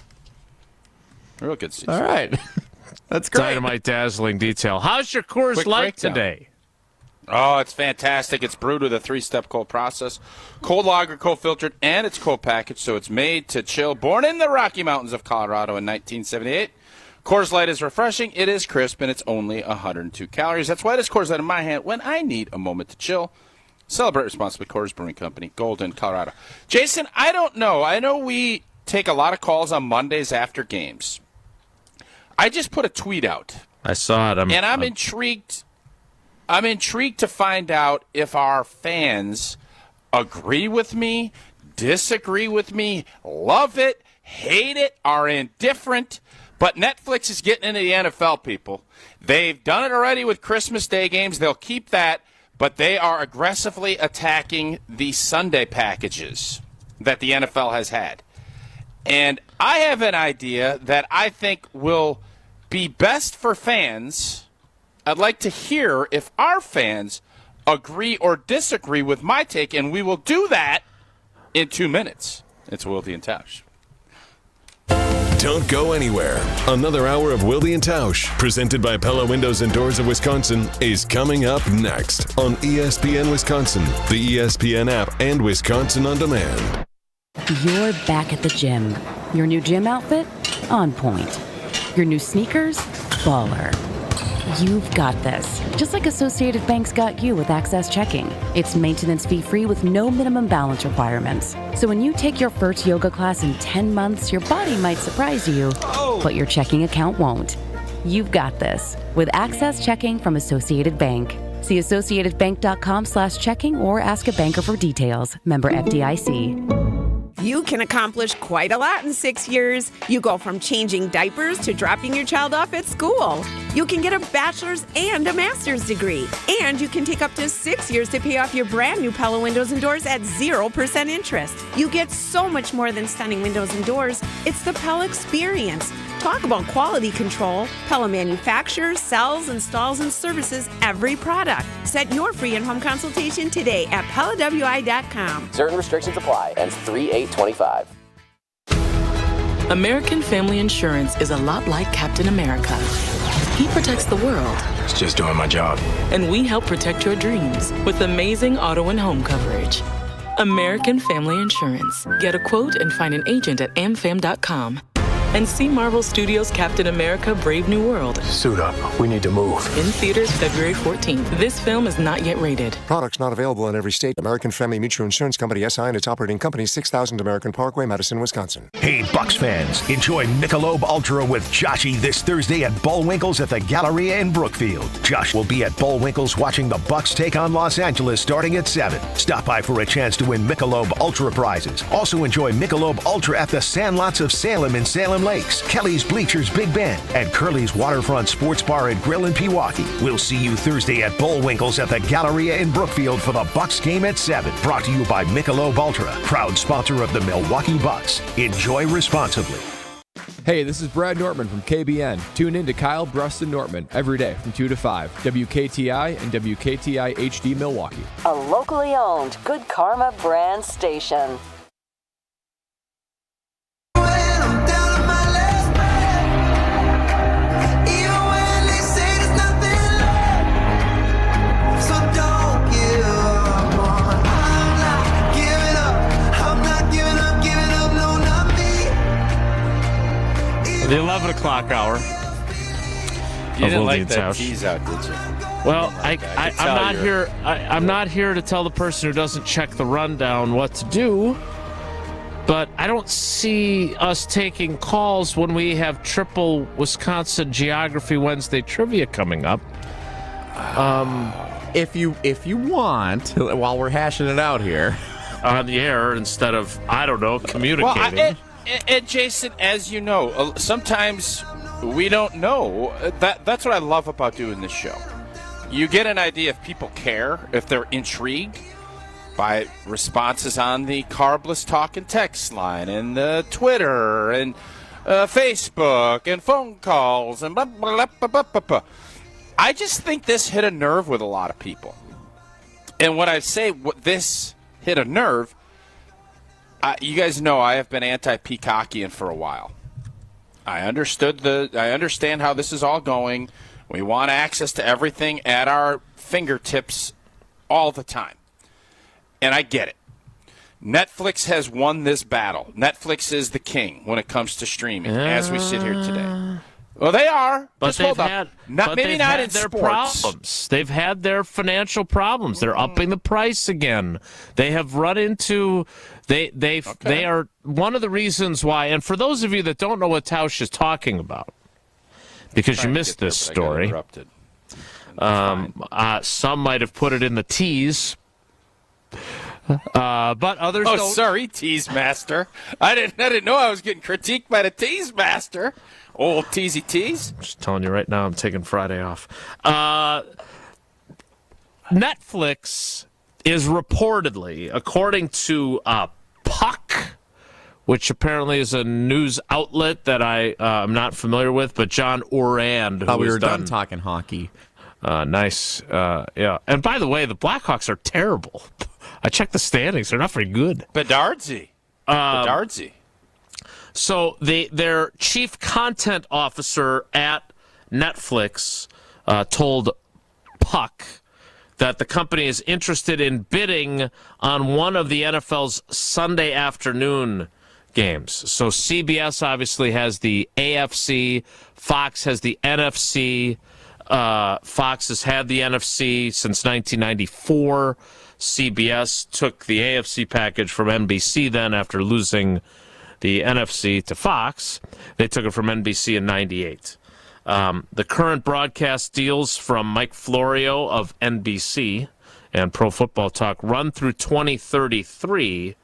Real good season. All right. That's great. Dynamite dazzling detail. How's your Coors Quick Light breakdown today? Oh, it's fantastic. It's brewed with a 3-step cold process. Cold lager, cold filtered, and it's cold packaged, so it's made to chill. Born in the Rocky Mountains of Colorado in 1978. Coors Light is refreshing, it is crisp, and it's only 102 calories. That's why it is Coors Light in my hand when I need a moment to chill. Celebrate responsibly. Coors Brewing Company, Golden, Colorado. Jason, I don't know. I know we take a lot of calls on Mondays after games. I just put a tweet out. I saw it. I'm intrigued. I'm intrigued to find out if our fans agree with me, disagree with me, love it, hate it, are indifferent. But Netflix is getting into the NFL, people. They've done it already with Christmas Day games. They'll keep that, but they are aggressively attacking the Sunday packages that the NFL has had. And I have an idea that I think will be best for fans. I'd like to hear if our fans agree or disagree with my take, and we will do that in 2 minutes. It's Wilde and Tausch. Don't go anywhere. Another hour of Wilde and Tausch, presented by Pella Windows and Doors of Wisconsin, is coming up next on ESPN Wisconsin, the ESPN app, and Wisconsin On Demand. You're back at the gym. Your new gym outfit? On point. Your new sneakers? Baller. You've got this. Just like Associated Bank's got you with Access Checking. It's maintenance fee-free with no minimum balance requirements. So when you take your first yoga class in 10 months, your body might surprise you, but your checking account won't. You've got this with Access Checking from Associated Bank. See associatedbank.com/checking or ask a banker for details. Member FDIC. You can accomplish quite a lot in 6 years. You go from changing diapers to dropping your child off at school. You can get a bachelor's and a master's degree. And you can take up to 6 years to pay off your brand new Pella Windows and Doors at 0% interest. You get so much more than stunning windows and doors. It's the Pella experience. Talk about quality control. Pella manufactures, sells, installs, and services every product. Set your free in-home consultation today at PellaWI.com. Certain restrictions apply. Ends 3/8/25. American Family Insurance is a lot like Captain America. He protects the world. It's just doing my job. And we help protect your dreams with amazing auto and home coverage. American Family Insurance. Get a quote and find an agent at amfam.com. And see Marvel Studios' Captain America: Brave New World. Suit up. We need to move. In theaters February 14th. This film is not yet rated. Products not available in every state. American Family Mutual Insurance Company, SI, and its operating company, 6000 American Parkway, Madison, Wisconsin. Hey, Bucks fans, enjoy Michelob Ultra with Joshy this Thursday at Bullwinkle's at the Galleria in Brookfield. Josh will be at Bullwinkle's watching the Bucks take on Los Angeles starting at 7. Stop by for a chance to win Michelob Ultra prizes. Also enjoy Michelob Ultra at the Sandlots of Salem in Salem Lakes, Kelly's Bleachers Big Bend, and Curly's Waterfront Sports Bar and Grill in Pewaukee. We'll see you Thursday at Bullwinkle's at the Galleria in Brookfield for the Bucks game at 7. Brought to you by Michelob Ultra, proud sponsor of the Milwaukee Bucks. Enjoy responsibly. Hey, this is Brad Nortman from KBN. Tune in to Kyle, Brust, and Nortman every day from 2 to 5. WKTI and WKTI HD Milwaukee. A locally owned Good Karma brand station. o'clock hour. You didn't Wilde like and that Tausch. tease out, did you? Well, I'm not here to tell the person who doesn't check the rundown what to do. But I don't see us taking calls when we have triple Wisconsin Geography Wednesday trivia coming up. If you want, while we're hashing it out here, on the air instead of, I don't know, communicating. Well, and Jason, as you know, sometimes we don't know. That's what I love about doing this show. You get an idea if people care, if they're intrigued by responses on the Carbless Talk and Text line and the Twitter and Facebook and phone calls and blah, blah, blah, blah, blah, blah. I just think this hit a nerve with a lot of people. And when I say this hit a nerve, you guys know I have been anti-Peacockian for a while. I understand how this is all going. We want access to everything at our fingertips all the time. And I get it. Netflix has won this battle. Netflix is the king when it comes to streaming, as we sit here today. Well, they are. But Just they've hold up. had, Maybe not in their sports. problems. They've had their financial problems. They're upping the price again. They have run into they are one of the reasons why. And for those of you that don't know what Tausch is talking about, because you missed this story, some might have put it in the tease. But others don't. Sorry, Tease Master. I didn't know I was getting critiqued by the Tease Master. Old Teasy Tease. Just telling you right now, I'm taking Friday off. Netflix is reportedly, according to Puck, which apparently is a news outlet that I'm not familiar with, but John Orand. We were done talking hockey. Nice. Yeah. And by the way, the Blackhawks are terrible. I checked the standings. They're not very good. Bedardsy. So their chief content officer at Netflix told Puck that the company is interested in bidding on one of the NFL's Sunday afternoon games. So CBS obviously has the AFC, Fox has the NFC. Fox has had the NFC since 1994. CBS took the AFC package from NBC then after losing the NFC to Fox. They took it from NBC in 98. The current broadcast deals from Mike Florio of NBC and Pro Football Talk run through 2033,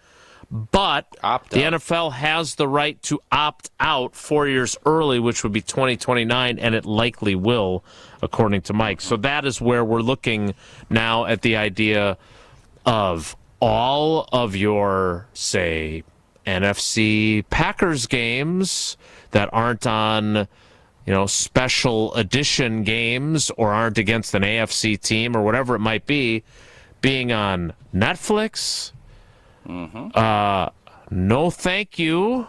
but the NFL has the right to opt out 4 years early, which would be 2029, and it likely will, according to Mike. So that is where we're looking now at the idea of all of your, say, NFC Packers games that aren't on, special edition games or aren't against an AFC team or whatever it might be, being on Netflix. No, thank you.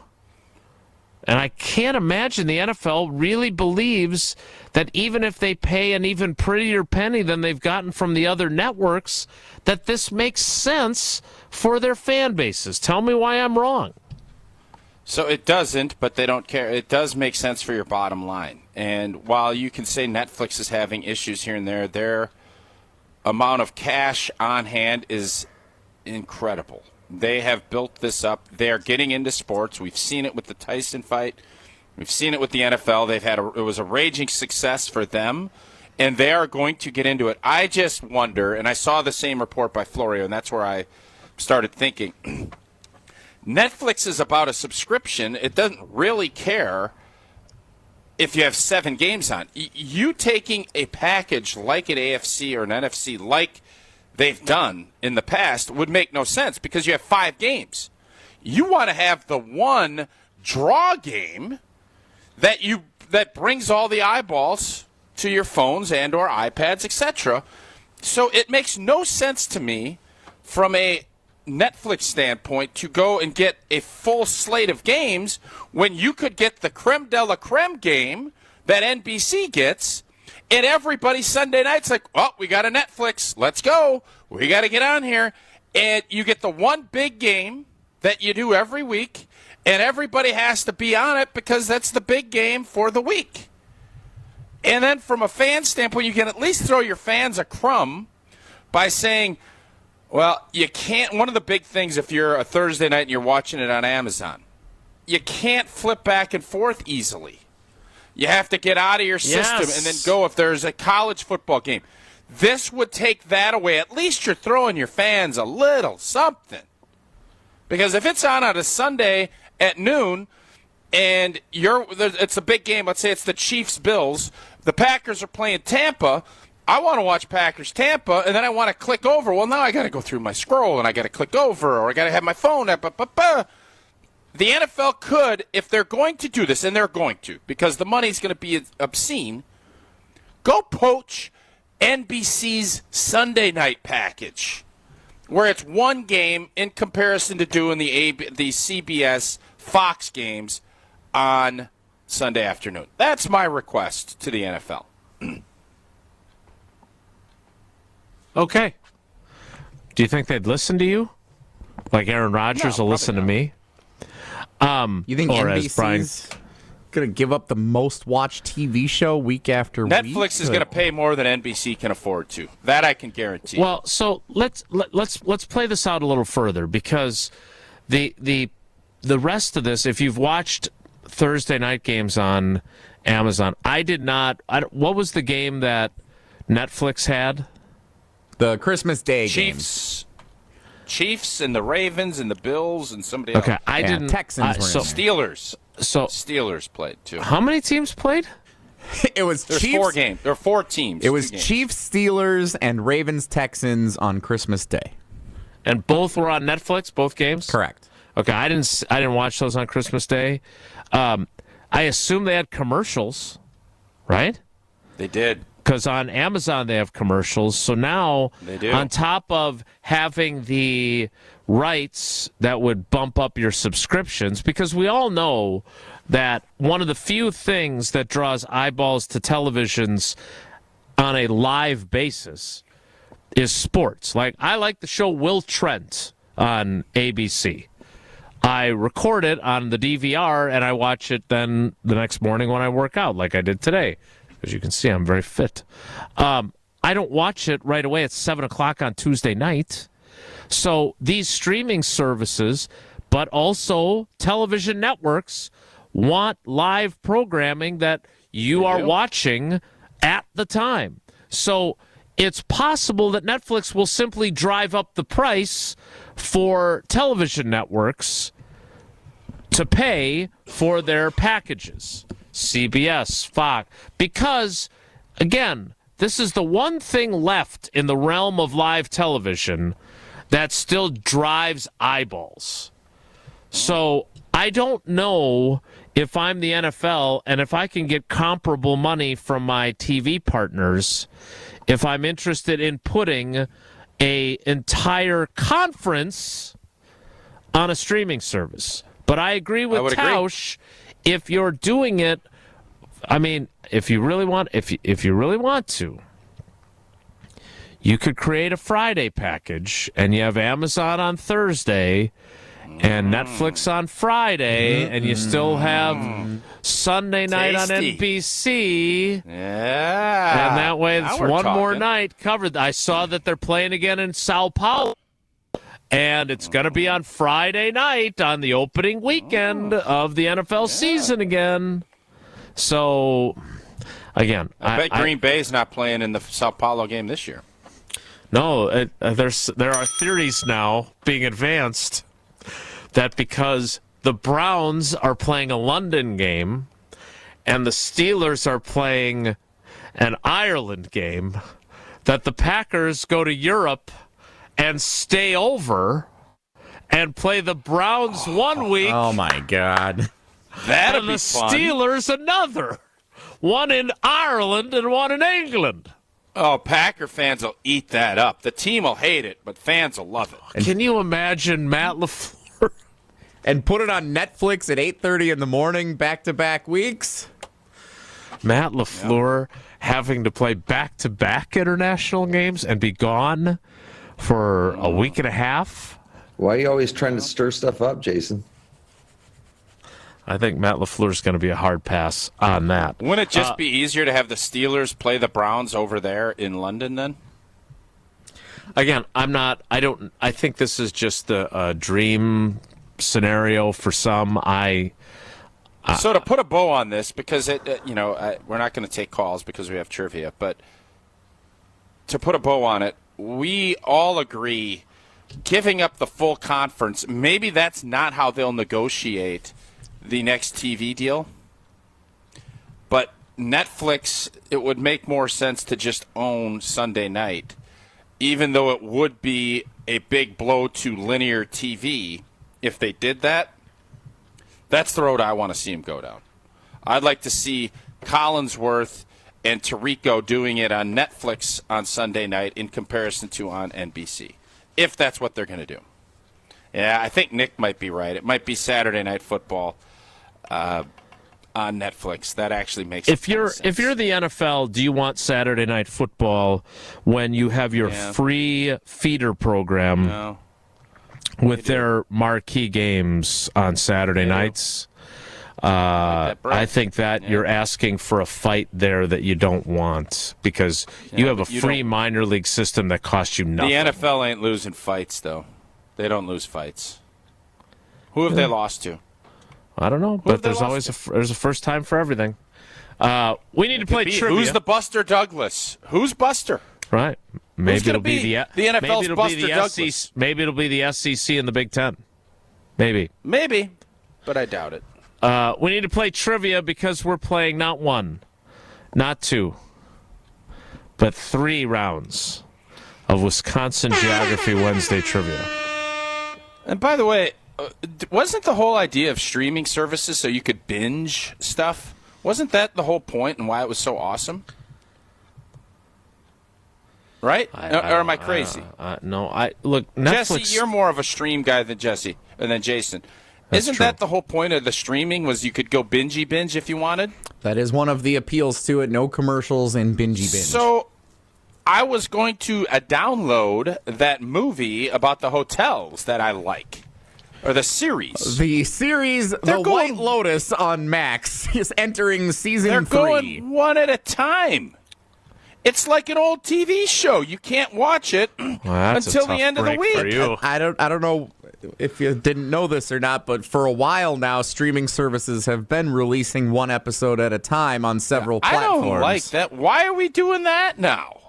And I can't imagine the NFL really believes that even if they pay an even prettier penny than they've gotten from the other networks, that this makes sense for their fan bases. Tell me why I'm wrong. So it doesn't, but they don't care. It does make sense for your bottom line. And while you can say Netflix is having issues here and there, their amount of cash on hand is incredible. They have built this up. They are getting into sports. We've seen it with the Tyson fight. We've seen it with the NFL. It was a raging success for them, and they are going to get into it. I just wonder, and I saw the same report by Florio, and that's where I started thinking, Netflix is about a subscription. It doesn't really care if you have 7 games on. You taking a package like an AFC or an NFC like they've done in the past would make no sense because you have 5 games. You want to have the one draw game that brings all the eyeballs to your phones and or iPads, etc. So it makes no sense to me from a Netflix standpoint to go and get a full slate of games when you could get the creme de la creme game that NBC gets. And everybody Sunday night's like, oh, we got a Netflix. Let's go. We got to get on here. And you get the one big game that you do every week. And everybody has to be on it because that's the big game for the week. And then from a fan standpoint, you can at least throw your fans a crumb by saying, well, you can't. One of the big things if you're a Thursday night and you're watching it on Amazon, you can't flip back and forth easily. You have to get out of your system and then go if there's a college football game. This would take that away. At least you're throwing your fans a little something. Because if it's on a Sunday at noon and it's a big game, let's say it's the Chiefs-Bills, the Packers are playing Tampa, I want to watch Packers-Tampa, and then I want to click over. Well, now I got to go through my scroll, and I got to click over, or I got to have my phone up. The NFL could, if they're going to do this, and they're going to, because the money's going to be obscene, go poach NBC's Sunday night package, where it's one game in comparison to doing the CBS Fox games on Sunday afternoon. That's my request to the NFL. Okay. Do you think they'd listen to you? Like Aaron Rodgers will listen to me? You think NBC's going to give up the most watched TV show week after week? Netflix is going to pay more than NBC can afford to. That I can guarantee. Well, so let's play this out a little further, because the rest of this, if you've watched Thursday night games on Amazon, I did not. What was the game that Netflix had? The Christmas Day Chiefs. Chiefs and the Ravens and the Bills and somebody else. Okay, I didn't. Texans were in Steelers. So Steelers played too. How many teams played? It was There's Chiefs. 4 games. There are 4 teams. It was Chiefs, Steelers, and Ravens, Texans on Christmas Day. And both were on Netflix. Both games. Correct. Okay, I didn't watch those on Christmas Day. I assume they had commercials, right? They did. Because on Amazon they have commercials. So now, they do. On top of having the rights that would bump up your subscriptions, because we all know that one of the few things that draws eyeballs to televisions on a live basis is sports. Like, I like the show Will Trent on ABC. I record it on the DVR, and I watch it then the next morning when I work out, like I did today. As you can see, I'm very fit. I don't watch it right away at 7 o'clock on Tuesday night. So these streaming services, but also television networks, want live programming that you are watching at the time. So it's possible that Netflix will simply drive up the price for television networks to pay for their packages. CBS, Fox, because, again, this is the one thing left in the realm of live television that still drives eyeballs. So I don't know if I'm the NFL and if I can get comparable money from my TV partners, if I'm interested in putting an entire conference on a streaming service. But I agree with Tausch. If you're doing it, I mean, if you really want to, you could create a Friday package, and you have Amazon on Thursday and Netflix on Friday, and you still have Sunday night on NBC. Yeah. And that way, it's one more talking. night covered. I saw that they're playing again in Sao Paulo. And it's going to be on Friday night on the opening weekend of the NFL season again. So, again, I bet Green Bay's not playing in the Sao Paulo game this year. No, there are theories now being advanced that because the Browns are playing a London game and the Steelers are playing an Ireland game, that the Packers go to Europe and stay over and play the Browns one week. Oh, my God. That'd and be the fun. Steelers another. One in Ireland and one in England. Oh, Packer fans will eat that up. The team will hate it, but fans will love it. Can you imagine Matt LaFleur? And put it on Netflix at 8:30 in the morning, back-to-back weeks? Matt LaFleur having to play back-to-back international games and be gone for a week and a half. Why are you always trying to stir stuff up, Jason? I think Matt LaFleur's going to be a hard pass on that. Wouldn't it just be easier to have the Steelers play the Browns over there in London then? Again, I think this is just a dream scenario for some. So to put a bow on this, because we're not going to take calls because we have trivia, but to put a bow on it, we all agree giving up the full conference, maybe that's not how they'll negotiate the next TV deal. But Netflix, it would make more sense to just own Sunday night, even though it would be a big blow to linear TV if they did that. That's the road I want to see him go down. I'd like to see Collinsworth and Tirico doing it on Netflix on Sunday night in comparison to on NBC, if that's what they're going to do. Yeah, I think Nick might be right. It might be Saturday Night Football on Netflix. That actually makes sense. If you're the NFL, do you want Saturday Night Football when you have your free feeder program? No. With their marquee games on Saturday nights, I think that you're asking for a fight there that you don't want because you have a free minor league system that costs you nothing. The NFL ain't losing fights, though. They don't lose fights. Who have they lost to? I don't know, but there's always there's a first time for everything. We need to play trivia. Who's the Buster Douglas? Who's Buster? Right. Maybe it'll be the NFL's Buster Douglas. Maybe it'll be the SEC and the Big Ten. Maybe, but I doubt it. We need to play trivia because we're playing not one, not two, but 3 rounds of Wisconsin Geography Wednesday trivia. And by the way, wasn't the whole idea of streaming services so you could binge stuff? Wasn't that the whole point and why it was so awesome? Right? Or am I crazy? No, look, Netflix. Jesse, you're more of a stream guy than Jason. Isn't true. that the whole point of the streaming was you could go binge if you wanted? That is one of the appeals to it. No commercials and binge. So I was going to download that movie about the hotels that I like. Or the series. The series, The White Lotus on Max is entering season 3. They're going one at a time. It's like an old TV show. You can't watch it until the end of the week. I don't know if you didn't know this or not, but for a while now, streaming services have been releasing one episode at a time on several platforms. I don't like that. Why are we doing that now?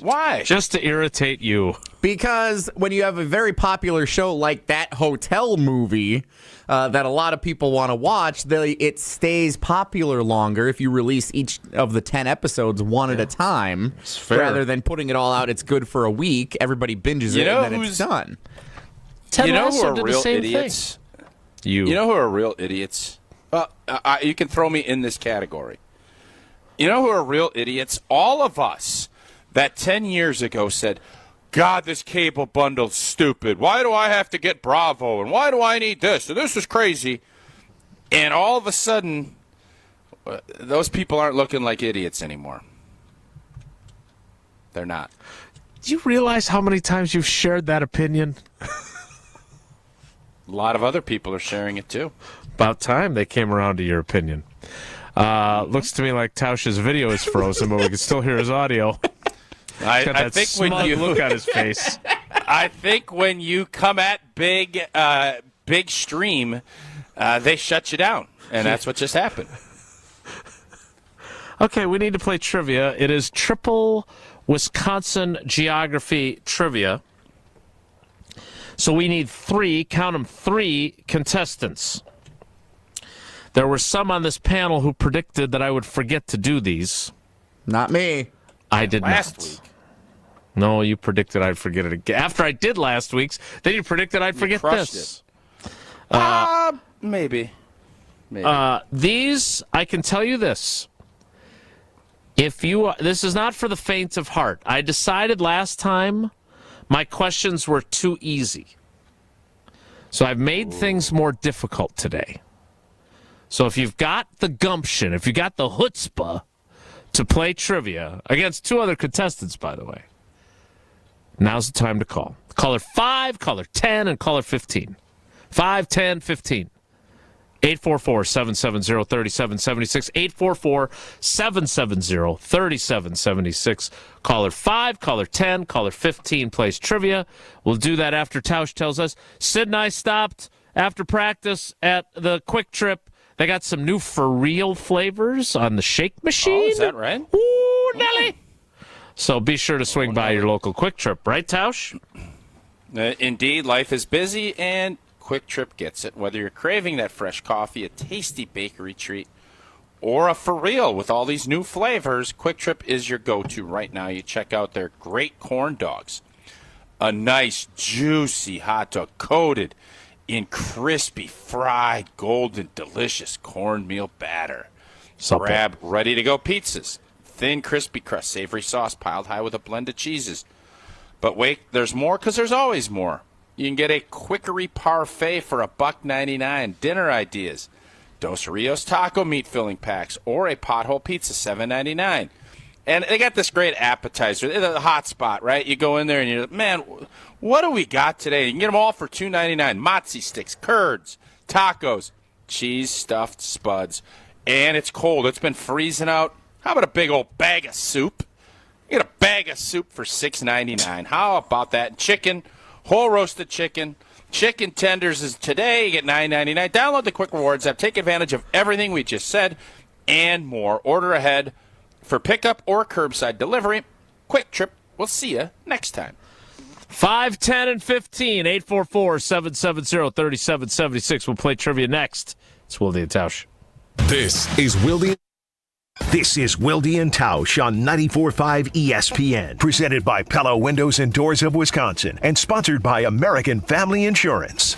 Why? Just to irritate you. Because when you have a very popular show like that hotel movie that a lot of people want to watch, it stays popular longer if you release each of the 10 episodes one at a time. Rather than putting it all out, it's good for a week, everybody binges it, and then it's done. You know who are real idiots? You know who are real idiots? You can throw me in this category. You know who are real idiots? All of us that 10 years ago said, God, this cable bundle's stupid. Why do I have to get Bravo? And why do I need this? And this is crazy. And all of a sudden, those people aren't looking like idiots anymore. They're not. Do you realize how many times you've shared that opinion? A lot of other people are sharing it, too. About time they came around to your opinion. Looks to me like Tausch'S video is frozen, but we can still hear his audio. I think when you look at his face. I think when you come at big stream, they shut you down, and that's what just happened. Okay, we need to play trivia. It is triple Wisconsin geography trivia. So we need 3, count them, 3 contestants. There were some on this panel who predicted that I would forget to do these. Not me. I did last not. Week. No, you predicted I'd forget it again. After I did last week's, then you predicted I'd forget this. Maybe. These, I can tell you this. This is not for the faint of heart. I decided last time my questions were too easy. So I've made things more difficult today. So if you've got the gumption, if you got the chutzpah to play trivia against 2 other contestants, by the way, now's the time to call. Caller 5, caller 10, and caller 15. 5, 10, 15. 844-770-3776. 844-770-3776. Caller 5, caller 10, caller 15 plays trivia. We'll do that after Tausch tells us. Sid and I stopped after practice at the Quick Trip. They got some new for real flavors on the shake machine. Oh, is that right? Ooh, Nelly. So be sure to swing by your local Quick Trip, right, Tausch? Indeed, life is busy, and Quick Trip gets it. Whether you're craving that fresh coffee, a tasty bakery treat, or a for real with all these new flavors, Quick Trip is your go-to right now. You check out their great corn dogs. A nice, juicy hot dog coated in crispy, fried, golden, delicious cornmeal batter. Supple. Grab ready-to-go pizzas. Thin, crispy crust, savory sauce piled high with a blend of cheeses. But wait, there's more because there's always more. You can get a Quickery Parfait for $1.99. Dinner ideas. Dos Rios taco meat filling packs or a pothole pizza, $7.99. And they got this great appetizer, the hot spot, right? You go in there and you're like, man, what do we got today? You can get them all for $2.99. Mozzie sticks, curds, tacos, cheese stuffed spuds. And it's cold. It's been freezing out. How about a big old bag of soup? You get a bag of soup for $6.99. How about that? Chicken, whole roasted chicken, chicken tenders is today. You get $9.99. Download the Quick Rewards app. Take advantage of everything we just said and more. Order ahead for pickup or curbside delivery. Quick Trip. We'll see you next time. 5, 10, and 15. 844-770-3776. We'll play trivia next. It's Wilde and Tausch. This is Wilde. This is Wilde and Tausch on 94.5 ESPN, presented by Pella Windows and Doors of Wisconsin, and sponsored by American Family Insurance.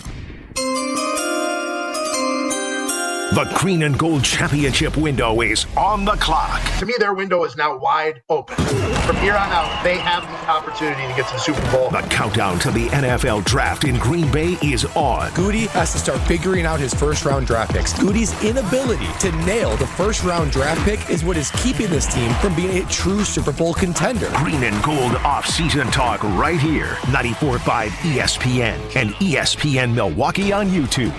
The Green and Gold Championship window is on the clock. To me, their window is now wide open. From here on out, they have the opportunity to get to the Super Bowl. The countdown to the NFL Draft in Green Bay is on. Goody has to start figuring out his first-round draft picks. Goody's inability to nail the first-round draft pick is what is keeping this team from being a true Super Bowl contender. Green and Gold off-season talk right here. 94.5 ESPN and ESPN Milwaukee on YouTube.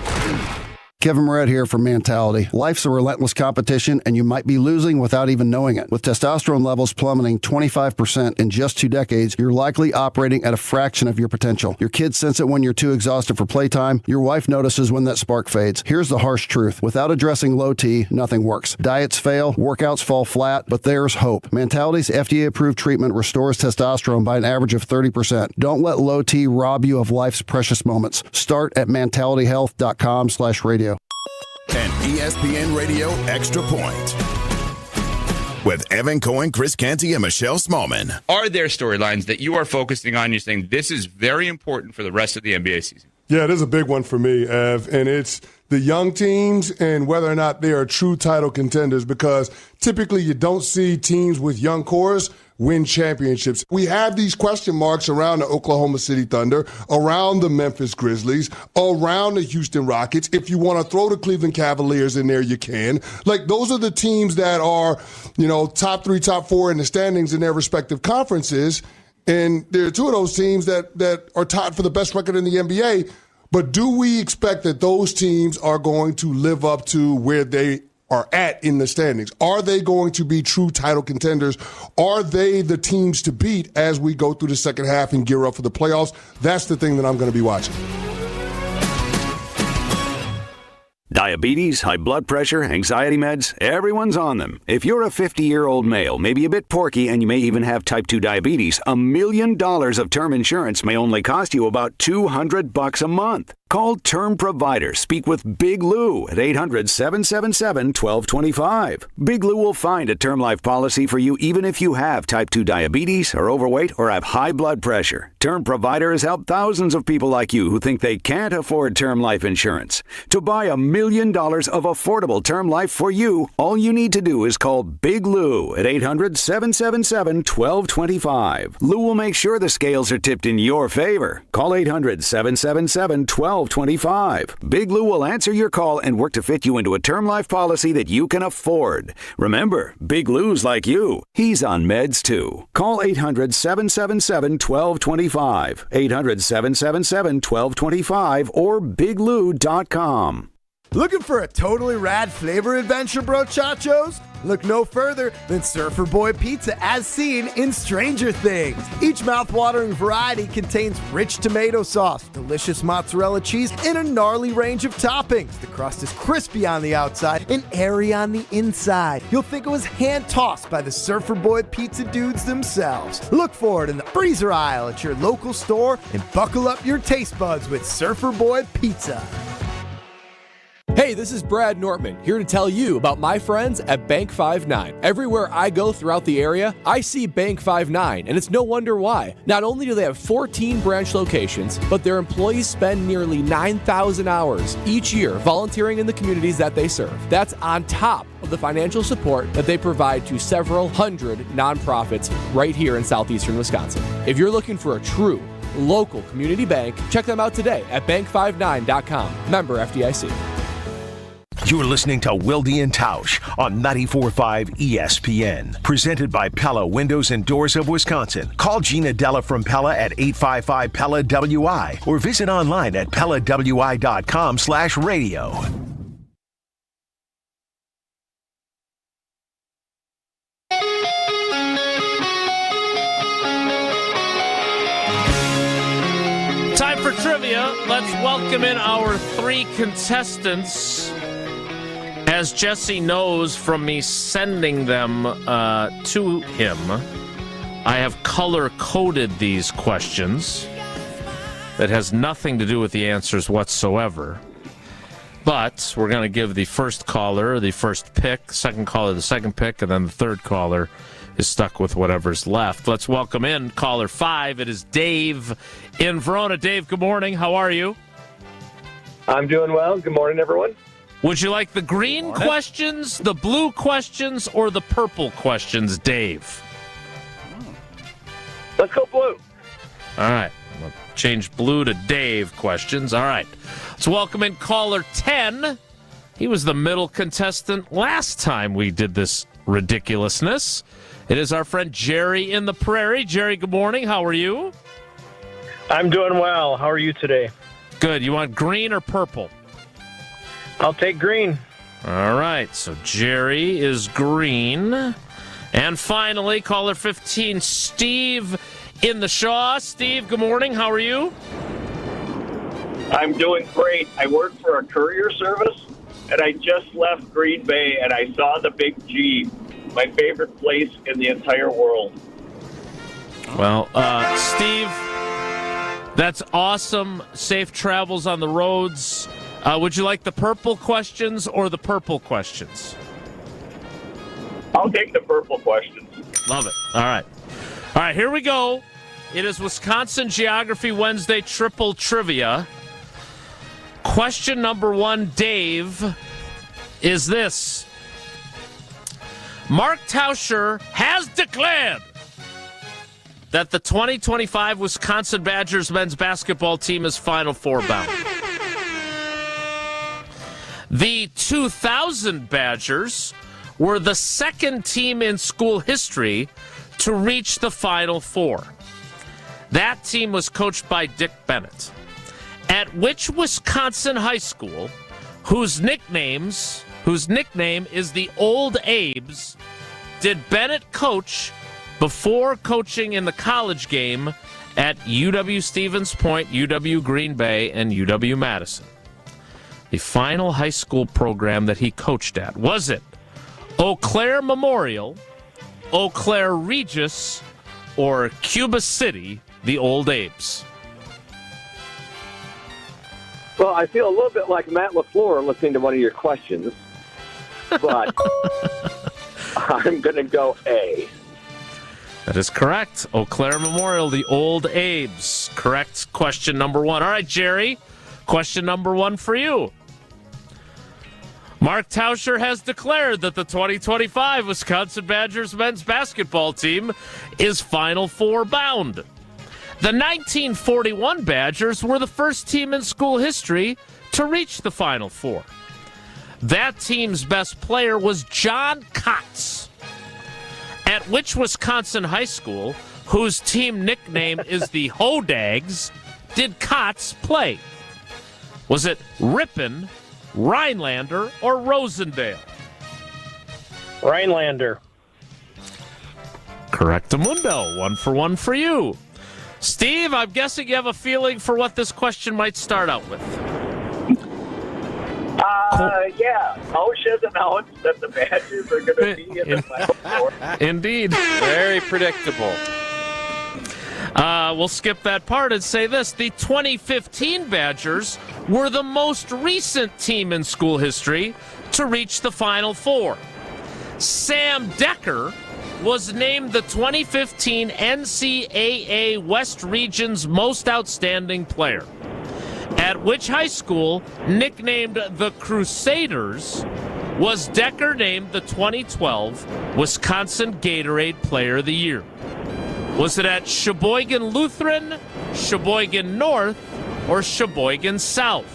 Kevin Moret here for Mentality. Life's a relentless competition, and you might be losing without even knowing it. With testosterone levels plummeting 25% in just 2 decades, you're likely operating at a fraction of your potential. Your kids sense it when you're too exhausted for playtime. Your wife notices when that spark fades. Here's the harsh truth. Without addressing low T, nothing works. Diets fail, workouts fall flat, but there's hope. Mentality's FDA-approved treatment restores testosterone by an average of 30%. Don't let low T rob you of life's precious moments. Start at mentalityhealth.com/radio. An ESPN Radio Extra Point with Evan Cohen, Chris Canty, and Michelle Smallman. Are there storylines that you are focusing on? You're saying this is very important for the rest of the NBA season? Yeah, it is a big one for me, Ev, and it's the young teams and whether or not they are true title contenders, because typically you don't see teams with young cores win championships. We have these question marks around the Oklahoma City Thunder, around the Memphis Grizzlies, around the Houston Rockets. If you want to throw the Cleveland Cavaliers in there, you can. Like, those are the teams that are, top 3, top 4 in the standings in their respective conferences. And there are 2 of those teams that are tied for the best record in the NBA. But do we expect that those teams are going to live up to where they are at in the standings? Are they going to be true title contenders? Are they the teams to beat as we go through the second half and gear up for the playoffs? That's the thing that I'm going to be watching. Diabetes, high blood pressure, anxiety meds, everyone's on them. If you're a 50-year-old male, maybe a bit porky, and you may even have type 2 diabetes, $1 million of term insurance may only cost you about $200 a month. Call Term Provider. Speak with Big Lou at 800-777-1225. Big Lou will find a term life policy for you even if you have type 2 diabetes, are overweight, or have high blood pressure. Term Provider has helped thousands of people like you who think they can't afford term life insurance. To buy $1 million of affordable term life for you, all you need to do is call Big Lou at 800-777-1225. Lou will make sure the scales are tipped in your favor. Call 800-777-1225. Big Lou will answer your call and work to fit you into a term life policy that you can afford. Remember, Big Lou's like you. He's on meds too. Call 800-777-1225. 800-777-1225 or biglou.com. Looking for a totally rad flavor adventure, brochachos? Look no further than Surfer Boy Pizza as seen in Stranger Things. Each mouth-watering variety contains rich tomato sauce, delicious mozzarella cheese, and a gnarly range of toppings. The crust is crispy on the outside and airy on the inside. You'll think it was hand-tossed by the Surfer Boy Pizza dudes themselves. Look for it in the freezer aisle at your local store and buckle up your taste buds with Surfer Boy Pizza. Hey, this is Brad Nortman, here to tell you about my friends at Bank 5-9. Everywhere I go throughout the area, I see Bank 5-9, and it's no wonder why. Not only do they have 14 branch locations, but their employees spend nearly 9,000 hours each year volunteering in the communities that they serve. That's on top of the financial support that they provide to several hundred nonprofits right here in southeastern Wisconsin. If you're looking for a true local community bank, check them out today at bank59.com. Member FDIC. You're listening to Wilde and Tausch on 94.5 ESPN. Presented by Pella Windows and Doors of Wisconsin. Call Gina Della from Pella at 855-PELLA-WI or visit online at PellaWI.com/radio. Time for trivia. Let's welcome in our three contestants. As Jesse knows from me sending them to him, I have color-coded these questions. That has nothing to do with the answers whatsoever. But we're going to give the first caller the first pick, second caller the second pick, and then the third caller is stuck with whatever's left. Let's welcome in caller 5. It is Dave in Verona. Dave, good morning. How are you? I'm doing well. Good morning, everyone. Would you like the green questions, the blue questions, or the purple questions, Dave? Let's go blue. All right. We'll change blue to Dave questions. All right. Let's welcome in caller 10. He was the middle contestant last time we did this ridiculousness. It is our friend Jerry in the Prairie. Jerry, good morning. How are you? I'm doing well. How are you today? Good. You want green or purple? I'll take green. All right, so Jerry is green. And finally, caller 15, Steve in the Shaw. Steve, good morning. How are you? I'm doing great. I work for a courier service, and I just left Green Bay, and I saw the Big G, my favorite place in the entire world. Well, Steve, that's awesome. Safe travels on the roads. Would you like the purple questions or the purple questions? I'll take the purple questions. Love it. All right. All right, here we go. It is Wisconsin Geography Wednesday Triple Trivia. Question number 1, Dave, is this. Mark Tausch'S has declared that the 2025 Wisconsin Badgers men's basketball team is Final Four bound. The 2000 Badgers were the second team in school history to reach the Final Four. That team was coached by Dick Bennett. At which Wisconsin high school, whose nickname is the Old Abes, did Bennett coach before coaching in the college game at UW-Stevens Point, UW Green Bay, and UW-Madison? The final high school program that he coached at. Was it Eau Claire Memorial, Eau Claire Regis, or Cuba City, the Old Abes? Well, I feel a little bit like Matt LaFleur listening to one of your questions, but I'm going to go A. That is correct. Eau Claire Memorial, the Old Abes. Correct. Question number 1. All right, Jerry. Question number 1 for you. Mark Tausch'S has declared that the 2025 Wisconsin Badgers men's basketball team is Final Four bound. The 1941 Badgers were the first team in school history to reach the Final Four. That team's best player was John Kotz. At which Wisconsin high school, whose team nickname is the Hodags, did Kotz play? Was it Ripon, Rhinelander, or Rosendale? Rhinelander. Correctamundo. 1 for 1 for you. Steve, I'm guessing you have a feeling for what this question might start out with. Yeah. Tausch has announced that the Badgers are going to be in the Final Four. Indeed. Very predictable. We'll skip that part and say this. The 2015 Badgers were the most recent team in school history to reach the Final Four. Sam Decker was named the 2015 NCAA West Region's Most Outstanding Player. At which high school, nicknamed the Crusaders, was Decker named the 2012 Wisconsin Gatorade Player of the Year? Was it at Sheboygan Lutheran, Sheboygan North, or Sheboygan South?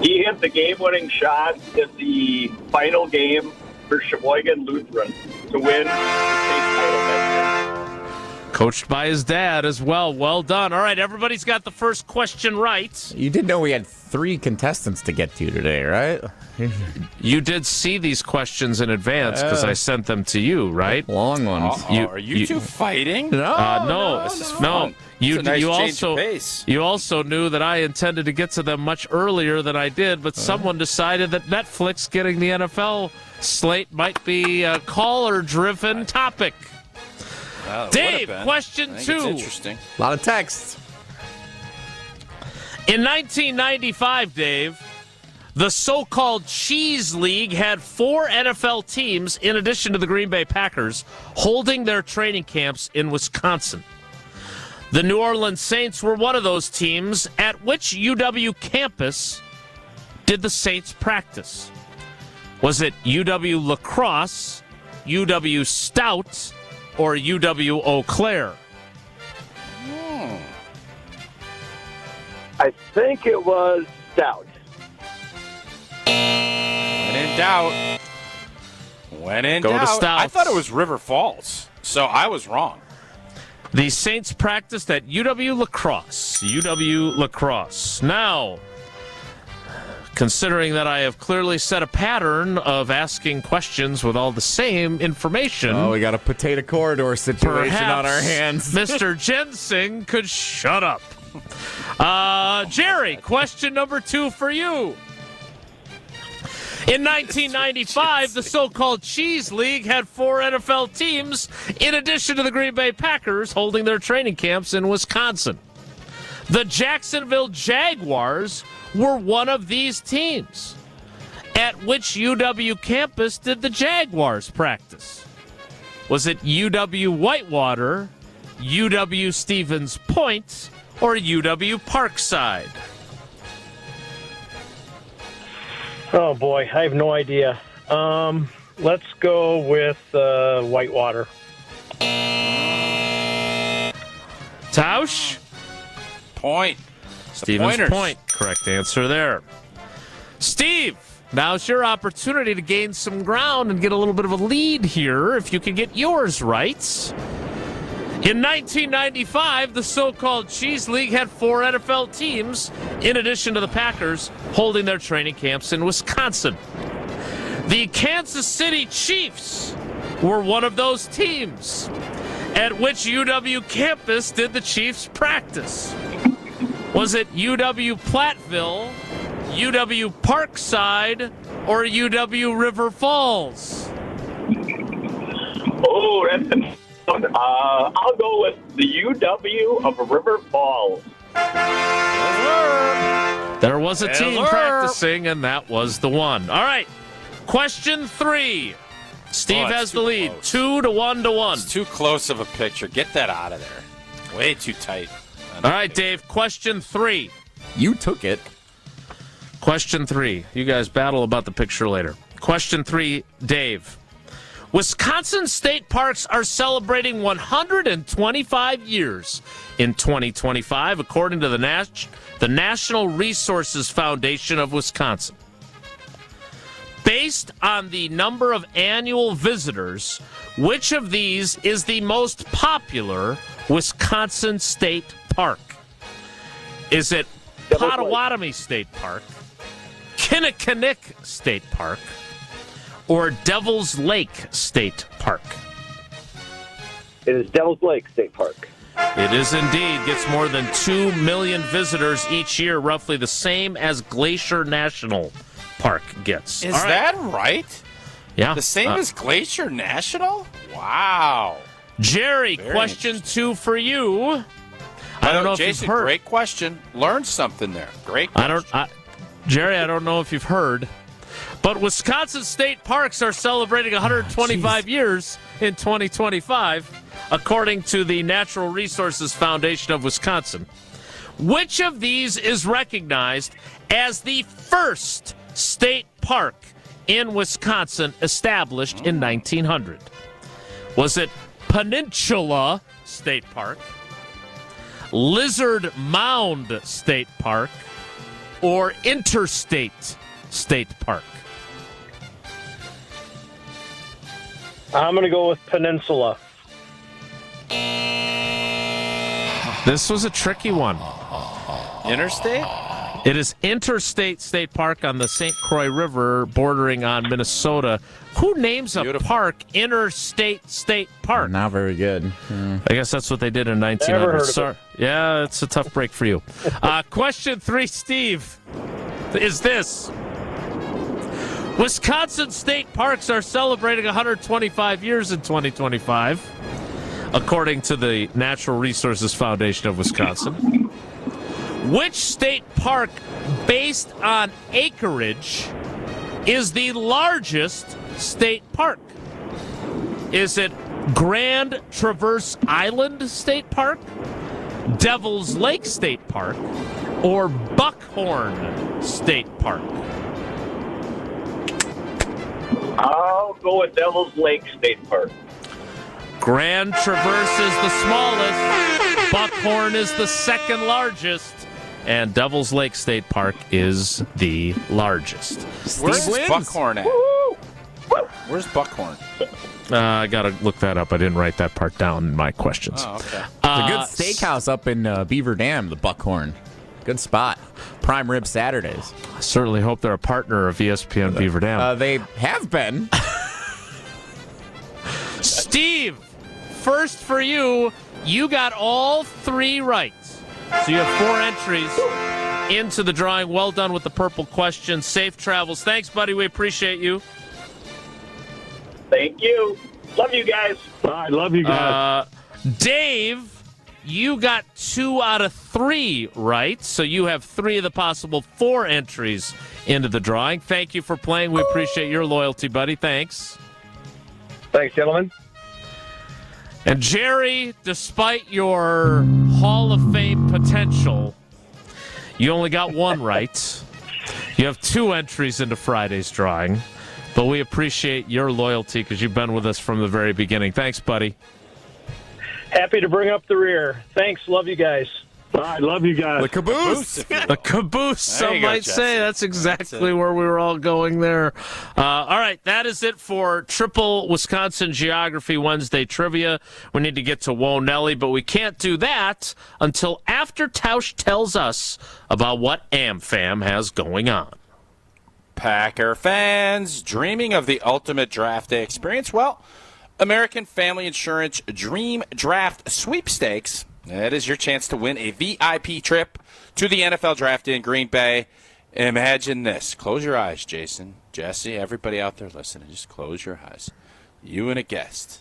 He hit the game-winning shot in the final game for Sheboygan Lutheran to win the state title that year. Coached by his dad as well. Well done. All right, everybody's got the first question right. You did know we had 3 contestants to get to today, right? You did see these questions in advance because I sent them to you, right? Long ones. Are you two fighting? No. This is fun. You, It's a nice you change also of pace. you also knew that I intended to get to them much earlier than I did, but someone decided that Netflix getting the NFL slate might be a caller-driven topic. Dave, question 2. Interesting. A lot of texts. In 1995, Dave, the so-called Cheese League had 4 NFL teams, in addition to the Green Bay Packers, holding their training camps in Wisconsin. The New Orleans Saints were one of those teams. At which UW campus did the Saints practice? Was it UW La Crosse, UW Stout, or UW Eau Claire? I think it was Stout. When in doubt. When in Go to doubt. Stouts. I thought it was River Falls, so I was wrong. The Saints practiced at UW La Crosse. UW La Crosse. Now, considering that I have clearly set a pattern of asking questions with all the same information. Oh, we got a potato corridor situation on our hands. Mr. Jensing could shut up. Jerry, question number 2 for you. In 1995, the so-called Cheese League had 4 NFL teams, in addition to the Green Bay Packers, holding their training camps in Wisconsin. The Jacksonville Jaguars were one of these teams. At which UW campus did the Jaguars practice? Was it UW Whitewater, UW Stevens Point, or UW Parkside? Oh, boy. I have no idea. Let's go with Whitewater. Tausch? Point. Stevens Pointers. Point. Correct answer there. Steve, now's your opportunity to gain some ground and get a little bit of a lead here if you can get yours right. In 1995, the so-called Cheese League had 4 NFL teams, in addition to the Packers, holding their training camps in Wisconsin. The Kansas City Chiefs were one of those teams. At which UW campus did the Chiefs practice? Was it UW Platteville, UW Parkside, or UW River Falls? Oh, that's an I'll go with the UW of River Falls. There was a team practicing, and that was the one. All right, question 3. Steve has the lead, close. 2 to 1 to 1. It's too close of a picture. Get that out of there. Way too tight. All right, Dave, question 3. You took it. Question 3. You guys battle about the picture later. Question 3, Dave. Wisconsin state parks are celebrating 125 years in 2025, according to the National Resources Foundation of Wisconsin. Based on the number of annual visitors, which of these is the most popular Wisconsin state park? Is it Potawatomi State Park, Pinnakinnick State Park or Devil's Lake State Park? It is Devil's Lake State Park. It is indeed. Gets more than 2 million visitors each year, roughly the same as Glacier National Park gets. Is that right? Yeah. The same as Glacier National? Wow. Jerry, question 2 for you. I don't know Jason, if you've heard. Great question. Learned something there. Great question. Jerry, I don't know if you've heard, but Wisconsin state parks are celebrating 125 years in 2025, according to the Natural Resources Foundation of Wisconsin. Which of these is recognized as the first state park in Wisconsin established in 1900? Was it Peninsula State Park, Lizard Mound State Park, or Interstate State Park? I'm going to go with Peninsula. This was a tricky one. Interstate? It is Interstate State Park on the St. Croix River bordering on Minnesota. Who names a park Interstate State Park? Not very good. I guess that's what they did in 1900. Sorry. Yeah, it's a tough break for you. Question 3, Steve, is this. Wisconsin state parks are celebrating 125 years in 2025, according to the Natural Resources Foundation of Wisconsin. Which state park, based on acreage, is the largest state park? Is it Grand Traverse Island State Park, Devil's Lake State Park, or Buckhorn State Park? I'll go with Devil's Lake State Park. Grand Traverse is the smallest, Buckhorn is the second largest, and Devil's Lake State Park is the largest. Where's Buckhorn at? Where's Buckhorn? I got to look that up. I didn't write that part down in my questions. Oh, okay. It's a good steakhouse up in Beaver Dam, the Buckhorn. Good spot. Prime Rib Saturdays. I certainly hope they're a partner of ESPN Beaver Dam. They have been. Steve, first for you. You got all 3 right. So you have 4 entries into the drawing. Well done with the purple question. Safe travels. Thanks, buddy. We appreciate you. Thank you. Love you guys. I love you guys. Dave, you got 2 out of 3 right. So you have 3 of the possible 4 entries into the drawing. Thank you for playing. We appreciate your loyalty, buddy. Thanks. Thanks, gentlemen. And Jerry, despite your Hall of Fame potential, you only got 1 right. You have 2 entries into Friday's drawing, but we appreciate your loyalty because you've been with us from the very beginning. Thanks, buddy. Happy to bring up the rear. Thanks. Love you guys. I love you guys. The caboose. The caboose, some might say. That's exactly where we were all going there. All right, that is it for Triple Wisconsin Geography Wednesday Trivia. We need to get to Whoa Nelly, but we can't do that until after Tausch tells us about what AmFam has going on. Packer fans dreaming of the ultimate draft day experience? Well, American Family Insurance Dream Draft Sweepstakes. That is your chance to win a VIP trip to the NFL Draft in Green Bay. Imagine this. Close your eyes, Jason, Jesse, everybody out there listening. Just close your eyes. You and a guest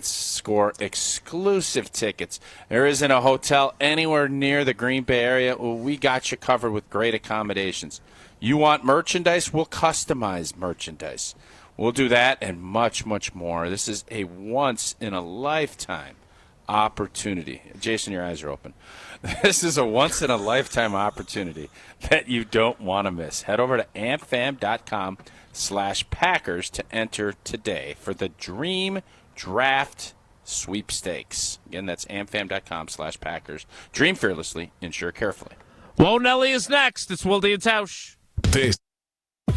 score exclusive tickets. There isn't a hotel anywhere near the Green Bay area. Well, we got you covered with great accommodations. You want merchandise? We'll customize merchandise. We'll do that and much, much more. This is a once-in-a-lifetime opportunity. Jason, your eyes are open. This is a once-in-a-lifetime opportunity that you don't want to miss. Head over to amfam.com/Packers to enter today for the Dream Draft Sweepstakes. Again, that's amfam.com/Packers. Dream fearlessly, insure carefully. Whoa, Nelly is next. It's Wilde and Tausch.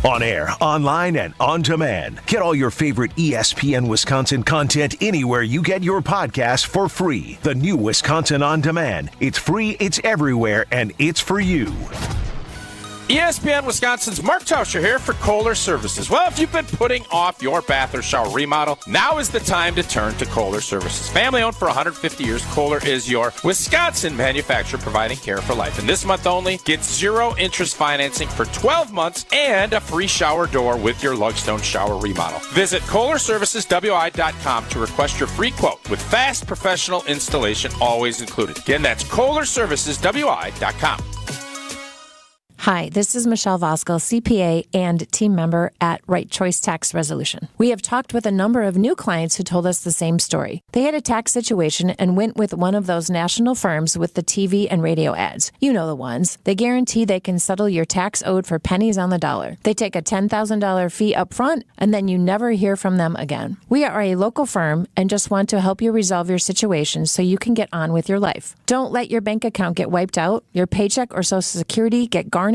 On air, online, and on demand. Get all your favorite ESPN Wisconsin content anywhere you get your podcast for free. The new Wisconsin On Demand. It's free, it's everywhere, and it's for you. ESPN Wisconsin's Mark Tausch'S here for Kohler Services. Well, if you've been putting off your bath or shower remodel, now is the time to turn to Kohler Services. Family owned for 150 years, Kohler is your Wisconsin manufacturer providing care for life. And this month only, get 0 interest financing for 12 months and a free shower door with your Lugstone shower remodel. Visit KohlerServicesWI.com to request your free quote with fast professional installation always included. Again, that's KohlerServicesWI.com. Hi, this is Michelle Voskel, CPA and team member at Right Choice Tax Resolution. We have talked with a number of new clients who told us the same story. They had a tax situation and went with one of those national firms with the TV and radio ads. You know the ones. They guarantee they can settle your tax owed for pennies on the dollar. They take a $10,000 fee up front, and then you never hear from them again. We are a local firm and just want to help you resolve your situation so you can get on with your life. Don't let your bank account get wiped out, your paycheck or Social Security get garnished,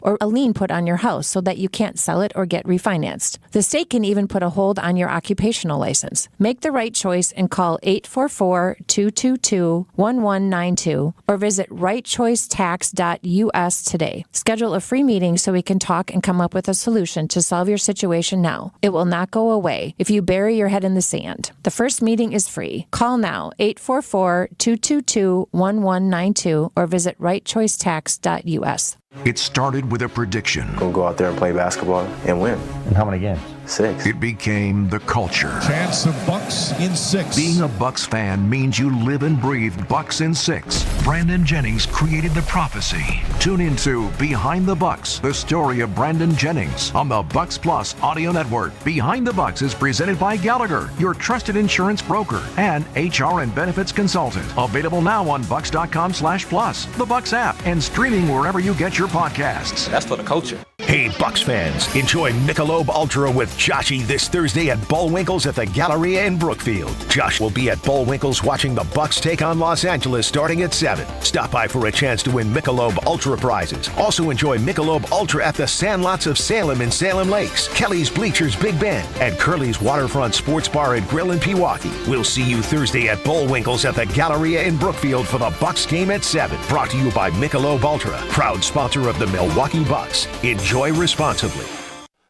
or a lien put on your house so that you can't sell it or get refinanced. The state can even put a hold on your occupational license. Make the right choice and call 844-222-1192 or visit rightchoicetax.us today. Schedule a free meeting so we can talk and come up with a solution to solve your situation now. It will not go away if you bury your head in the sand. The first meeting is free. Call now, 844-222-1192 or visit rightchoicetax.us. It started with a prediction. We'll go out there and play basketball and win. And how many games? 6. It became the culture. Chance of Bucks in 6. Being a Bucks fan means you live and breathe Bucks in 6. Brandon Jennings created the prophecy. Tune into Behind the Bucks, the story of Brandon Jennings on the Bucks Plus audio network. Behind the Bucks is presented by Gallagher, your trusted insurance broker and HR and benefits consultant. Available now on Bucks.com/plus, the Bucks app, and streaming wherever you get your podcasts. That's for the culture. Hey, Bucks fans, enjoy Michelob Ultra with Joshy this Thursday at Bullwinkle's at the Galleria in Brookfield. Josh will be at Bullwinkle's watching the Bucks take on Los Angeles starting at 7. Stop by for a chance to win Michelob Ultra prizes. Also enjoy Michelob Ultra at the Sandlots of Salem in Salem Lakes, Kelly's Bleachers Big Bend, and Curly's Waterfront Sports Bar and Grill in Pewaukee. We'll see you Thursday at Bullwinkle's at the Galleria in Brookfield for the Bucks game at 7. Brought to you by Michelob Ultra, proud sponsor of the Milwaukee Bucks. Enjoy responsibly.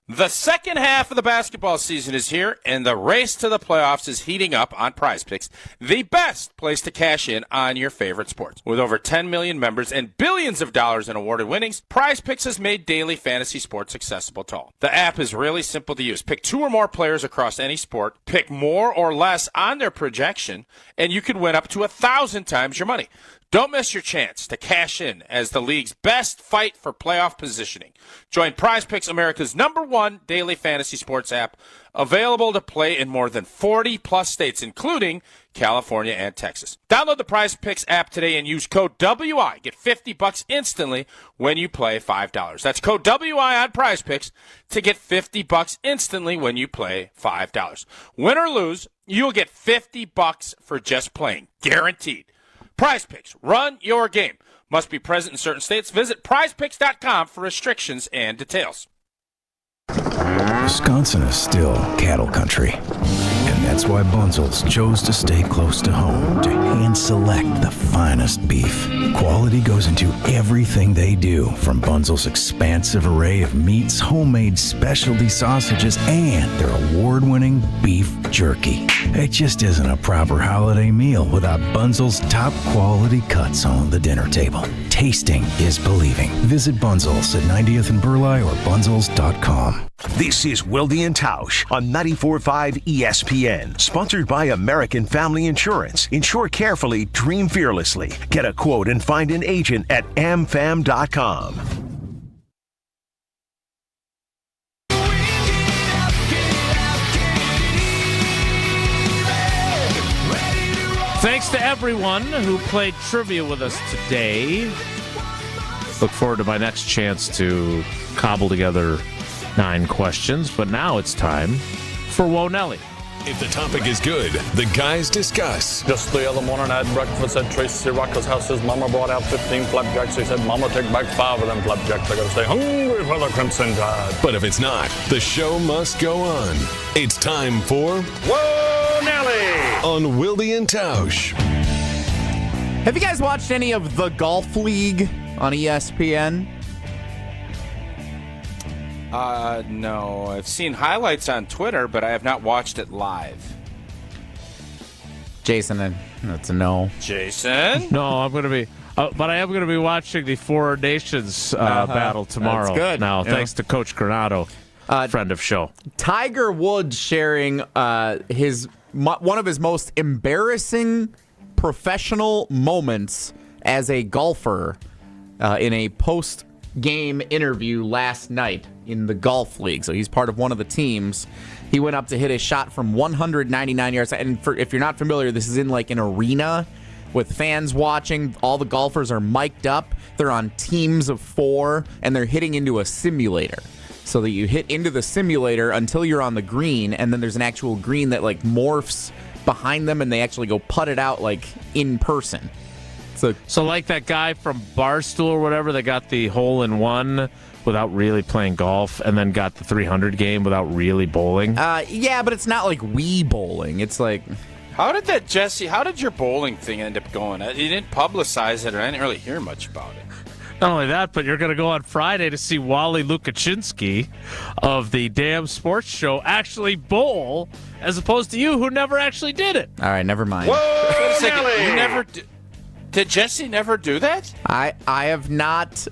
The second half of the basketball season is here, and the race to the playoffs is heating up on Prize Picks, the best place to cash in on your favorite sports. With over 10 million members and billions of dollars in awarded winnings, Prize Picks has made daily fantasy sports accessible to all. The app is really simple to use. Pick 2 or more players across any sport, pick more or less on their projection, and you can win up to 1,000 times your money. Don't miss your chance to cash in as the league's best fight for playoff positioning. Join Prize Picks, America's #1 daily fantasy sports app, available to play in more than 40-plus states, including California and Texas. Download the Prize Picks app today and use code WI. Get $50 instantly when you play $5. That's code WI on Prize Picks to get $50 instantly when you play $5. Win or lose, you'll get $50 for just playing. Guaranteed. Prize Picks. Run your game. Must be present in certain states. Visit prizepicks.com for restrictions and details. Wisconsin is still cattle country. And that's why Bunzel's chose to stay close to home to hand select the finest beef. Quality goes into everything they do, from Bunzel's expansive array of meats, homemade specialty sausages, and their award-winning beef jerky. It just isn't a proper holiday meal without Bunzel's top quality cuts on the dinner table. Tasting is believing. Visit Bunzel's at 90th and Burleigh or bunzels.com. This is Wilde and Tausch on 94.5 ESPN. Sponsored by American Family Insurance. Insure carefully, dream fearlessly. Get a quote and find an agent at amfam.com. Thanks to everyone who played trivia with us today. Look forward to my next chance to cobble together 9 questions, but now it's time for Whoa Nelly. If the topic is good, the guys discuss. Just the other morning I had breakfast at Tracy Rocker's house. His mama brought out 15 flapjacks. He said, Mama, take back 5 of them flapjacks. I gotta stay hungry for the Crimson Tide. But if it's not, the show must go on. It's time for Whoa Nelly on Wilde and Tausch. Have you guys watched any of the Golf League on ESPN? No. I've seen highlights on Twitter, but I have not watched it live. Jason, that's a no. Jason? No, I'm going to be... but I am going to be watching the Four Nations battle tomorrow. That's good. Now, Yeah. thanks to Coach Granado, friend of show. Tiger Woods sharing one of his most embarrassing professional moments as a golfer in a post-game interview last night in the golf league. So he's part of one of the teams. He went up to hit a shot from 199 yards. And if you're not familiar, this is in like an arena with fans watching. All the golfers are mic'd up. They're on teams of 4, and they're hitting into a simulator. So that you hit into the simulator until you're on the green, and then there's an actual green that like morphs behind them, and they actually go putt it out like in person. So like that guy from Barstool or whatever that got the hole-in-one without really playing golf, and then got the 300 game without really bowling? Yeah, but it's not like Wii bowling. It's like... How did your bowling thing end up going? You didn't publicize it, or I didn't really hear much about it. Not only that, but you're going to go on Friday to see Wally Lukaczynski of the Damn Sports Show actually bowl, as opposed to you, who never actually did it. All right, never mind. Whoa, wait a second. You never did Jesse never do that? I have not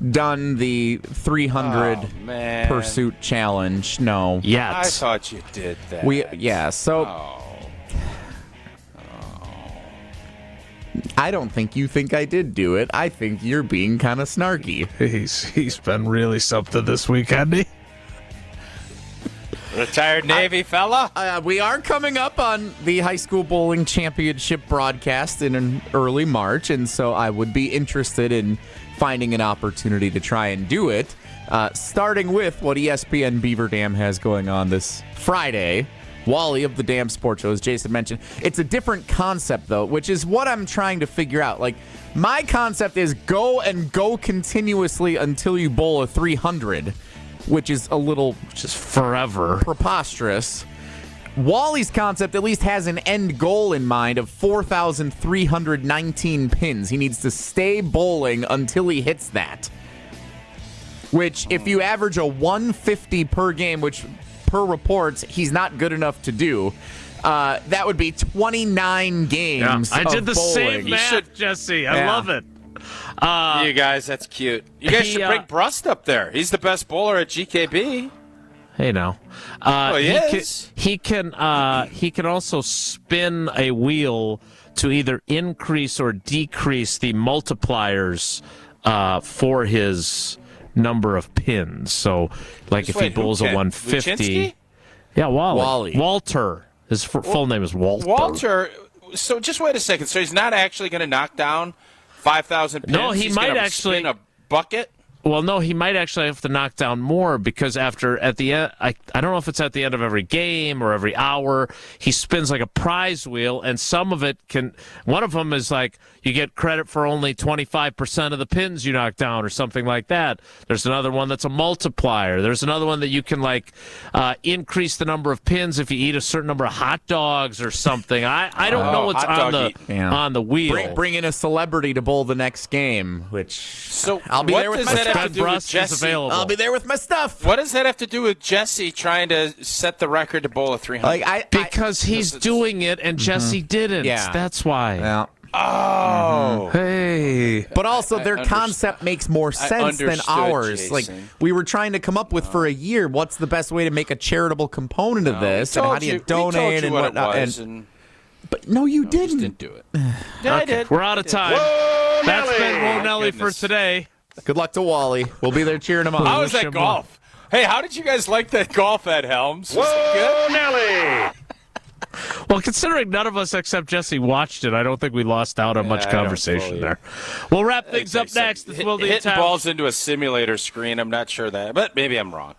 done the 300 pursuit challenge. No, yet. I thought you did that. So I don't think you think I did do it. I think you're being kind of snarky. He's been really something this week, hasn't he? Retired Navy fella? We are coming up on the high school bowling championship broadcast in early March, and so I would be interested in finding an opportunity to try and do it, starting with what ESPN Beaver Dam has going on this Friday. Wally of the Damn Sports Show, as Jason mentioned. It's a different concept, though, which is what I'm trying to figure out. Like, my concept is go continuously until you bowl a 300, which is a little just forever preposterous. Wally's concept at least has an end goal in mind of 4,319 pins. He needs to stay bowling until he hits that. Which, if you average a 150 per game, which per reports he's not good enough to do, that would be 29 games. Yeah, I did the bowling. same math, Jesse. I love it. You guys, that's cute. You guys should bring Brust up there. He's the best bowler at GKB. Hey, now. He can also spin a wheel to either increase or decrease the multipliers for his number of pins. So, like if he bowls a 150. Luczynski? Yeah, Wally. Walter. His full name is Walter. Walter. So just wait a second. So he's not actually going to knock down 5,000 pins? No, he might actually spin a bucket? Well, no, he might actually have to knock down more because at the end, I don't know if it's at the end of every game or every hour, he spins like a prize wheel, and some of it one of them is like you get credit for only 25% of the pins you knock down or something like that. There's another one that's a multiplier. There's another one that you can increase the number of pins if you eat a certain number of hot dogs or something. I don't know what's on the wheel. Bring in a celebrity to bowl the next game, so I'll be there with my stuff. I'll be there with my stuff. What does that have to do with Jesse trying to set the record to bowl a 300? Because he's doing it and Jesse didn't. Yeah. That's why. Yeah. Oh. Hey. But also their concept makes more sense than ours. Jason. Like we were trying to come up with for a year, what's the best way to make a charitable component of this, and how do you donate and whatnot. But no, you didn't. Didn't do it. Yeah, I did. We're out of time. Whoa, That's Nelly. been Whoa Nelly for today. Good luck to Wally. We'll be there cheering him on. How was that golf? Hey, how did you guys like that golf, Ed Helms? Was it good? Nelly! Well, considering none of us except Jesse watched it, I don't think we lost out on much conversation there. We'll wrap things up next. Hitting balls into a simulator screen, I'm not sure that, but maybe I'm wrong.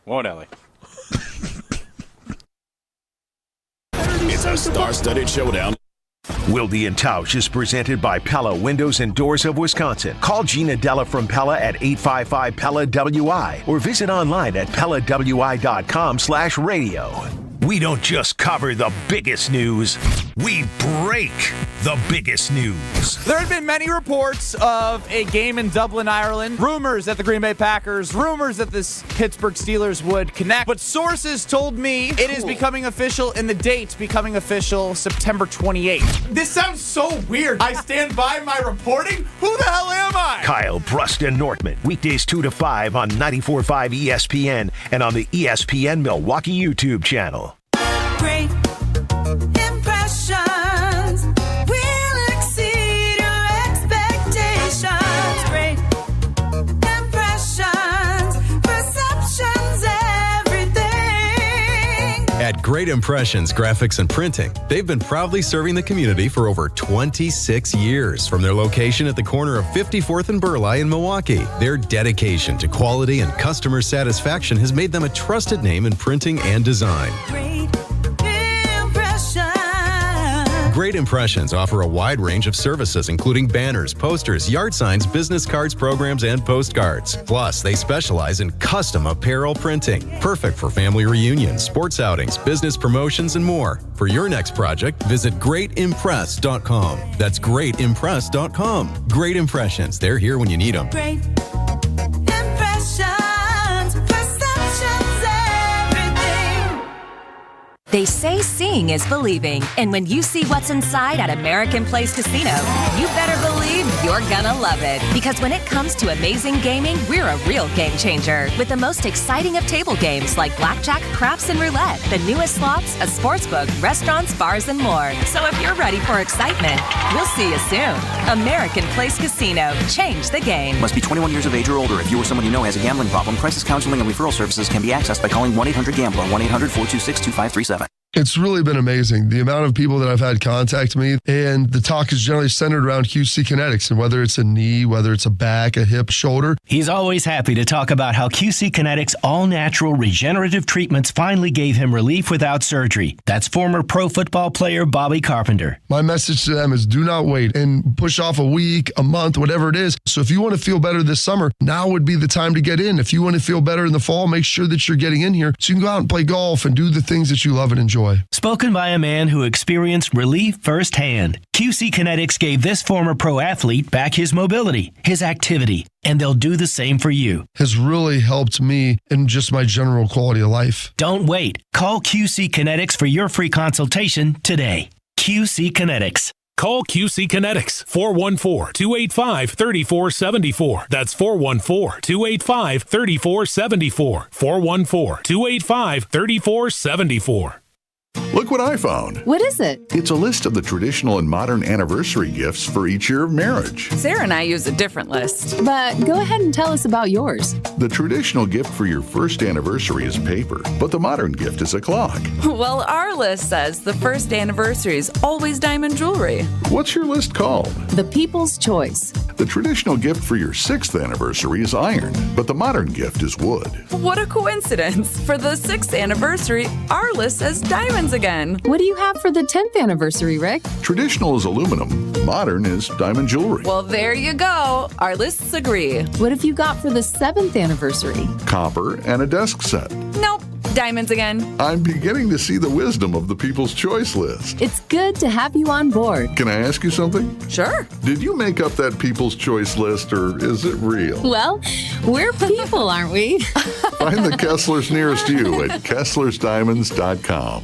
Whoa, Nelly. It's a star-studded showdown. Wilde and Tausch is presented by Pella Windows and Doors of Wisconsin. Call Gina Della from Pella at 855-PELLA-WI or visit online at PellaWI.com/radio. We don't just cover the biggest news, we break the biggest news. There had been many reports of a game in Dublin, Ireland, rumors that the Green Bay Packers, rumors that the Pittsburgh Steelers would connect, but sources told me it is becoming official and the date's becoming official September 28th. This sounds so weird. I stand by my reporting? Who the hell am I? Kyle, Brust, and Nortman, weekdays 2 to 5 on 94.5 ESPN and on the ESPN Milwaukee YouTube channel. Great impressions will exceed your expectations. Great impressions, perceptions, everything. At Great Impressions Graphics and Printing, they've been proudly serving the community for over 26 years. From their location at the corner of 54th and Burleigh in Milwaukee, their dedication to quality and customer satisfaction has made them a trusted name in printing and design. Great Impressions offer a wide range of services, including banners, posters, yard signs, business cards, programs, and postcards. Plus, they specialize in custom apparel printing, perfect for family reunions, sports outings, business promotions, and more. For your next project, visit greatimpress.com. That's greatimpress.com. Great Impressions. They're here when you need them. Great impressions, perceptions, everything. They say seeing is believing, and when you see what's inside at American Place Casino, you better believe you're gonna love it. Because when it comes to amazing gaming, we're a real game changer. With the most exciting of table games like blackjack, craps, and roulette, the newest slots, a sports book, restaurants, bars, and more. So if you're ready for excitement, we'll see you soon. American Place Casino. Change the game. Must be 21 years of age or older. If you or someone you know has a gambling problem, crisis counseling and referral services can be accessed by calling 1-800-GAMBLER, 1-800-426-2537. It's really been amazing, the amount of people that I've had contact me, and the talk is generally centered around QC Kinetics, and whether it's a knee, whether it's a back, a hip, shoulder. He's always happy to talk about how QC Kinetics all-natural regenerative treatments finally gave him relief without surgery. That's former pro football player Bobby Carpenter. My message to them is do not wait and push off a week, a month, whatever it is. So if you want to feel better this summer, now would be the time to get in. If you want to feel better in the fall, make sure that you're getting in here so you can go out and play golf and do the things that you love and enjoy. Spoken by a man who experienced relief firsthand. QC Kinetics gave this former pro athlete back his mobility, his activity, and they'll do the same for you. Has really helped me in just my general quality of life. Don't wait. Call QC Kinetics for your free consultation today. QC Kinetics. Call QC Kinetics, 414-285-3474. That's 414-285-3474. 414-285-3474. Look what I found. What is it? It's a list of the traditional and modern anniversary gifts for each year of marriage. Sarah and I use a different list. But go ahead and tell us about yours. The traditional gift for your first anniversary is paper, but the modern gift is a clock. Well, our list says the first anniversary is always diamond jewelry. What's your list called? The People's Choice. The traditional gift for your 6th anniversary is iron, but the modern gift is wood. What a coincidence. For the 6th anniversary, our list says diamonds again. What do you have for the 10th anniversary, Rick? Traditional is aluminum. Modern is diamond jewelry. Well, there you go. Our lists agree. What have you got for the 7th anniversary? Copper and a desk set. Nope. Diamonds again. I'm beginning to see the wisdom of the People's Choice list. It's good to have you on board. Can I ask you something? Sure. Did you make up that People's Choice list, or is it real? Well, we're people, aren't we? Find the Kesslers nearest you at KesslersDiamonds.com.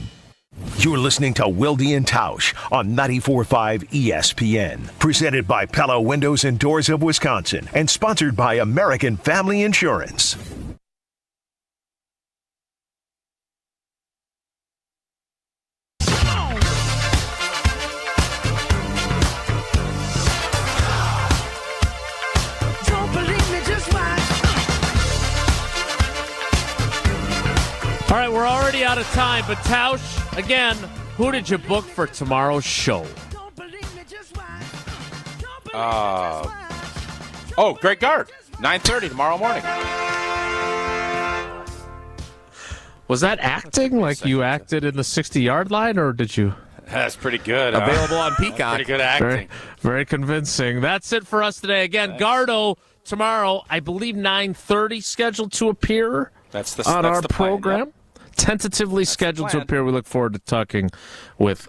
You're listening to Wilde and Tausch on 94.5 ESPN. Presented by Pella Windows and Doors of Wisconsin and sponsored by American Family Insurance. All right, we're already out of time, but Tausch, again, who did you book for tomorrow's show? Greg Gard, 9:30 tomorrow morning. Was that acting like you acted in the 60-yard line, or did you? That's pretty good. Available on Peacock. Pretty good acting. Very, very convincing. That's it for us today. Again, Gardo tomorrow, I believe 9:30 scheduled to appear that's on our the program. Plan, yep. tentatively scheduled to appear. We look forward to talking with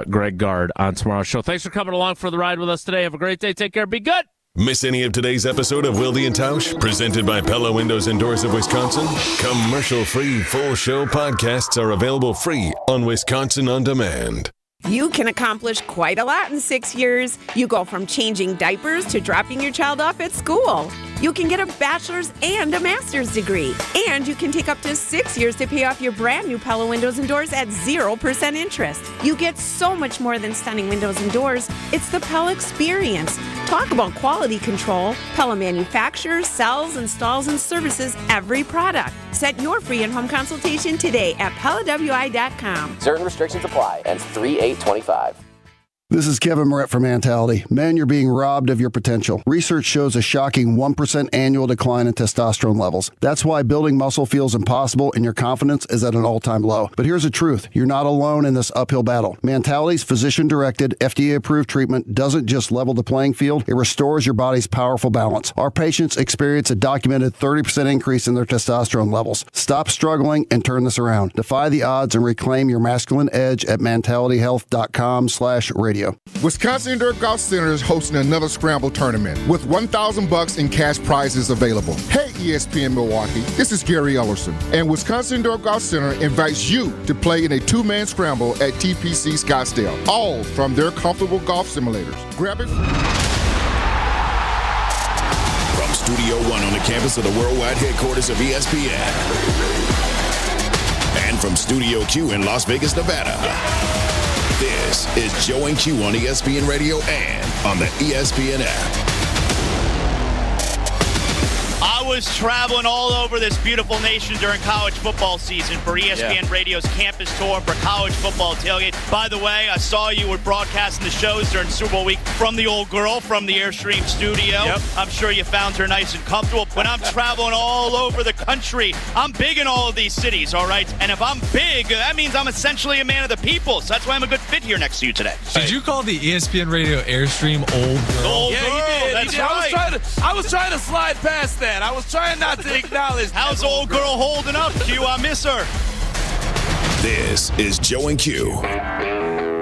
Greg Gard on tomorrow's show. Thanks for coming along for the ride with us today. Have a great day. Take care. Be good. Miss any of today's episode of Wilde and Tausch, presented by Pella Windows and Doors of Wisconsin? Commercial-free full show podcasts are available free on Wisconsin On Demand. You can accomplish quite a lot in 6 years. You go from changing diapers to dropping your child off at school. You can get a bachelor's and a master's degree. And you can take up to 6 years to pay off your brand new Pella Windows and Doors at 0% interest. You get so much more than stunning windows and doors. It's the Pella experience. Talk about quality control. Pella manufactures, sells, installs, and services every product. Set your free in-home consultation today at PellaWI.com. Certain restrictions apply. Ends 3/8/25. This is Kevin Moret from Mentality. Men, you're being robbed of your potential. Research shows a shocking 1% annual decline in testosterone levels. That's why building muscle feels impossible and your confidence is at an all-time low. But here's the truth. You're not alone in this uphill battle. Mentality's physician-directed, FDA-approved treatment doesn't just level the playing field, it restores your body's powerful balance. Our patients experience a documented 30% increase in their testosterone levels. Stop struggling and turn this around. Defy the odds and reclaim your masculine edge at mentalityhealth.com/radio. Wisconsin Indoor Golf Center is hosting another Scramble tournament with $1,000 in cash prizes available. Hey, ESPN Milwaukee, this is Gary Ellerson, and Wisconsin Indoor Golf Center invites you to play in a two-man scramble at TPC Scottsdale, all from their comfortable golf simulators. Grab it. From Studio One on the campus of the worldwide headquarters of ESPN, and from Studio Q in Las Vegas, Nevada. This is Joe and Q on ESPN Radio and on the ESPN app. I was traveling all over this beautiful nation during college football season for ESPN Radio's campus tour for college football tailgate. By the way, I saw you were broadcasting the shows during Super Bowl week from the old girl from the Airstream studio. Yep. I'm sure you found her nice and comfortable. When I'm traveling all over the country, I'm big in all of these cities, all right? And if I'm big, that means I'm essentially a man of the people. So that's why I'm a good fit here next to you today. Did you call the ESPN Radio Airstream old girl? Old girl, he did. that's right. I was trying to slide past that. I was trying not to acknowledge. How's old girl holding up, Q? I miss her. This is Joe and Q.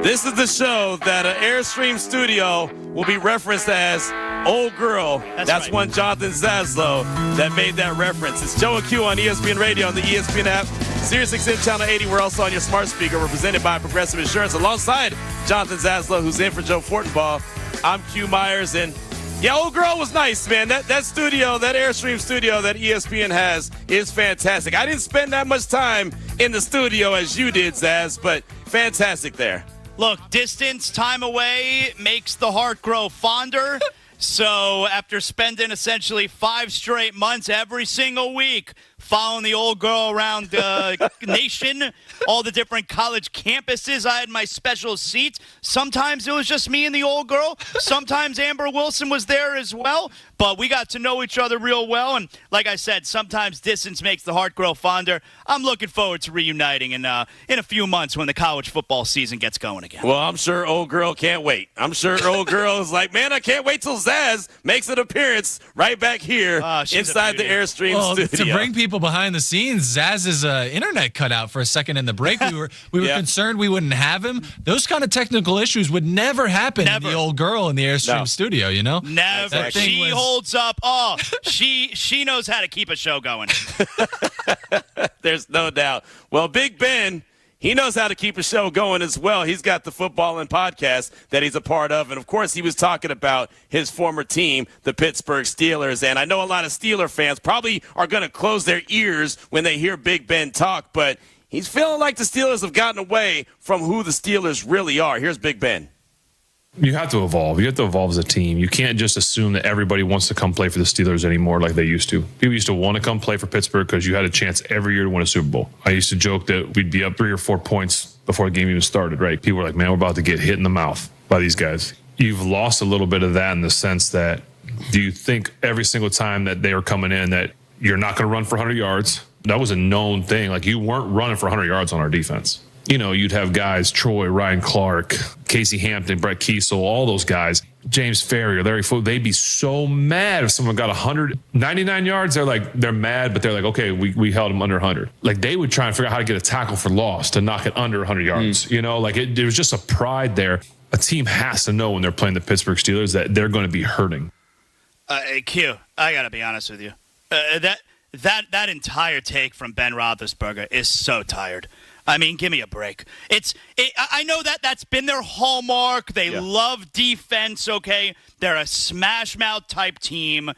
This is the show that an Airstream studio will be referenced as Old Girl. That's right. One Jonathan Zaslow that made that reference. It's Joe and Q on ESPN Radio on the ESPN app. Sirius XM Channel 80. We're also on your smart speaker. We're presented by Progressive Insurance alongside Jonathan Zaslow, who's in for Joe Fortenbaugh. I'm Q Myers, and yeah, Old Girl was nice, man. That studio, that Airstream studio that ESPN has is fantastic. I didn't spend that much time in the studio as you did, Zaz, but fantastic there. Look, distance, time away makes the heart grow fonder. So after spending essentially 5 straight months every single week following the old girl around the nation, all the different college campuses, I had my special seats. Sometimes it was just me and the old girl. Sometimes Amber Wilson was there as well. But we got to know each other real well. And like I said, sometimes distance makes the heart grow fonder. I'm looking forward to reuniting in a few months when the college football season gets going again. Well, I'm sure old girl can't wait. I'm sure old girl is like, man, I can't wait till Zaz makes an appearance right back here inside the Airstream studio. To bring people behind the scenes, Zaz's internet cut out for a second in the break. We were concerned we wouldn't have him. Those kind of technical issues would never happen in the old girl in the Airstream studio, you know? Never. She holds up. Oh, she knows how to keep a show going. There's no doubt. Well, Big Ben, he knows how to keep a show going as well. He's got the Football and Podcast that he's a part of. And, of course, he was talking about his former team, the Pittsburgh Steelers. And I know a lot of Steeler fans probably are going to close their ears when they hear Big Ben talk. But he's feeling like the Steelers have gotten away from who the Steelers really are. Here's Big Ben. You have to evolve. You have to evolve as a team. You can't just assume that everybody wants to come play for the Steelers anymore like they used to. People used to want to come play for Pittsburgh because you had a chance every year to win a Super Bowl. I used to joke that we'd be up 3 or 4 points before the game even started, right? People were like, man, we're about to get hit in the mouth by these guys. You've lost a little bit of that in the sense that do you think every single time that they were coming in that you're not going to run for 100 yards? That was a known thing. Like, you weren't running for 100 yards on our defense. You know, you'd have guys, Troy, Ryan Clark, Casey Hampton, Brett Kiesel, all those guys. James Ferry or Larry Foote, they'd be so mad if someone got 199 yards. They're mad, but they're like, okay, we held them under 100. Like, they would try and figure out how to get a tackle for loss to knock it under 100 yards. You know, like there was just a pride there. A team has to know when they're playing the Pittsburgh Steelers that they're going to be hurting. Q, I got to be honest with you. That entire take from Ben Roethlisberger is so tired. I mean, give me a break. I know that's been their hallmark. They love defense, okay? They're a smash-mouth type team.